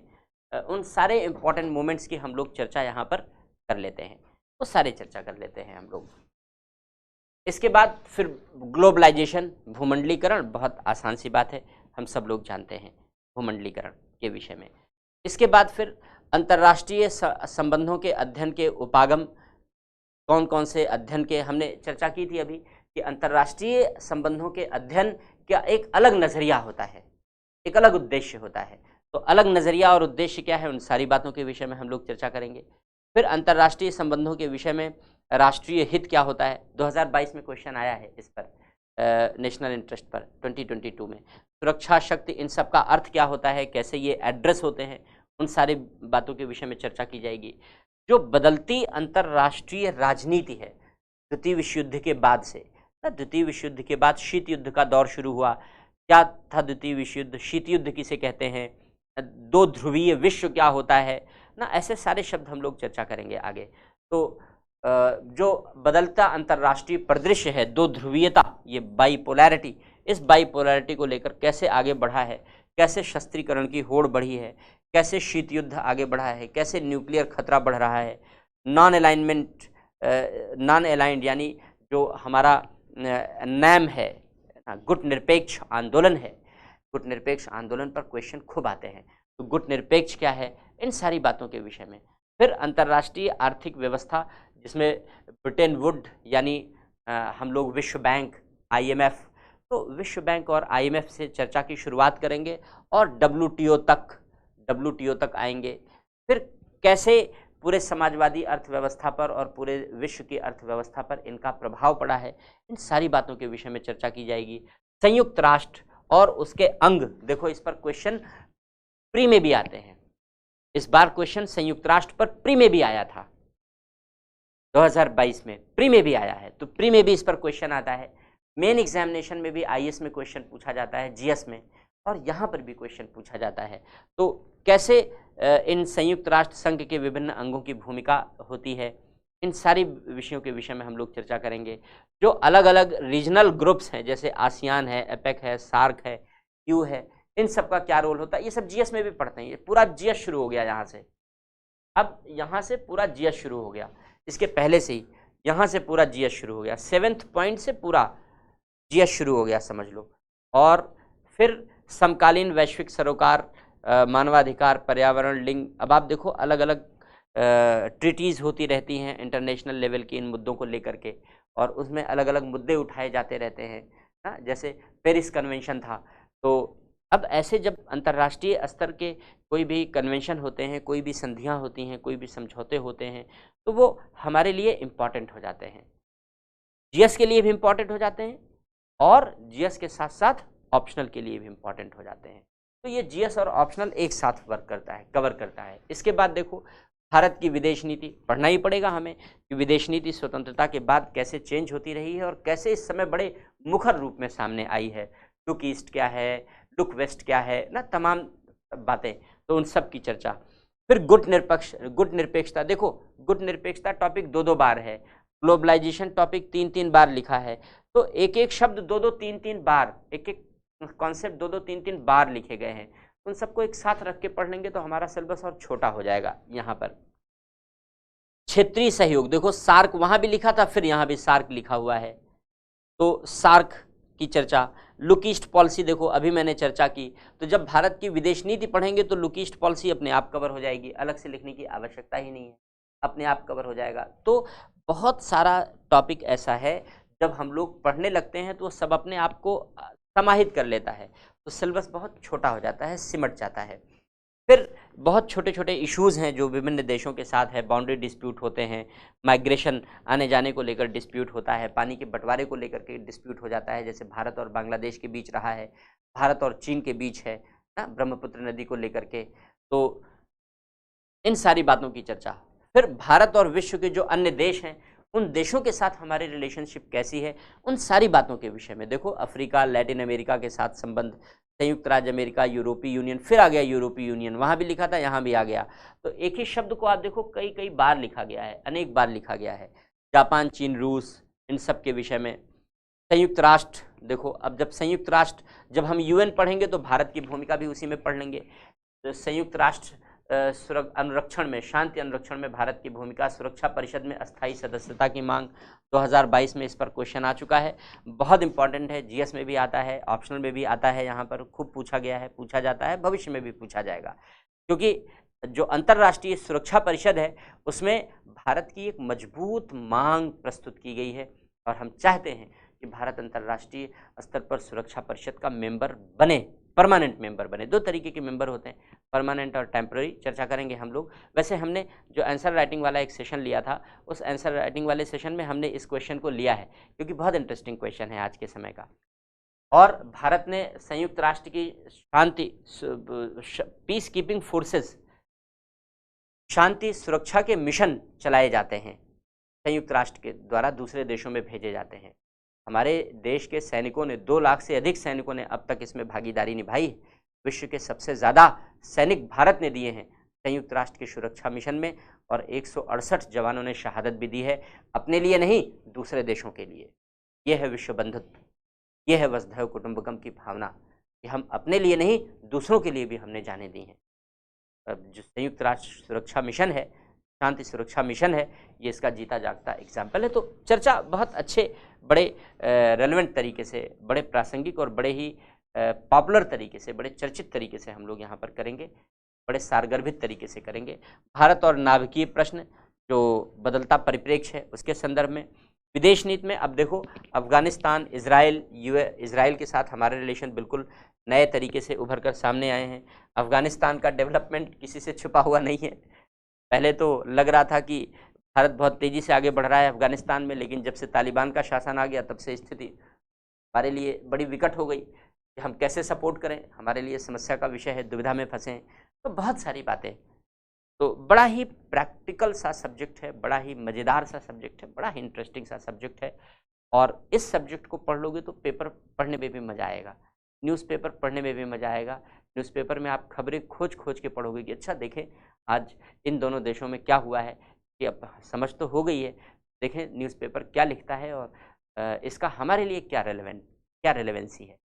Speaker 1: उन सारे इम्पोर्टेंट मूवमेंट्स की हम लोग चर्चा यहाँ पर कर लेते हैं, तो सारे चर्चा कर लेते हैं हम लोग। इसके बाद फिर ग्लोबलाइजेशन, भूमंडलीकरण, बहुत आसान सी बात है, हम सब लोग जानते हैं भूमंडलीकरण के विषय में। इसके बाद फिर अंतर्राष्ट्रीय संबंधों के अध्ययन के उपागम, कौन कौन से अध्ययन के हमने चर्चा की थी अभी, कि अंतर्राष्ट्रीय संबंधों के अध्ययन का एक अलग नज़रिया होता है, एक अलग उद्देश्य होता है। तो अलग नज़रिया और उद्देश्य क्या है, उन सारी बातों के विषय में हम लोग चर्चा करेंगे। फिर अंतर्राष्ट्रीय संबंधों के विषय में राष्ट्रीय हित क्या होता है, 2022 में क्वेश्चन आया है इस पर, नेशनल इंटरेस्ट पर 2022 में। सुरक्षा शक्ति, इन सब का अर्थ क्या होता है, कैसे ये एड्रेस होते हैं, उन सारी बातों के विषय में चर्चा की जाएगी। जो बदलती अंतर्राष्ट्रीय राजनीति है द्वितीय विश्व युद्ध के बाद से, द्वितीय विश्व युद्ध के बाद शीत युद्ध का दौर शुरू हुआ। क्या था द्वितीय विश्व युद्ध, शीत युद्ध किसे कहते हैं, दो ध्रुवीय विश्व क्या होता है ना, ऐसे सारे शब्द हम लोग चर्चा करेंगे आगे। तो जो बदलता अंतर्राष्ट्रीय परिदृश्य है, दो ध्रुवीयता, ये बाइपोलैरिटी, इस बाइपोलैरिटी को लेकर कैसे आगे बढ़ा है, कैसे शस्त्रीकरण की होड़ बढ़ी है, कैसे शीत युद्ध आगे बढ़ा है, कैसे न्यूक्लियर खतरा बढ़ रहा है, नॉन अलाइंड यानी जो हमारा नैम है, गुट निरपेक्ष आंदोलन है, गुट निरपेक्ष आंदोलन पर क्वेश्चन खूब आते हैं। तो गुट निरपेक्ष क्या है, इन सारी बातों के विषय में। फिर अंतर्राष्ट्रीय आर्थिक व्यवस्था, जिसमें ब्रिटेन वुड यानी हम लोग विश्व बैंक, IMF, तो विश्व बैंक और IMF से चर्चा की शुरुआत करेंगे और WTO तक आएंगे। फिर कैसे पूरे समाजवादी अर्थव्यवस्था पर और पूरे विश्व की अर्थव्यवस्था पर इनका प्रभाव पड़ा है, इन सारी बातों के विषय में चर्चा की जाएगी। संयुक्त राष्ट्र और उसके अंग, देखो इस पर क्वेश्चन प्री में भी आते हैं, इस बार क्वेश्चन संयुक्त राष्ट्र पर प्री में भी आया था 2022 में, प्री में भी आया है, तो प्री में भी इस पर क्वेश्चन आता है। मेन एग्जामिनेशन में भी IAS में क्वेश्चन पूछा जाता है, GS में, और यहाँ पर भी क्वेश्चन पूछा जाता है। तो कैसे इन संयुक्त राष्ट्र संघ के विभिन्न अंगों की भूमिका होती है, इन सारी विषयों के विषय में हम लोग चर्चा करेंगे। जो अलग अलग रीजनल ग्रुप्स हैं, जैसे आसियान है, एपेक है, सार्क है, क्यू है, इन सब का क्या रोल होता है, ये सब GS में भी पढ़ते हैं। ये पूरा GS शुरू हो गया यहाँ से, अब यहाँ से पूरा GS शुरू हो गया, इसके पहले से ही यहाँ से पूरा GS शुरू हो गया, 7th पॉइंट से पूरा GS शुरू हो गया, समझ लो। और फिर समकालीन वैश्विक सरोकार, मानवाधिकार, पर्यावरण, लिंग, अब आप देखो अलग अलग ट्रीटीज़ होती रहती हैं इंटरनेशनल लेवल की इन मुद्दों को लेकर के, और उसमें अलग अलग मुद्दे उठाए जाते रहते हैं ना, जैसे पेरिस कन्वेंशन था। तो अब ऐसे जब अंतर्राष्ट्रीय स्तर के कोई भी कन्वेंशन होते हैं, कोई भी संधियां होती हैं, कोई भी समझौते होते हैं, तो वो हमारे लिए इम्पॉर्टेंट हो जाते हैं, GS के लिए भी इम्पॉर्टेंट हो जाते हैं और GS के साथ साथ ऑप्शनल के लिए भी इम्पॉर्टेंट हो जाते हैं। तो ये GS और ऑप्शनल एक साथ वर्क करता है, कवर करता है। इसके बाद देखो भारत की विदेश नीति, पढ़ना ही पड़ेगा हमें कि विदेश नीति स्वतंत्रता के बाद कैसे चेंज होती रही है और कैसे इस समय बड़े मुखर रूप में सामने आई है। लुक ईस्ट क्या है, लुक वेस्ट क्या है ना, तमाम बातें, तो उन सब की चर्चा। फिर गुट निरपेक्षता, देखो गुट निरपेक्षता टॉपिक 2-2 बार है, ग्लोबलाइजेशन टॉपिक 3-3 बार लिखा है, तो एक एक शब्द 2-2 3-3 बार, एक एक कॉन्सेप्ट 2-2 3-3 बार लिखे गए हैं। उन सबको एक साथ रख के पढ़ लेंगे तो हमारा सिलेबस और छोटा हो जाएगा। यहाँ पर क्षेत्रीय सहयोग, देखो सार्क वहाँ भी लिखा था, फिर यहाँ भी सार्क लिखा हुआ है, तो सार्क की चर्चा। लुक ईस्ट पॉलिसी, देखो अभी मैंने चर्चा की, तो जब भारत की विदेश नीति पढ़ेंगे तो लुक ईस्ट पॉलिसी अपने आप कवर हो जाएगी, अलग से लिखने की आवश्यकता ही नहीं है, अपने आप कवर हो जाएगा। तो बहुत सारा टॉपिक ऐसा है जब हम लोग पढ़ने लगते हैं तो सब अपने आप को समाहित कर लेता है, तो सिलेबस बहुत छोटा हो जाता है, सिमट जाता है। फिर बहुत छोटे छोटे इश्यूज़ हैं जो विभिन्न देशों के साथ है, बाउंड्री डिस्प्यूट होते हैं, माइग्रेशन आने जाने को लेकर डिस्प्यूट होता है, पानी के बंटवारे को लेकर के डिस्प्यूट हो जाता है, जैसे भारत और बांग्लादेश के बीच रहा है, भारत और चीन के बीच है ना, ब्रह्मपुत्र नदी को लेकर के, तो इन सारी बातों की चर्चा। फिर भारत और विश्व के जो अन्य देश हैं उन देशों के साथ हमारी रिलेशनशिप कैसी है, उन सारी बातों के विषय में। देखो अफ्रीका, लैटिन अमेरिका के साथ संबंध, संयुक्त राज्य अमेरिका, यूरोपीय यूनियन, फिर आ गया यूरोपीय यूनियन, वहाँ भी लिखा था, यहाँ भी आ गया, तो एक ही शब्द को आप देखो कई कई बार लिखा गया है, अनेक बार लिखा गया है। जापान, चीन, रूस, इन सब के विषय में। संयुक्त राष्ट्र, देखो अब जब संयुक्त राष्ट्र, जब हम UN पढ़ेंगे तो भारत की भूमिका भी उसी में पढ़ लेंगे। तो संयुक्त राष्ट्र अनुरक्षण में, शांति अनुरक्षण में भारत की भूमिका, सुरक्षा परिषद में अस्थायी सदस्यता की मांग, 2022 में इस पर क्वेश्चन आ चुका है, बहुत इंपॉर्टेंट है, GS में भी आता है, ऑप्शनल में भी आता है, यहाँ पर खूब पूछा गया है, पूछा जाता है, भविष्य में भी पूछा जाएगा, क्योंकि जो अंतर्राष्ट्रीय सुरक्षा परिषद है उसमें भारत की एक मजबूत मांग प्रस्तुत की गई है और हम चाहते हैं कि भारत अंतर्राष्ट्रीय स्तर पर सुरक्षा परिषद का मेंबर बने। परमानेंट मेंबर बने। दो तरीके के मेंबर होते हैं, परमानेंट और टेम्पररी, चर्चा करेंगे हम लोग। वैसे हमने जो आंसर राइटिंग वाला एक सेशन लिया था, उस आंसर राइटिंग वाले सेशन में हमने इस क्वेश्चन को लिया है, क्योंकि बहुत इंटरेस्टिंग क्वेश्चन है आज के समय का। और भारत ने संयुक्त राष्ट्र की शांति पीस कीपिंग फोर्सेस, शांति सुरक्षा के मिशन चलाए जाते हैं, संयुक्त राष्ट्र के द्वारा दूसरे देशों में भेजे जाते हैं। हमारे देश के सैनिकों ने 2 लाख से अधिक सैनिकों ने अब तक इसमें भागीदारी निभाई है। विश्व के सबसे ज़्यादा सैनिक भारत ने दिए हैं संयुक्त राष्ट्र के सुरक्षा मिशन में, और 168 जवानों ने शहादत भी दी है, अपने लिए नहीं, दूसरे देशों के लिए। यह है विश्व बंधुत्व, यह है वसुधैव कुटुंबकम की भावना कि हम अपने लिए नहीं, दूसरों के लिए भी हमने जाने दी हैं। जो संयुक्त राष्ट्र सुरक्षा मिशन है, शांति सुरक्षा मिशन है, ये इसका जीता जागता एग्जाम्पल है। तो चर्चा बहुत अच्छे, बड़े रेलेवेंट तरीके से, बड़े प्रासंगिक और बड़े ही पॉपुलर तरीके से, बड़े चर्चित तरीके से हम लोग यहाँ पर करेंगे, बड़े सारगर्भित तरीके से करेंगे। भारत और नाभिकीय प्रश्न, जो बदलता परिप्रेक्ष्य है, उसके संदर्भ में। विदेश नीति में अब देखो, अफगानिस्तान, इजराइल के साथ हमारे रिलेशन बिल्कुल नए तरीके से उभर कर सामने आए हैं। अफगानिस्तान का डेवलपमेंट किसी से छुपा हुआ नहीं है। पहले तो लग रहा था कि भारत बहुत तेज़ी से आगे बढ़ रहा है अफगानिस्तान में, लेकिन जब से तालिबान का शासन आ गया, तब से स्थिति हमारे लिए बड़ी विकट हो गई कि हम कैसे सपोर्ट करें, हमारे लिए समस्या का विषय है, दुविधा में फंसे हैं। तो बहुत सारी बातें, तो बड़ा ही प्रैक्टिकल सा सब्जेक्ट है, बड़ा ही मज़ेदार सा सब्जेक्ट है, बड़ा ही इंटरेस्टिंग सा सब्जेक्ट है। और इस सब्जेक्ट को पढ़ लोगे तो पेपर पढ़ने में भी मज़ा आएगा, न्यूज़पेपर पढ़ने में भी मज़ा आएगा। न्यूज़पेपर में आप खबरें खोज खोज के पढ़ोगे कि अच्छा देखें आज इन दोनों देशों में क्या हुआ है, कि अब समझ तो हो गई है, देखें न्यूज़पेपर क्या लिखता है और इसका हमारे लिए क्या रेलेवेंसी है,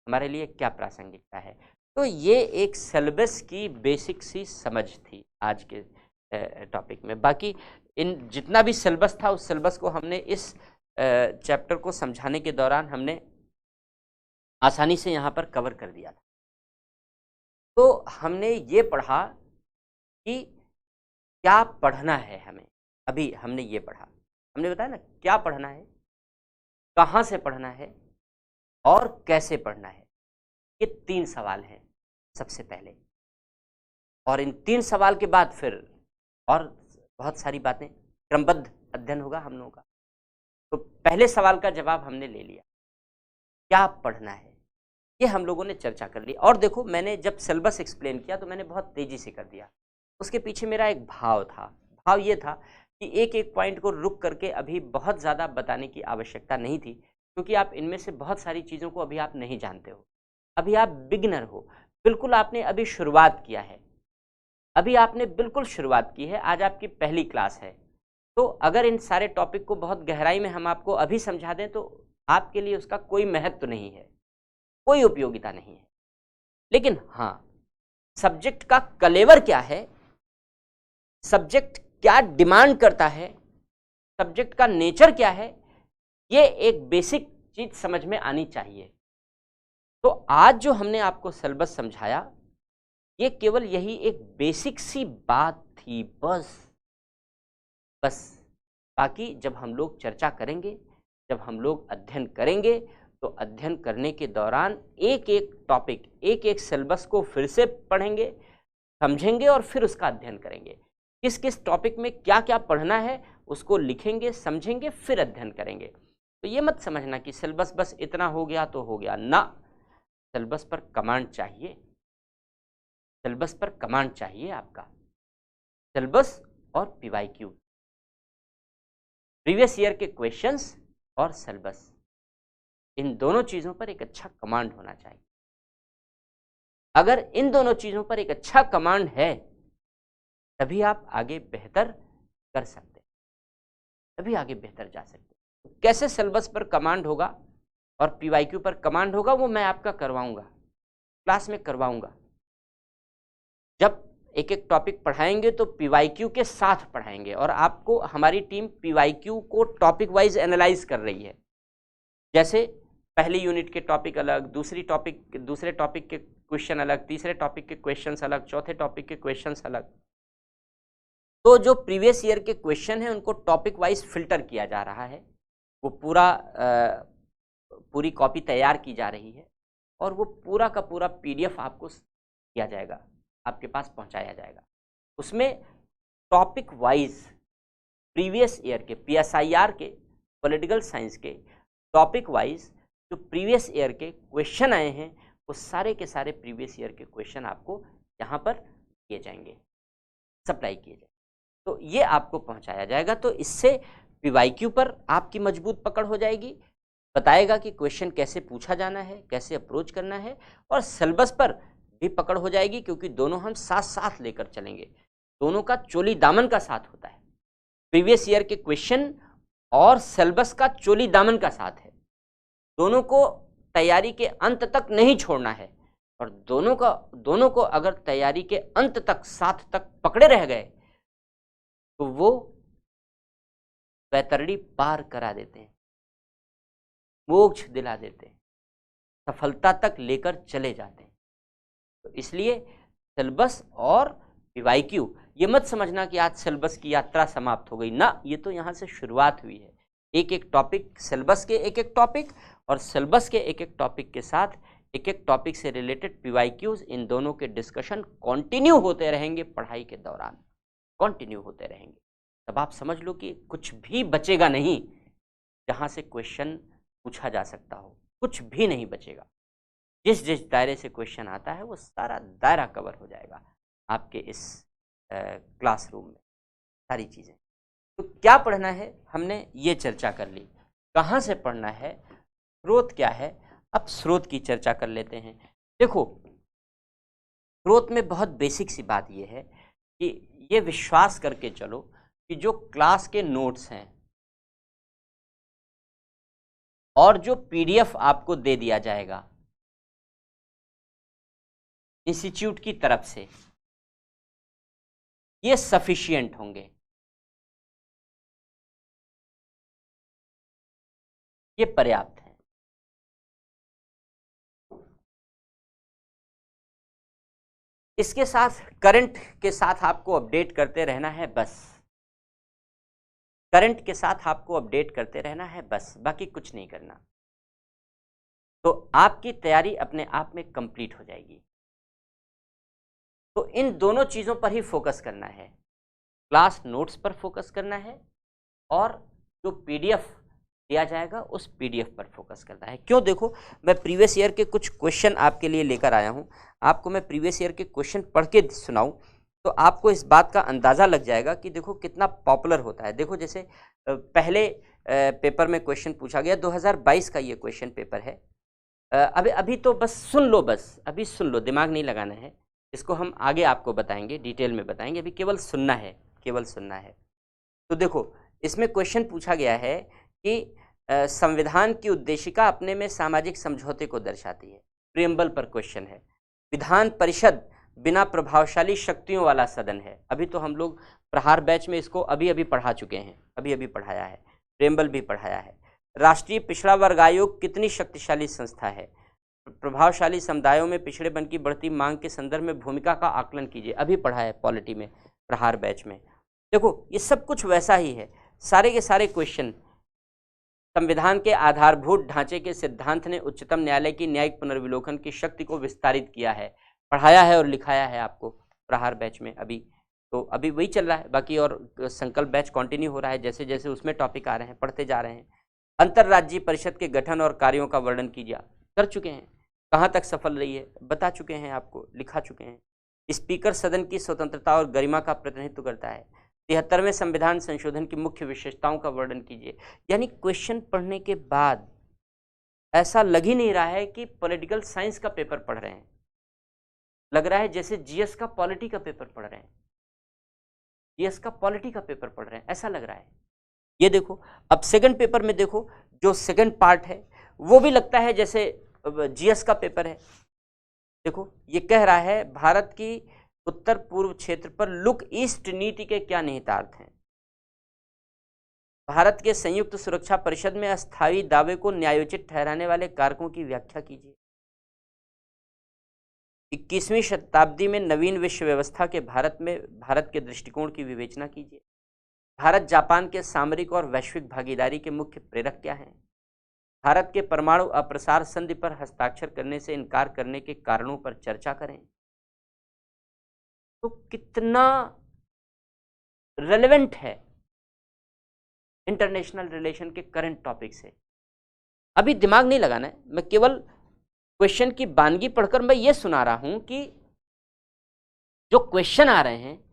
Speaker 1: हमारे लिए क्या प्रासंगिकता है। तो ये एक सिलेबस की बेसिक सी समझ थी आज के टॉपिक में। बाकी इन जितना भी सिलेबस था, उस सिलेबस को हमने इस चैप्टर को समझाने के दौरान हमने आसानी से यहाँ पर कवर कर दिया था। तो हमने ये पढ़ा कि क्या पढ़ना है हमें। अभी हमने ये पढ़ा, हमने बताया ना क्या पढ़ना है, कहाँ से पढ़ना है और कैसे पढ़ना है। ये 3 सवाल हैं सबसे पहले, और इन 3 सवाल के बाद फिर और बहुत सारी बातें, क्रमबद्ध अध्ययन होगा हम लोगों का। तो पहले सवाल का जवाब हमने ले लिया, क्या पढ़ना है, ये हम लोगों ने चर्चा कर ली। और देखो, मैंने जब सिलेबस एक्सप्लेन किया तो मैंने बहुत तेज़ी से कर दिया। उसके पीछे मेरा एक भाव था। भाव ये था कि एक एक पॉइंट को रुक करके अभी बहुत ज़्यादा बताने की आवश्यकता नहीं थी, क्योंकि आप इनमें से बहुत सारी चीज़ों को अभी आप नहीं जानते हो, अभी आप बिगिनर हो, बिल्कुल आपने अभी शुरुआत किया है, अभी आपने बिल्कुल शुरुआत की है, आज आपकी पहली क्लास है। तो अगर इन सारे टॉपिक को बहुत गहराई में हम आपको अभी समझा दें तो आपके लिए उसका कोई महत्व नहीं है, कोई उपयोगिता नहीं है। लेकिन हाँ, सब्जेक्ट का कलेवर क्या है, सब्जेक्ट क्या डिमांड करता है, सब्जेक्ट का नेचर क्या है, ये एक बेसिक चीज समझ में आनी चाहिए। तो आज जो हमने आपको सिलेबस समझाया, ये केवल यही एक बेसिक सी बात थी, बस। बाकी जब हम लोग चर्चा करेंगे, जब हम लोग अध्ययन करेंगे, तो अध्ययन करने के दौरान एक एक टॉपिक, एक एक सिलेबस को फिर से पढ़ेंगे, समझेंगे और फिर उसका अध्ययन करेंगे। किस किस टॉपिक में क्या क्या पढ़ना है उसको लिखेंगे, समझेंगे, फिर अध्ययन करेंगे। तो ये मत समझना कि सिलेबस बस इतना हो गया तो हो गया ना। सिलेबस पर कमांड चाहिए, सिलेबस पर कमांड चाहिए आपका। सिलेबस और पीवाईक्यू, प्रीवियस ईयर के क्वेश्चंस और सिलेबस, इन दोनों चीज़ों पर एक अच्छा कमांड होना चाहिए। अगर इन दोनों चीज़ों पर एक अच्छा कमांड है, तभी आप आगे बेहतर कर सकते हैं, तभी आगे बेहतर जा सकते हैं। कैसे सिलेबस पर कमांड होगा और पीवाईक्यू पर कमांड होगा, वो मैं आपका करवाऊंगा, क्लास में करवाऊंगा। जब एक एक टॉपिक पढ़ाएंगे तो पीवाईक्यू के साथ पढ़ाएंगे, और आपको हमारी टीम पीवाईक्यू को टॉपिक वाइज एनालाइज कर रही है। जैसे पहली यूनिट के टॉपिक अलग, दूसरे टॉपिक के क्वेश्चन अलग, तीसरे टॉपिक के क्वेश्चंस अलग, चौथे टॉपिक के क्वेश्चंस अलग। तो जो प्रीवियस ईयर के क्वेश्चन हैं उनको टॉपिक वाइज फिल्टर किया जा रहा है, वो पूरी कॉपी तैयार की जा रही है, और वो पूरा का पूरा PDF आपको किया जाएगा, आपके पास पहुंचाया जाएगा। उसमें टॉपिक वाइज प्रीवियस ईयर के PSIR के पॉलिटिकल साइंस के टॉपिक वाइज जो प्रीवियस ईयर के क्वेश्चन आए हैं वो सारे के सारे प्रीवियस ईयर के क्वेश्चन आपको यहाँ पर किए जाएंगे, सप्लाई किए जाएंगे, तो ये आपको पहुँचाया जाएगा। तो इससे PYQ पर आपकी मजबूत पकड़ हो जाएगी, बताएगा कि क्वेश्चन कैसे पूछा जाना है, कैसे अप्रोच करना है, और सिलेबस पर भी पकड़ हो जाएगी, क्योंकि दोनों हम साथ साथ लेकर चलेंगे, दोनों का चोली दामन का साथ होता है। प्रीवियस ईयर के क्वेश्चन और सिलेबस का चोली दामन का साथ है, दोनों को तैयारी के अंत तक नहीं छोड़ना है, और दोनों को अगर तैयारी के अंत तक साथ तक पकड़े रह गए तो वो वैतरणी पार करा देते हैं, मोक्ष दिला देते हैं, सफलता तक लेकर चले जाते हैं। तो इसलिए सिलेबस और PYQ, ये मत समझना कि आज सिलेबस की यात्रा समाप्त हो गई ना, ये तो यहाँ से शुरुआत हुई है। एक एक टॉपिक, सिलेबस के एक एक टॉपिक और सिलेबस के एक एक टॉपिक के साथ एक एक टॉपिक से रिलेटेड PYQs, इन दोनों के डिस्कशन कंटिन्यू होते रहेंगे, पढ़ाई के दौरान कंटिन्यू होते रहेंगे। तब आप समझ लो कि कुछ भी बचेगा नहीं जहाँ से क्वेश्चन पूछा जा सकता हो, कुछ भी नहीं बचेगा। जिस जिस दायरे से क्वेश्चन आता है वो सारा दायरा कवर हो जाएगा आपके इस क्लासरूम में, सारी चीज़ें। तो क्या पढ़ना है हमने ये चर्चा कर ली, कहाँ से पढ़ना है, स्रोत क्या है। अब स्रोत की चर्चा कर लेते हैं। देखो, स्रोत में बहुत बेसिक सी बात ये है कि ये विश्वास करके चलो कि जो क्लास के नोट्स हैं और जो PDF आपको दे दिया जाएगा इंस्टीट्यूट की तरफ से, ये सफिशिएंट होंगे, ये पर्याप्त है। इसके साथ करंट के साथ आपको अपडेट करते रहना है बस, करंट के साथ आपको अपडेट करते रहना है बस, बाकी कुछ नहीं करना। तो आपकी तैयारी अपने आप में कंप्लीट हो जाएगी। तो इन दोनों चीज़ों पर ही फोकस करना है, क्लास नोट्स पर फोकस करना है और जो PDF दिया जाएगा उस PDF पर फोकस करना है। क्यों? देखो, मैं प्रीवियस ईयर के कुछ क्वेश्चन आपके लिए लेकर आया हूँ। आपको मैं प्रीवियस ईयर के क्वेश्चन पढ़ के सुनाऊँ तो आपको इस बात का अंदाज़ा लग जाएगा कि देखो कितना पॉपुलर होता है। देखो, जैसे पहले पेपर में क्वेश्चन पूछा गया, 2022 का ये क्वेश्चन पेपर है। अभी तो बस सुन लो, बस अभी सुन लो, दिमाग नहीं लगाना है, इसको हम आगे आपको बताएंगे, डिटेल में बताएंगे, अभी केवल सुनना है, केवल सुनना है। तो देखो, इसमें क्वेश्चन पूछा गया है कि संविधान की उद्देशिका अपने में सामाजिक समझौते को दर्शाती है, प्रियम्बल पर क्वेश्चन है। विधान परिषद बिना प्रभावशाली शक्तियों वाला सदन है। अभी तो हम लोग प्रहार बैच में इसको अभी पढ़ा चुके हैं, अभी पढ़ाया है, प्रियम्बल भी पढ़ाया है। राष्ट्रीय पिछड़ा वर्ग आयोग कितनी शक्तिशाली संस्था है? प्रभावशाली समुदायों में पिछड़ेपन की बढ़ती मांग के संदर्भ में भूमिका का आकलन कीजिए, अभी पढ़ा है पॉलिटी में, प्रहार बैच में। देखो, ये सब कुछ वैसा ही है, सारे के सारे क्वेश्चन। संविधान के आधारभूत ढांचे के सिद्धांत ने उच्चतम न्यायालय की न्यायिक पुनर्विलोकन की शक्ति को विस्तारित किया है, पढ़ाया है और लिखाया है आपको प्रहार बैच में। अभी वही चल रहा है, बाकी और संकल्प बैच कंटिन्यू हो रहा है, जैसे जैसे उसमें टॉपिक आ रहे हैं पढ़ते जा रहे हैं। अंतर्राज्यीय परिषद के गठन और कार्यों का वर्णन कीजिए, कर चुके हैं। कहाँ तक सफल रही है बता चुके हैं, आपको लिखा चुके हैं। स्पीकर सदन की स्वतंत्रता और गरिमा का प्रतिनिधित्व करता है। 73वें संविधान संशोधन की मुख्य विशेषताओं का वर्णन कीजिए। यानी क्वेश्चन पढ़ने के बाद ऐसा लग ही नहीं रहा है कि पॉलिटिकल साइंस का पेपर पढ़ रहे हैं, लग रहा है जैसे GS का पॉलिटी का पेपर पढ़ रहे हैं, GS का पॉलिटी का पेपर पढ़ रहे हैं, ऐसा लग रहा है। ये देखो, अब सेकंड पेपर में देखो, जो सेकंड पार्ट है वो भी लगता है जैसे GS का पेपर है। देखो, ये कह रहा है भारत की उत्तर पूर्व क्षेत्र पर लुक ईस्ट नीति के क्या निहितार्थ हैं? भारत के संयुक्त सुरक्षा परिषद में अस्थायी दावे को न्यायोचित ठहराने वाले कारकों की व्याख्या कीजिए। 21वीं शताब्दी में नवीन विश्व व्यवस्था के भारत के दृष्टिकोण की विवेचना कीजिए। भारत जापान के सामरिक और वैश्विक भागीदारी के मुख्य प्रेरक क्या हैं? भारत के परमाणु अप्रसार संधि पर हस्ताक्षर करने से इनकार करने के कारणों पर चर्चा करें। तो कितना रेलेवेंट है इंटरनेशनल रिलेशन के करंट टॉपिक से। अभी दिमाग नहीं लगाना है, मैं केवल क्वेश्चन की बानगी पढ़कर मैं ये सुना रहा हूं कि जो क्वेश्चन आ रहे हैं,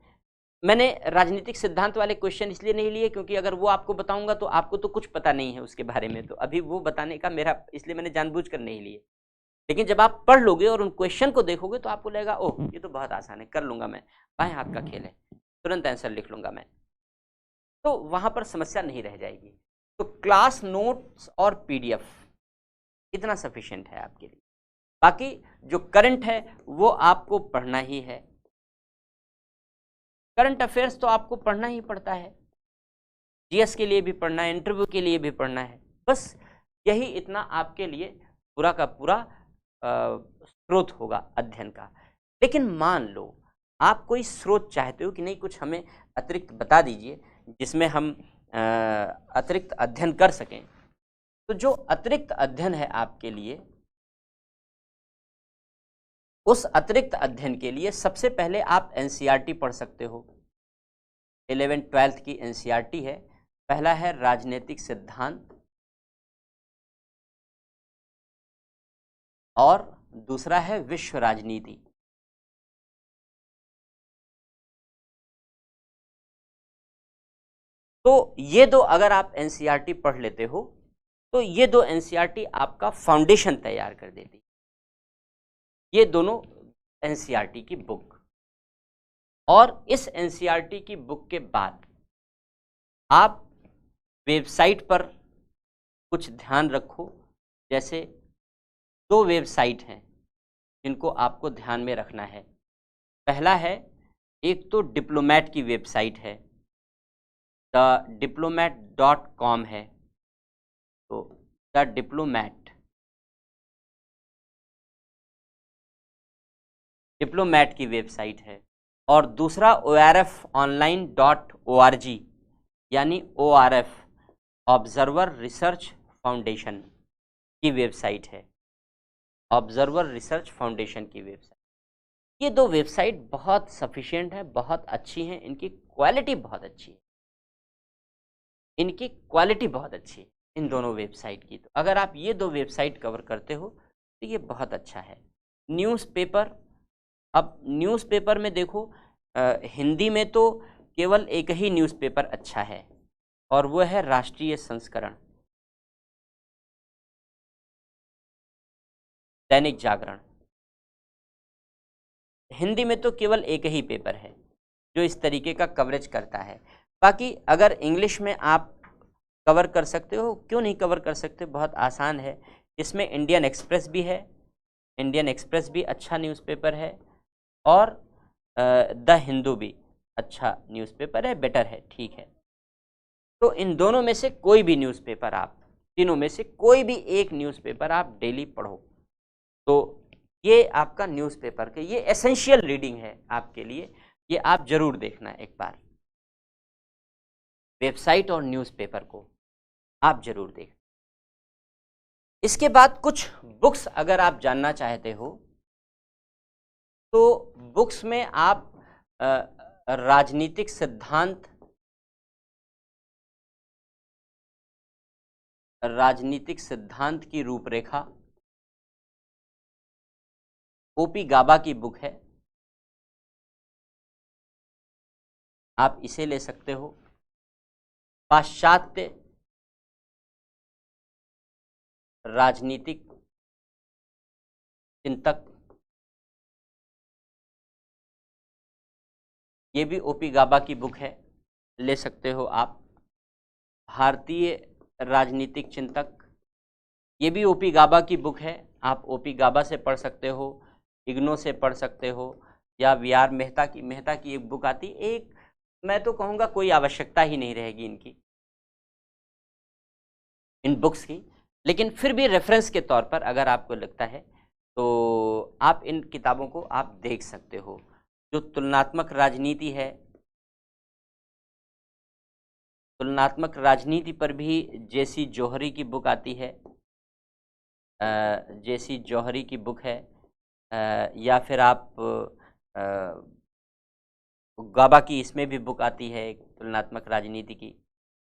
Speaker 1: मैंने राजनीतिक सिद्धांत वाले क्वेश्चन इसलिए नहीं लिए क्योंकि अगर वो आपको बताऊंगा तो आपको तो कुछ पता नहीं है उसके बारे में, तो अभी वो बताने का मेरा, इसलिए मैंने जानबूझकर नहीं लिए। लेकिन जब आप पढ़ लोगे और उन क्वेश्चन को देखोगे तो आपको लगेगा ओह ये तो बहुत आसान है, कर लूंगा मैं, बाएं हाथ का खेल है, तुरंत आंसर लिख लूंगा मैं, तो वहां पर समस्या नहीं रह जाएगी। तो क्लास नोट्स और पीडीएफ इतना सफिशिएंट है आपके लिए। बाकी जो करंट है वो आपको पढ़ना ही है। करंट अफेयर्स तो आपको पढ़ना ही पड़ता है, जीएस के लिए भी पढ़ना है, इंटरव्यू के लिए भी पढ़ना है। बस यही इतना आपके लिए पूरा का पूरा स्रोत होगा अध्ययन का। लेकिन मान लो आप कोई स्रोत चाहते हो कि नहीं कुछ हमें अतिरिक्त बता दीजिए जिसमें हम अतिरिक्त अध्ययन कर सकें, तो जो अतिरिक्त अध्ययन है आपके लिए, उस अतिरिक्त अध्ययन के लिए सबसे पहले आप एनसीईआरटी पढ़ सकते हो। 11th-12th की एनसीईआरटी है। पहला है राजनीतिक सिद्धांत और दूसरा है विश्व राजनीति। तो ये दो अगर आप एनसीईआरटी पढ़ लेते हो तो ये दो एनसीईआरटी आपका फाउंडेशन तैयार कर देती। ये दोनों एनसीईआरटी की बुक, और इस एनसीईआरटी की बुक के बाद आप वेबसाइट पर कुछ ध्यान रखो। जैसे दो वेबसाइट हैं जिनको आपको ध्यान में रखना है। पहला है, एक तो डिप्लोमेट की वेबसाइट है, thediplomat.com है। तो द डिप्लोमेट की वेबसाइट है। और दूसरा orfonline.org यानी ORF ऑब्जर्वर रिसर्च फाउंडेशन की वेबसाइट है। ऑब्जर्वर रिसर्च फाउंडेशन की वेबसाइट, ये दो वेबसाइट बहुत सफिशिएंट है, बहुत अच्छी हैं, इनकी क्वालिटी बहुत अच्छी है, इनकी क्वालिटी बहुत अच्छी है इन दोनों वेबसाइट की। तो अगर आप ये दो वेबसाइट कवर करते हो तो ये बहुत अच्छा है। न्यूज़पेपर, अब न्यूज़पेपर में देखो हिंदी में तो केवल एक ही न्यूज़पेपर अच्छा है और वो है राष्ट्रीय संस्करण, दैनिक जागरण। हिंदी में तो केवल एक ही पेपर है जो इस तरीके का कवरेज करता है। बाकी अगर इंग्लिश में आप कवर कर सकते हो, क्यों नहीं कवर कर सकते, बहुत आसान है। इसमें इंडियन एक्सप्रेस भी है, इंडियन एक्सप्रेस भी अच्छा न्यूज़पेपर है, और द हिंदू भी अच्छा न्यूज़पेपर है, बेटर है, ठीक है। तो इन दोनों में से कोई भी न्यूज़पेपर आप, तीनों में से कोई भी एक न्यूज़पेपर आप डेली पढ़ो। तो ये आपका न्यूज़पेपर के, ये एसेंशियल रीडिंग है आपके लिए, ये आप जरूर देखना एक बार। वेबसाइट और न्यूज़पेपर को आप जरूर देख। इसके बाद कुछ बुक्स अगर आप जानना चाहते हो तो बुक्स में आप राजनीतिक सिद्धांत, राजनीतिक सिद्धांत की रूपरेखा, ओपी गाबा की बुक है, आप इसे ले सकते हो। पाश्चात्य राजनीतिक चिंतक, ये भी ओपी गाबा की बुक है, ले सकते हो आप। भारतीय राजनीतिक चिंतक, ये भी ओपी गाबा की बुक है, आप ओपी गाबा से पढ़ सकते हो, इग्नो से पढ़ सकते हो, या वी.आर. मेहता की एक बुक आती, एक मैं तो कहूँगा कोई आवश्यकता ही नहीं रहेगी इनकी, इन बुक्स की, लेकिन फिर भी रेफरेंस के तौर पर अगर आपको लगता है तो आप इन किताबों को आप देख सकते हो। जो तुलनात्मक राजनीति है, तुलनात्मक राजनीति पर भी जेसी जोहरी की बुक आती है, जेसी जौहरी की बुक है, या फिर आप गाबा की इसमें भी बुक आती है एक तुलनात्मक राजनीति की,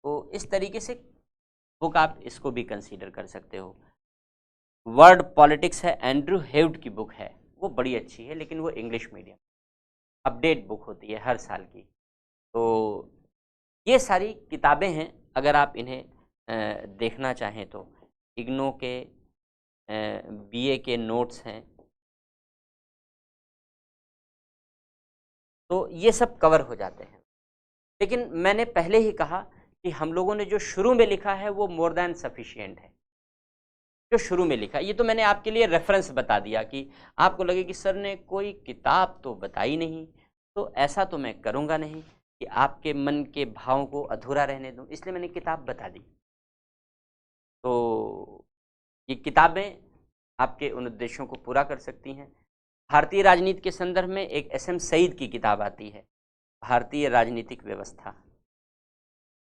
Speaker 1: तो इस तरीके से बुक आप इसको भी कंसीडर कर सकते हो। वर्ड पॉलिटिक्स है, एंड्रू हेव्ड की बुक है, वो बड़ी अच्छी है, लेकिन वो इंग्लिश मीडियम अपडेट बुक होती है हर साल की। तो ये सारी किताबें हैं, अगर आप इन्हें देखना चाहें तो। इग्नो के बीए के नोट्स हैं, तो ये सब कवर हो जाते हैं। लेकिन मैंने पहले ही कहा कि हम लोगों ने जो शुरू में लिखा है वो मोर देन सफिशिएंट है। जो शुरू में लिखा, ये तो मैंने आपके लिए रेफरेंस बता दिया कि आपको लगे कि सर ने कोई किताब तो बताई नहीं, तो ऐसा तो मैं करूँगा नहीं कि आपके मन के भावों को अधूरा रहने दूँ, इसलिए मैंने किताब बता दी। तो ये किताबें आपके उन उद्देश्यों को पूरा कर सकती हैं। भारतीय राजनीति के संदर्भ में एक एस एम सईद की किताब आती है, भारतीय राजनीतिक व्यवस्था।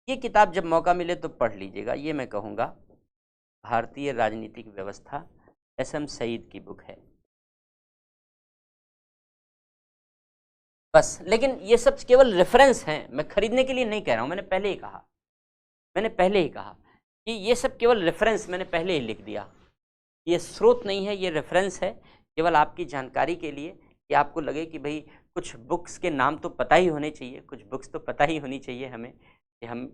Speaker 1: ये किताब जब मौका मिले तो पढ़ लीजिएगा, ये मैं कहूँगा। भारतीय राजनीतिक व्यवस्था एस एम सईद की बुक है बस। लेकिन ये सब केवल रेफरेंस हैं, मैं खरीदने के लिए नहीं कह रहा हूँ। मैंने पहले ही कहा कि ये सब केवल रेफरेंस, मैंने पहले ही लिख दिया। ये स्रोत नहीं है, ये रेफरेंस है, केवल आपकी जानकारी के लिए, कि आपको लगे कि भाई कुछ बुक्स के नाम तो पता ही होने चाहिए, कुछ बुक्स तो पता ही होनी चाहिए हमें कि हम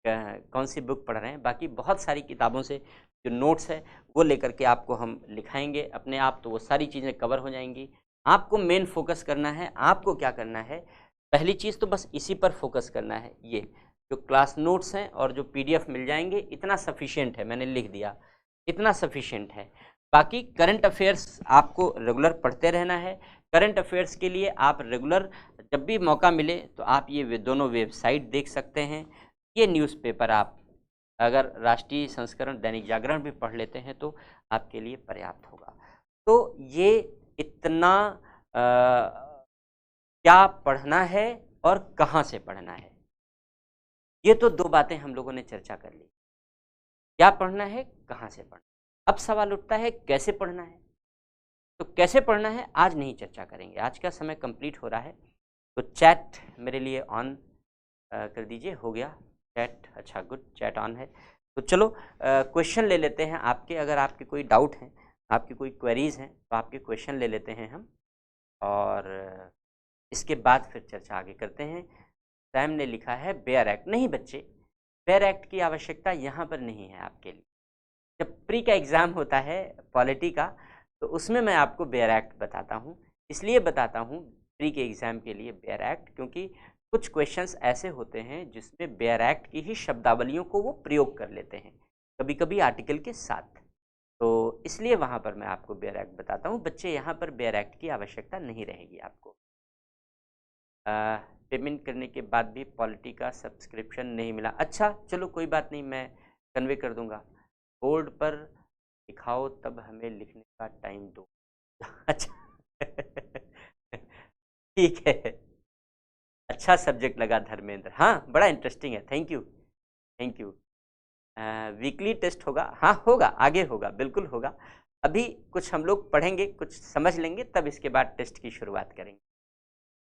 Speaker 1: कौन सी बुक पढ़ रहे हैं। बाकी बहुत सारी किताबों से जो नोट्स है वो लेकर के आपको हम लिखाएंगे अपने आप, तो वो सारी चीज़ें कवर हो जाएंगी। आपको मेन फोकस करना है, आपको क्या करना है, पहली चीज़ तो बस इसी पर फोकस करना है। ये जो क्लास नोट्स हैं और जो पीडीएफ मिल जाएंगे, इतना सफिशिएंट है, मैंने लिख दिया, इतना सफिशिएंट है। बाकी करंट अफेयर्स आपको रेगुलर पढ़ते रहना है। करंट अफेयर्स के लिए आप रेगुलर जब भी मौका मिले तो आप ये दोनों वेबसाइट देख सकते हैं। ये न्यूज़पेपर आप अगर राष्ट्रीय संस्करण दैनिक जागरण भी पढ़ लेते हैं तो आपके लिए पर्याप्त होगा। तो ये इतना क्या पढ़ना है और कहाँ से पढ़ना है, ये तो दो बातें हम लोगों ने चर्चा कर ली। क्या पढ़ना है, कहाँ से पढ़ना। अब सवाल उठता है कैसे पढ़ना है। तो कैसे पढ़ना है आज नहीं चर्चा करेंगे, आज का समय कंप्लीट हो रहा है। तो चैट मेरे लिए ऑन कर दीजिए। हो गया चैट, अच्छा गुड, चैट ऑन है। तो चलो क्वेश्चन ले लेते हैं आपके। अगर आपके कोई डाउट हैं, आपकी कोई क्वेरीज हैं, तो आपके क्वेश्चन ले लेते हैं हम, और इसके बाद फिर चर्चा आगे करते हैं। सैम ने लिखा है बेयर एक्ट। नहीं बच्चे, बेयर एक्ट की आवश्यकता यहाँ पर नहीं है आपके लिए। जब प्री का एग्ज़ाम होता है पॉलिटी का, तो उसमें मैं आपको बेयर एक्ट बताता हूँ। इसलिए बताता हूँ प्री के एग्ज़ाम के लिए बेयर एक्ट, क्योंकि कुछ क्वेश्चंस ऐसे होते हैं जिसमें बेयर एक्ट की ही शब्दावलियों को वो प्रयोग कर लेते हैं, कभी कभी आर्टिकल के साथ। तो इसलिए वहाँ पर मैं आपको बेयर एक्ट बताता हूँ। बच्चे यहाँ पर बेयर एक्ट की आवश्यकता नहीं रहेगी आपको। पेमेंट करने के बाद भी पॉलिटी का सब्सक्रिप्शन नहीं मिला। अच्छा चलो कोई बात नहीं, मैं कन्वे कर दूँगा। बोर्ड पर दिखाओ तब हमें लिखने का टाइम दो। अच्छा ठीक है, अच्छा सब्जेक्ट लगा धर्मेंद्र, हाँ बड़ा इंटरेस्टिंग है, thank you thank you. Weekly test होगा, हाँ होगा, आगे होगा, बिल्कुल होगा। अभी कुछ हम लोग पढ़ेंगे, कुछ समझ लेंगे, तब इसके बाद टेस्ट की शुरुआत करेंगे।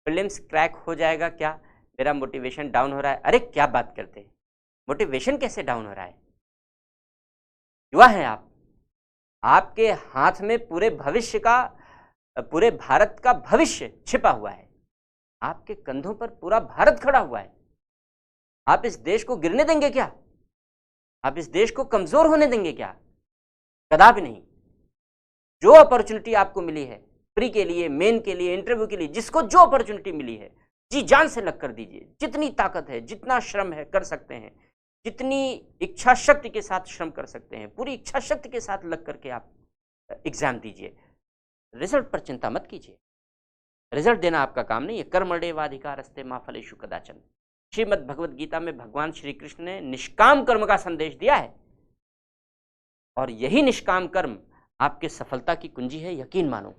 Speaker 1: प्रीलिम्स क्रैक हो जाएगा क्या, मेरा मोटिवेशन डाउन हो रहा है। अरे क्या बात करते हैं, मोटिवेशन कैसे डाउन हो रहा है? युवा हैं आप, आपके हाथ में पूरे भविष्य का, पूरे भारत का भविष्य छिपा हुआ है। आपके कंधों पर पूरा भारत खड़ा हुआ है। आप इस देश को गिरने देंगे क्या? आप इस देश को कमजोर होने देंगे क्या? कदापि नहीं। जो अपॉर्चुनिटी आपको मिली है प्री के लिए, मेन के लिए, इंटरव्यू के लिए, जिसको जो अपॉर्चुनिटी मिली है जी जान से लग कर दीजिए। जितनी ताकत है, जितना श्रम है कर सकते हैं, जितनी इच्छा शक्ति के साथ श्रम कर सकते हैं, पूरी इच्छा शक्ति के साथ लग करके आप एग्जाम दीजिए। रिजल्ट पर चिंता मत कीजिए, रिजल्ट देना आपका काम नहीं है। कर्मण्येवाधिकारस्ते मा फलेषु कदाचन। श्रीमद् भगवद गीता में भगवान श्री कृष्ण ने निष्काम कर्म का संदेश दिया है, और यही निष्काम कर्म आपके सफलता की कुंजी है, यकीन मानो।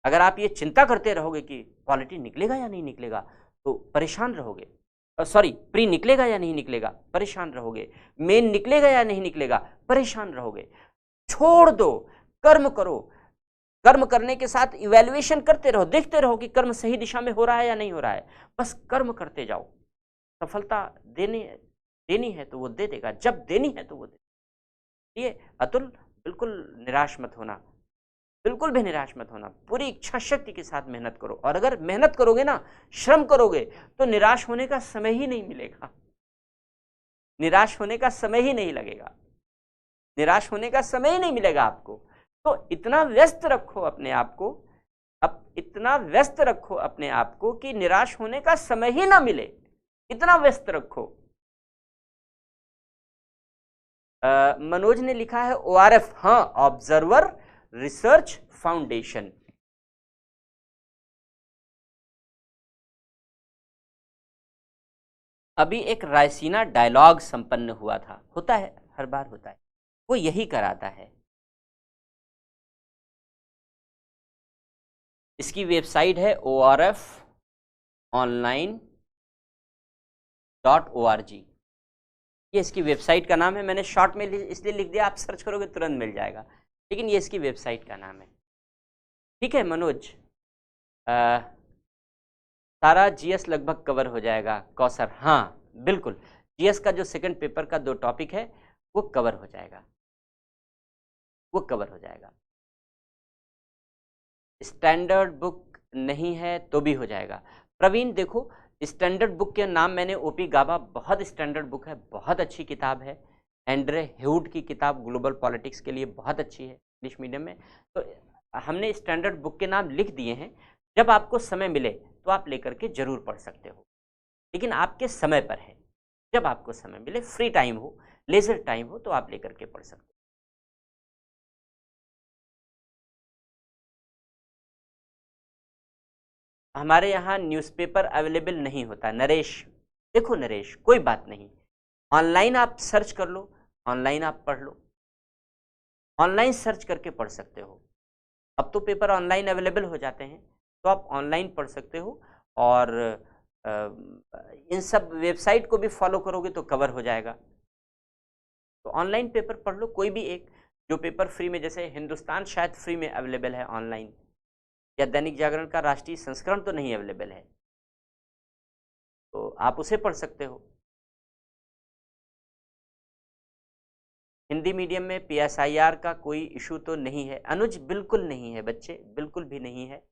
Speaker 1: अगर आप ये चिंता करते रहोगे कि पॉलिटी निकलेगा या नहीं निकलेगा, तो परेशान रहोगे। सॉरी, प्री निकलेगा या नहीं निकलेगा, परेशान रहोगे। मेन निकलेगा या नहीं निकलेगा, परेशान रहोगे। छोड़ दो, कर्म करो। कर्म करने के साथ इवैल्यूएशन करते रहो, देखते रहो कि कर्म सही दिशा में हो रहा है या नहीं हो रहा है। बस कर्म करते जाओ। सफलता देनी है तो वो दे देगा, जब देनी है तो वो दे। ये अतुल, बिल्कुल निराश मत होना, बिल्कुल भी निराश मत होना। पूरी इच्छा शक्ति के साथ मेहनत करो, और अगर मेहनत करोगे ना, श्रम करोगे, तो निराश होने का समय ही नहीं मिलेगा, निराश होने का समय ही नहीं लगेगा, निराश होने का समय ही नहीं मिलेगा आपको। तो इतना व्यस्त रखो अपने आप को, अब इतना व्यस्त रखो अपने आप को कि निराश होने का समय ही ना मिले, इतना व्यस्त रखो। मनोज ने लिखा है ORF, हाँ, ऑब्जर्वर रिसर्च फाउंडेशन। अभी एक रायसीना डायलॉग संपन्न हुआ था, होता है, हर बार होता है, वो यही कराता है। इसकी वेबसाइट है orfonline.org, ये इसकी वेबसाइट का नाम है। मैंने शॉर्ट में इसलिए लिख दिया, आप सर्च करोगे तुरंत मिल जाएगा, लेकिन ये इसकी वेबसाइट का नाम है। ठीक है मनोज, सारा जीएस लगभग कवर हो जाएगा। कौसर, हाँ बिल्कुल, जीएस का जो सेकंड पेपर का 2 टॉपिक है वो कवर हो जाएगा, वो कवर हो जाएगा। स्टैंडर्ड बुक नहीं है तो भी हो जाएगा। प्रवीण देखो, स्टैंडर्ड बुक के नाम मैंने ओपी गाबा, बहुत स्टैंडर्ड बुक है, बहुत अच्छी किताब है। एंड्रे ह्यूड की किताब ग्लोबल पॉलिटिक्स के लिए बहुत अच्छी है इंग्लिश मीडियम में। तो हमने स्टैंडर्ड बुक के नाम लिख दिए हैं, जब आपको समय मिले तो आप लेकर के जरूर पढ़ सकते हो, लेकिन आपके समय पर है। जब आपको समय मिले, फ्री टाइम हो, लेजर टाइम हो, तो आप लेकर के पढ़ सकते हो। हमारे यहाँ न्यूज़पेपर अवेलेबल नहीं होता नरेश। देखो नरेश, कोई बात नहीं, ऑनलाइन आप सर्च कर लो, ऑनलाइन आप पढ़ लो, ऑनलाइन सर्च करके पढ़ सकते हो। अब तो पेपर ऑनलाइन अवेलेबल हो जाते हैं, तो आप ऑनलाइन पढ़ सकते हो। और इन सब वेबसाइट को भी फॉलो करोगे तो कवर हो जाएगा। तो ऑनलाइन पेपर पढ़ लो, कोई भी एक जो पेपर फ्री में, जैसे हिंदुस्तान शायद फ्री में अवेलेबल है ऑनलाइन, या दैनिक जागरण का राष्ट्रीय संस्करण तो नहीं अवेलेबल है, तो आप उसे पढ़ सकते हो। हिंदी मीडियम में PSIR का कोई इशू तो नहीं है अनुज, बिल्कुल नहीं है बच्चे, बिल्कुल भी नहीं है।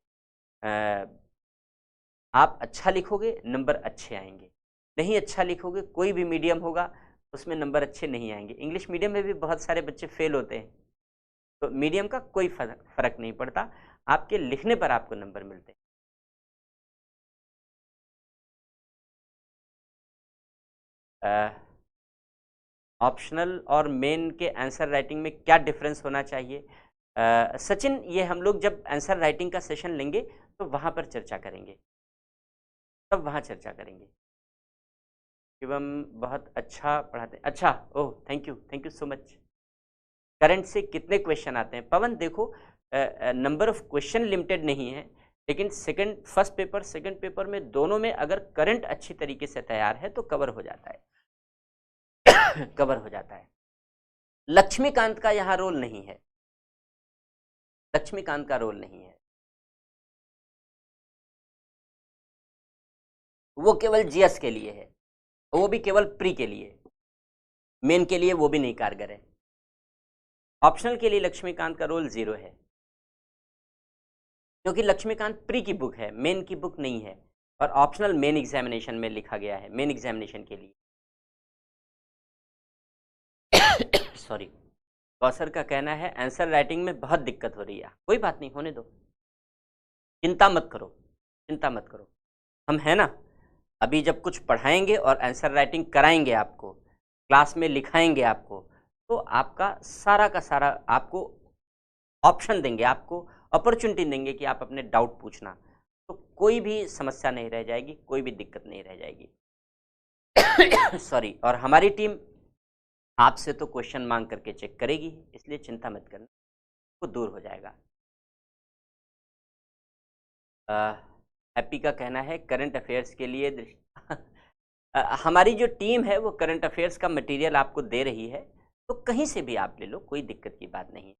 Speaker 1: आप अच्छा लिखोगे नंबर अच्छे आएंगे, नहीं अच्छा लिखोगे, कोई भी मीडियम होगा उसमें नंबर अच्छे नहीं आएंगे। इंग्लिश मीडियम में भी बहुत सारे बच्चे फेल होते हैं, तो मीडियम का कोई फर्क नहीं पड़ता, आपके लिखने पर आपको नंबर मिलते हैं। ऑप्शनल और मेन के आंसर राइटिंग में क्या डिफरेंस होना चाहिए? सचिन, ये हम लोग जब आंसर राइटिंग का सेशन लेंगे तो वहाँ पर चर्चा करेंगे, तब वहाँ चर्चा करेंगे। शिवम बहुत अच्छा पढ़ाते हैं। अच्छा, oh thank you so much. Current से कितने क्वेश्चन आते हैं? पवन देखो, नंबर ऑफ क्वेश्चन लिमिटेड नहीं है, लेकिन फर्स्ट पेपर सेकंड पेपर में दोनों में अगर करंट अच्छी तरीके से तैयार है तो कवर हो जाता है कवर हो जाता है। लक्ष्मीकांत का यहाँ रोल नहीं है, लक्ष्मीकांत का रोल नहीं है, वो केवल जीएस के लिए है, वो भी केवल प्री के लिए, मेन के लिए वो भी नहीं कारगर है। ऑप्शनल के लिए लक्ष्मीकांत का रोल 0 है, क्योंकि लक्ष्मीकांत प्री की बुक है, मेन की बुक नहीं है, और ऑप्शनल मेन एग्जामिनेशन में लिखा गया है, मेन एग्जामिनेशन के लिए। सॉरी, कौसर का कहना है आंसर राइटिंग में बहुत दिक्कत हो रही है। कोई बात नहीं, होने दो, चिंता मत करो, चिंता मत करो, हम है ना। अभी जब कुछ पढ़ाएंगे और आंसर राइटिंग कराएंगे, आपको क्लास में लिखाएंगे आपको, तो आपका सारा का सारा आपको ऑप्शन देंगे, आपको अपॉर्चुनिटी देंगे कि आप अपने डाउट पूछना, तो कोई भी समस्या नहीं रह जाएगी, कोई भी दिक्कत नहीं रह जाएगी। सॉरी, और हमारी टीम आपसे तो क्वेश्चन मांग करके चेक करेगी, इसलिए चिंता मत करना, वो दूर हो जाएगा। हैप्पी का कहना है करंट अफेयर्स के लिए हमारी जो टीम है वो करंट अफेयर्स का मटेरियल आपको दे रही है, तो कहीं से भी आप ले लो, कोई दिक्कत की बात नहीं है।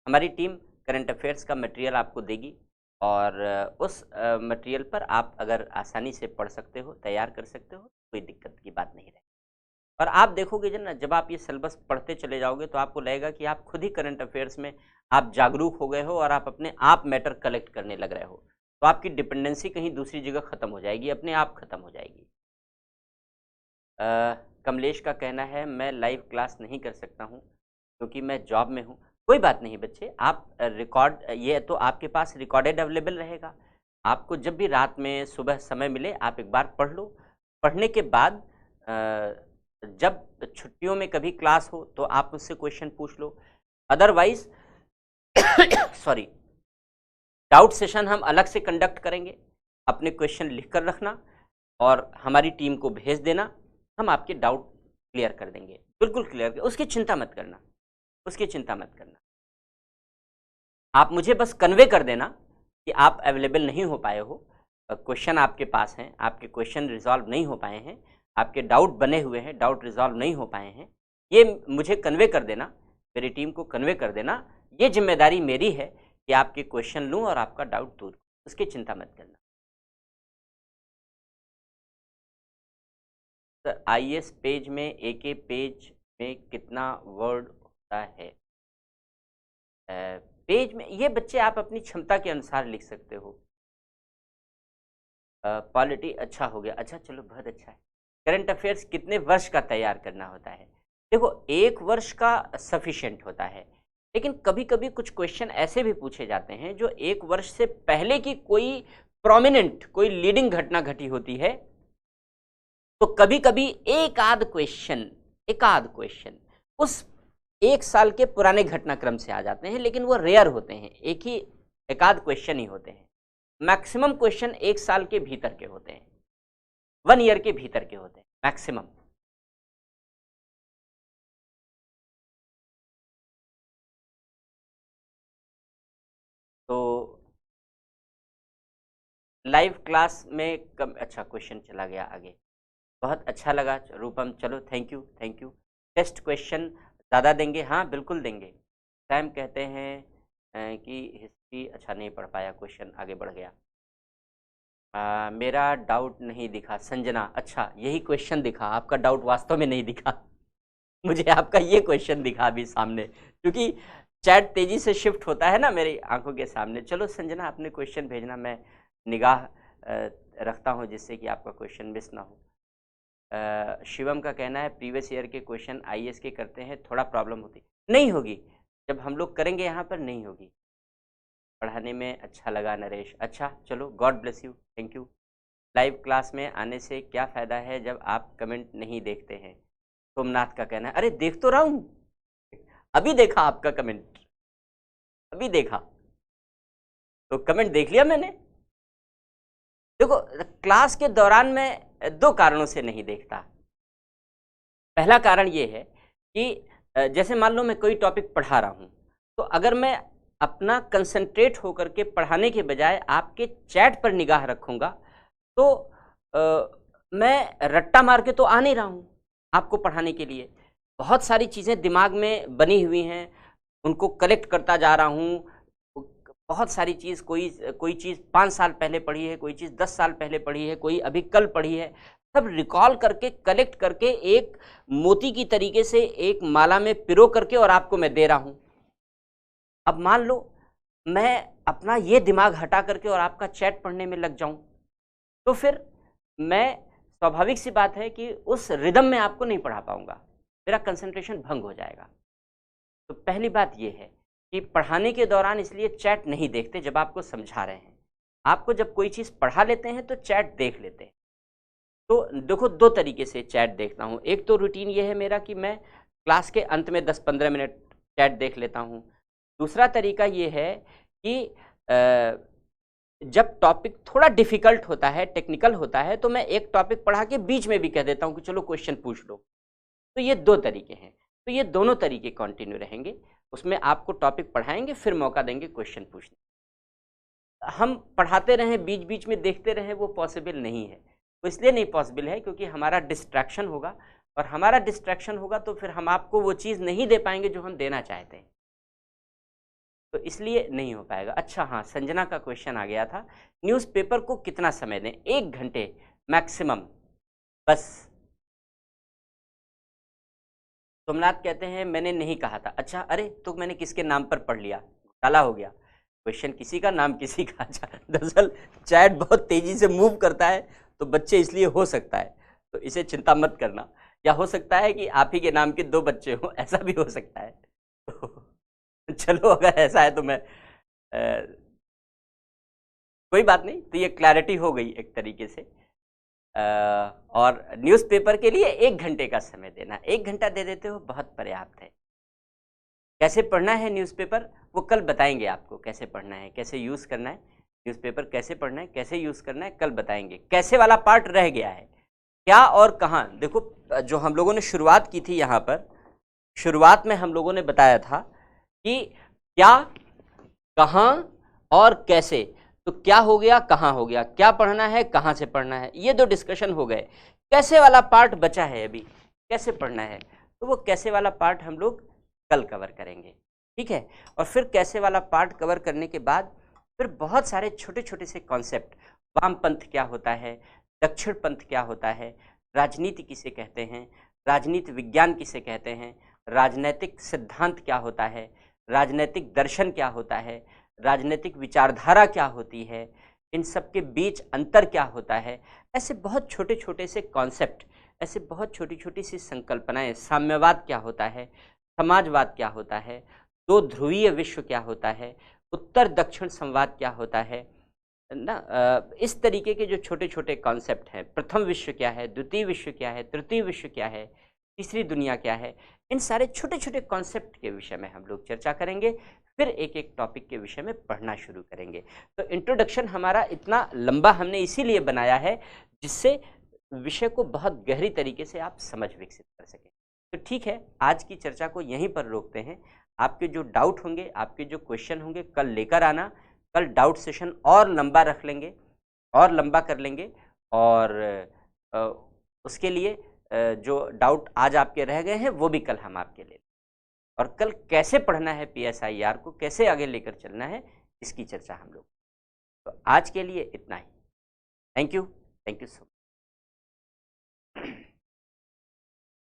Speaker 1: हमारी टीम करंट अफेयर्स का मटेरियल आपको देगी और उस मटेरियल पर आप अगर आसानी से पढ़ सकते हो, तैयार कर सकते हो, कोई दिक्कत की बात नहीं रहेगी। और आप देखोगे जब आप ये सिलेबस पढ़ते चले जाओगे तो आपको लगेगा कि आप खुद ही करंट अफेयर्स में आप जागरूक हो गए हो और आप अपने आप मैटर कलेक्ट करने लग रहे हो। तो आपकी डिपेंडेंसी कहीं दूसरी जगह ख़त्म हो जाएगी, अपने आप ख़त्म हो जाएगी। कमलेश का कहना है मैं लाइव क्लास नहीं कर सकता हूँ क्योंकि मैं जॉब में हूँ। कोई बात नहीं बच्चे, आप रिकॉर्ड, ये तो आपके पास रिकॉर्डेड अवेलेबल रहेगा। आपको जब भी रात में सुबह समय मिले आप एक बार पढ़ लो। पढ़ने के बाद जब छुट्टियों में कभी क्लास हो तो आप मुझसे क्वेश्चन पूछ लो। अदरवाइज सॉरी, डाउट सेशन हम अलग से कंडक्ट करेंगे। अपने क्वेश्चन लिख कर रखना और हमारी टीम को भेज देना, हम आपके डाउट क्लियर कर देंगे, बिल्कुल क्लियर कर, उसकी चिंता मत करना, उसकी चिंता मत करना। आप मुझे बस कन्वे कर देना कि आप अवेलेबल नहीं हो पाए हो, क्वेश्चन आपके पास हैं, आपके क्वेश्चन रिजॉल्व नहीं हो पाए हैं, आपके डाउट बने हुए हैं, डाउट रिजॉल्व नहीं हो पाए हैं, ये मुझे कन्वे कर देना, मेरी टीम को कन्वे कर देना। ये जिम्मेदारी मेरी है कि आपके क्वेश्चन लूँ और आपका डाउट दूर, उसकी चिंता मत करना। सर आईएएस पेज में एक पेज में कितना वर्ड होता है? पेज में ये बच्चे आप अपनी क्षमता के अनुसार लिख सकते हो। पॉलिटी अच्छा हो गया, अच्छा चलो बहुत अच्छा है। करंट अफेयर्स कितने वर्ष का तैयार करना होता है? देखो 1 वर्ष का सफिशिएंट होता है, लेकिन कभी कभी कुछ क्वेश्चन ऐसे भी पूछे जाते हैं जो 1 वर्ष से पहले की कोई प्रोमिनेंट, कोई लीडिंग घटना घटी होती है, तो कभी कभी एक आध क्वेश्चन उस 1 साल के पुराने घटनाक्रम से आ जाते हैं, लेकिन वो रेयर होते हैं, एक आध क्वेश्चन ही होते हैं। मैक्सिमम क्वेश्चन 1 साल के भीतर के होते हैं, 1 ईयर के भीतर के होते हैं मैक्सिमम। तो लाइव क्लास में अच्छा क्वेश्चन चला गया आगे, बहुत अच्छा लगा रूपम, चलो thank you thank you. Test question ज़्यादा देंगे? हाँ बिल्कुल देंगे। सैम कहते हैं कि हिस्ट्री अच्छा नहीं पढ़ पाया, क्वेश्चन आगे बढ़ गया। मेरा डाउट नहीं दिखा। संजना, अच्छा यही क्वेश्चन दिखा, आपका डाउट वास्तव में नहीं दिखा मुझे आपका ये क्वेश्चन दिखा अभी सामने, क्योंकि चैट तेजी से शिफ्ट होता है ना मेरी आंखों के सामने। चलो संजना, आपने क्वेश्चन भेजना, मैं निगाह रखता हूँ जिससे कि आपका क्वेश्चन मिस ना हो। शिवम का कहना है प्रीवियस ईयर के क्वेश्चन आईएएस के करते हैं, थोड़ा प्रॉब्लम होती नहीं होगी, जब हम लोग करेंगे यहाँ पर नहीं होगी। पढ़ाने में अच्छा लगा नरेश, अच्छा चलो God bless you, thank you. Live class में आने से क्या फ़ायदा है जब आप कमेंट नहीं देखते हैं? सोमनाथ का कहना है अरे देख तो रहा हूँ, अभी देखा आपका कमेंट, अभी देखा, तो कमेंट देख लिया मैंने। देखो क्लास के दौरान मैं 2 कारणों से नहीं देखता। पहला कारण ये है कि जैसे मान लो मैं कोई टॉपिक पढ़ा रहा हूँ, तो अगर मैं अपना कंसंट्रेट होकर के पढ़ाने के बजाय आपके चैट पर निगाह रखूँगा, तो मैं रट्टा मार के तो आ नहीं रहा हूँ आपको पढ़ाने के लिए। बहुत सारी चीज़ें दिमाग में बनी हुई हैं, उनको कलेक्ट करता जा रहा हूँ। बहुत सारी चीज़, कोई चीज़ 5 साल पहले पढ़ी है, कोई चीज़ 10 साल पहले पढ़ी है, कोई अभी कल पढ़ी है, सब रिकॉल करके कलेक्ट करके एक मोती की तरीके से एक माला में पिरो करके और आपको मैं दे रहा हूँ। अब मान लो मैं अपना ये दिमाग हटा करके और आपका चैट पढ़ने में लग जाऊं, तो फिर मैं, स्वाभाविक सी बात है कि उस रिदम में आपको नहीं पढ़ा पाऊंगा, मेरा कंसंट्रेशन भंग हो जाएगा। तो पहली बात ये है कि पढ़ाने के दौरान इसलिए चैट नहीं देखते जब आपको समझा रहे हैं। आपको जब कोई चीज़ पढ़ा लेते हैं तो चैट देख लेते हैं। तो देखो 2 तरीके से चैट देखता हूँ। एक तो रूटीन ये है मेरा कि मैं क्लास के अंत में 10-15 मिनट चैट देख लेता हूँ। दूसरा तरीका ये है कि जब टॉपिक थोड़ा डिफ़िकल्ट होता है, टेक्निकल होता है, तो मैं एक टॉपिक पढ़ा के बीच में भी कह देता हूँ कि चलो क्वेश्चन पूछ लो। तो ये 2 तरीके हैं, तो ये दोनों तरीके कंटिन्यू रहेंगे। उसमें आपको टॉपिक पढ़ाएंगे, फिर मौका देंगे क्वेश्चन पूछने। हम पढ़ाते रहें बीच बीच में देखते रहें, वो पॉसिबल नहीं है। तो इसलिए नहीं पॉसिबल है क्योंकि हमारा डिस्ट्रैक्शन होगा, और हमारा डिस्ट्रैक्शन होगा तो फिर हम आपको वो चीज़ नहीं दे पाएंगे जो हम देना चाहते हैं, तो इसलिए नहीं हो पाएगा। अच्छा हाँ, संजना का क्वेश्चन आ गया था, न्यूज़पेपर को कितना समय दें? 1 घंटे मैक्सिमम, बस। सोमनाथ कहते हैं मैंने नहीं कहा था। अच्छा, अरे तो मैंने किसके नाम पर पढ़ लिया, घोटाला हो गया। क्वेश्चन किसी का, नाम किसी का। अच्छा, दरअसल चैट बहुत तेजी से मूव करता है तो बच्चे इसलिए हो सकता है, तो इसे चिंता मत करना। या हो सकता है कि आप ही के नाम के 2 बच्चे हों, ऐसा भी हो सकता है। तो चलो, अगर ऐसा है तो मैं कोई बात नहीं, तो ये क्लैरिटी हो गई एक तरीके से। और न्यूज़पेपर के लिए 1 घंटे का समय देना, 1 घंटा दे देते हो बहुत पर्याप्त है। कैसे पढ़ना है न्यूज़पेपर, वो कल बताएंगे आपको, कैसे पढ़ना है, कैसे यूज़ करना है न्यूज़पेपर, कैसे पढ़ना है, कैसे यूज़ करना है, कल बताएंगे। कैसे वाला पार्ट रह गया है, क्या और कहाँ। देखो, जो हम लोगों ने शुरुआत की थी यहाँ पर, शुरुआत में हम लोगों ने बताया था कि क्या, कहाँ और कैसे। तो क्या हो गया, कहाँ हो गया, क्या पढ़ना है, कहाँ से पढ़ना है, ये 2 डिस्कशन हो गए। कैसे वाला पार्ट बचा है अभी, कैसे पढ़ना है, तो वो कैसे वाला पार्ट हम लोग कल कवर करेंगे, ठीक है। और फिर कैसे वाला पार्ट कवर करने के बाद फिर बहुत सारे छोटे छोटे से कॉन्सेप्ट, वामपंथ क्या होता है, दक्षिण पंथ क्या होता है, राजनीति किसे कहते हैं, राजनीति विज्ञान किसे कहते हैं, राजनैतिक सिद्धांत क्या होता है, राजनैतिक दर्शन क्या होता है, राजनीतिक विचारधारा क्या होती है, इन सब के बीच अंतर क्या होता है। ऐसे बहुत छोटे छोटे से कॉन्सेप्ट, ऐसे बहुत छोटी छोटी सी संकल्पनाएं, साम्यवाद क्या होता है, समाजवाद क्या होता है, 2 ध्रुवीय विश्व क्या होता है, उत्तर दक्षिण संवाद क्या होता है ना, इस तरीके के जो छोटे छोटे कॉन्सेप्ट हैं, प्रथम विश्व क्या है, द्वितीय विश्व क्या है, तृतीय विश्व क्या है, तीसरी दुनिया क्या है, इन सारे छोटे छोटे कॉन्सेप्ट के विषय में हम लोग चर्चा करेंगे। फिर एक एक टॉपिक के विषय में पढ़ना शुरू करेंगे। तो इंट्रोडक्शन हमारा इतना लंबा हमने इसीलिए बनाया है जिससे विषय को बहुत गहरी तरीके से आप समझ विकसित कर सकें। तो ठीक है, आज की चर्चा को यहीं पर रोकते हैं। आपके जो डाउट होंगे, आपके जो क्वेश्चन होंगे, कल लेकर आना। कल डाउट सेशन और लंबा रख लेंगे, और लंबा कर लेंगे। और उसके लिए जो डाउट आज आपके रह गए हैं वो भी कल हम आपके ले, और कल कैसे पढ़ना है PSIR को, कैसे आगे लेकर चलना है, इसकी चर्चा हम लोग। तो आज के लिए इतना ही। Thank you so much.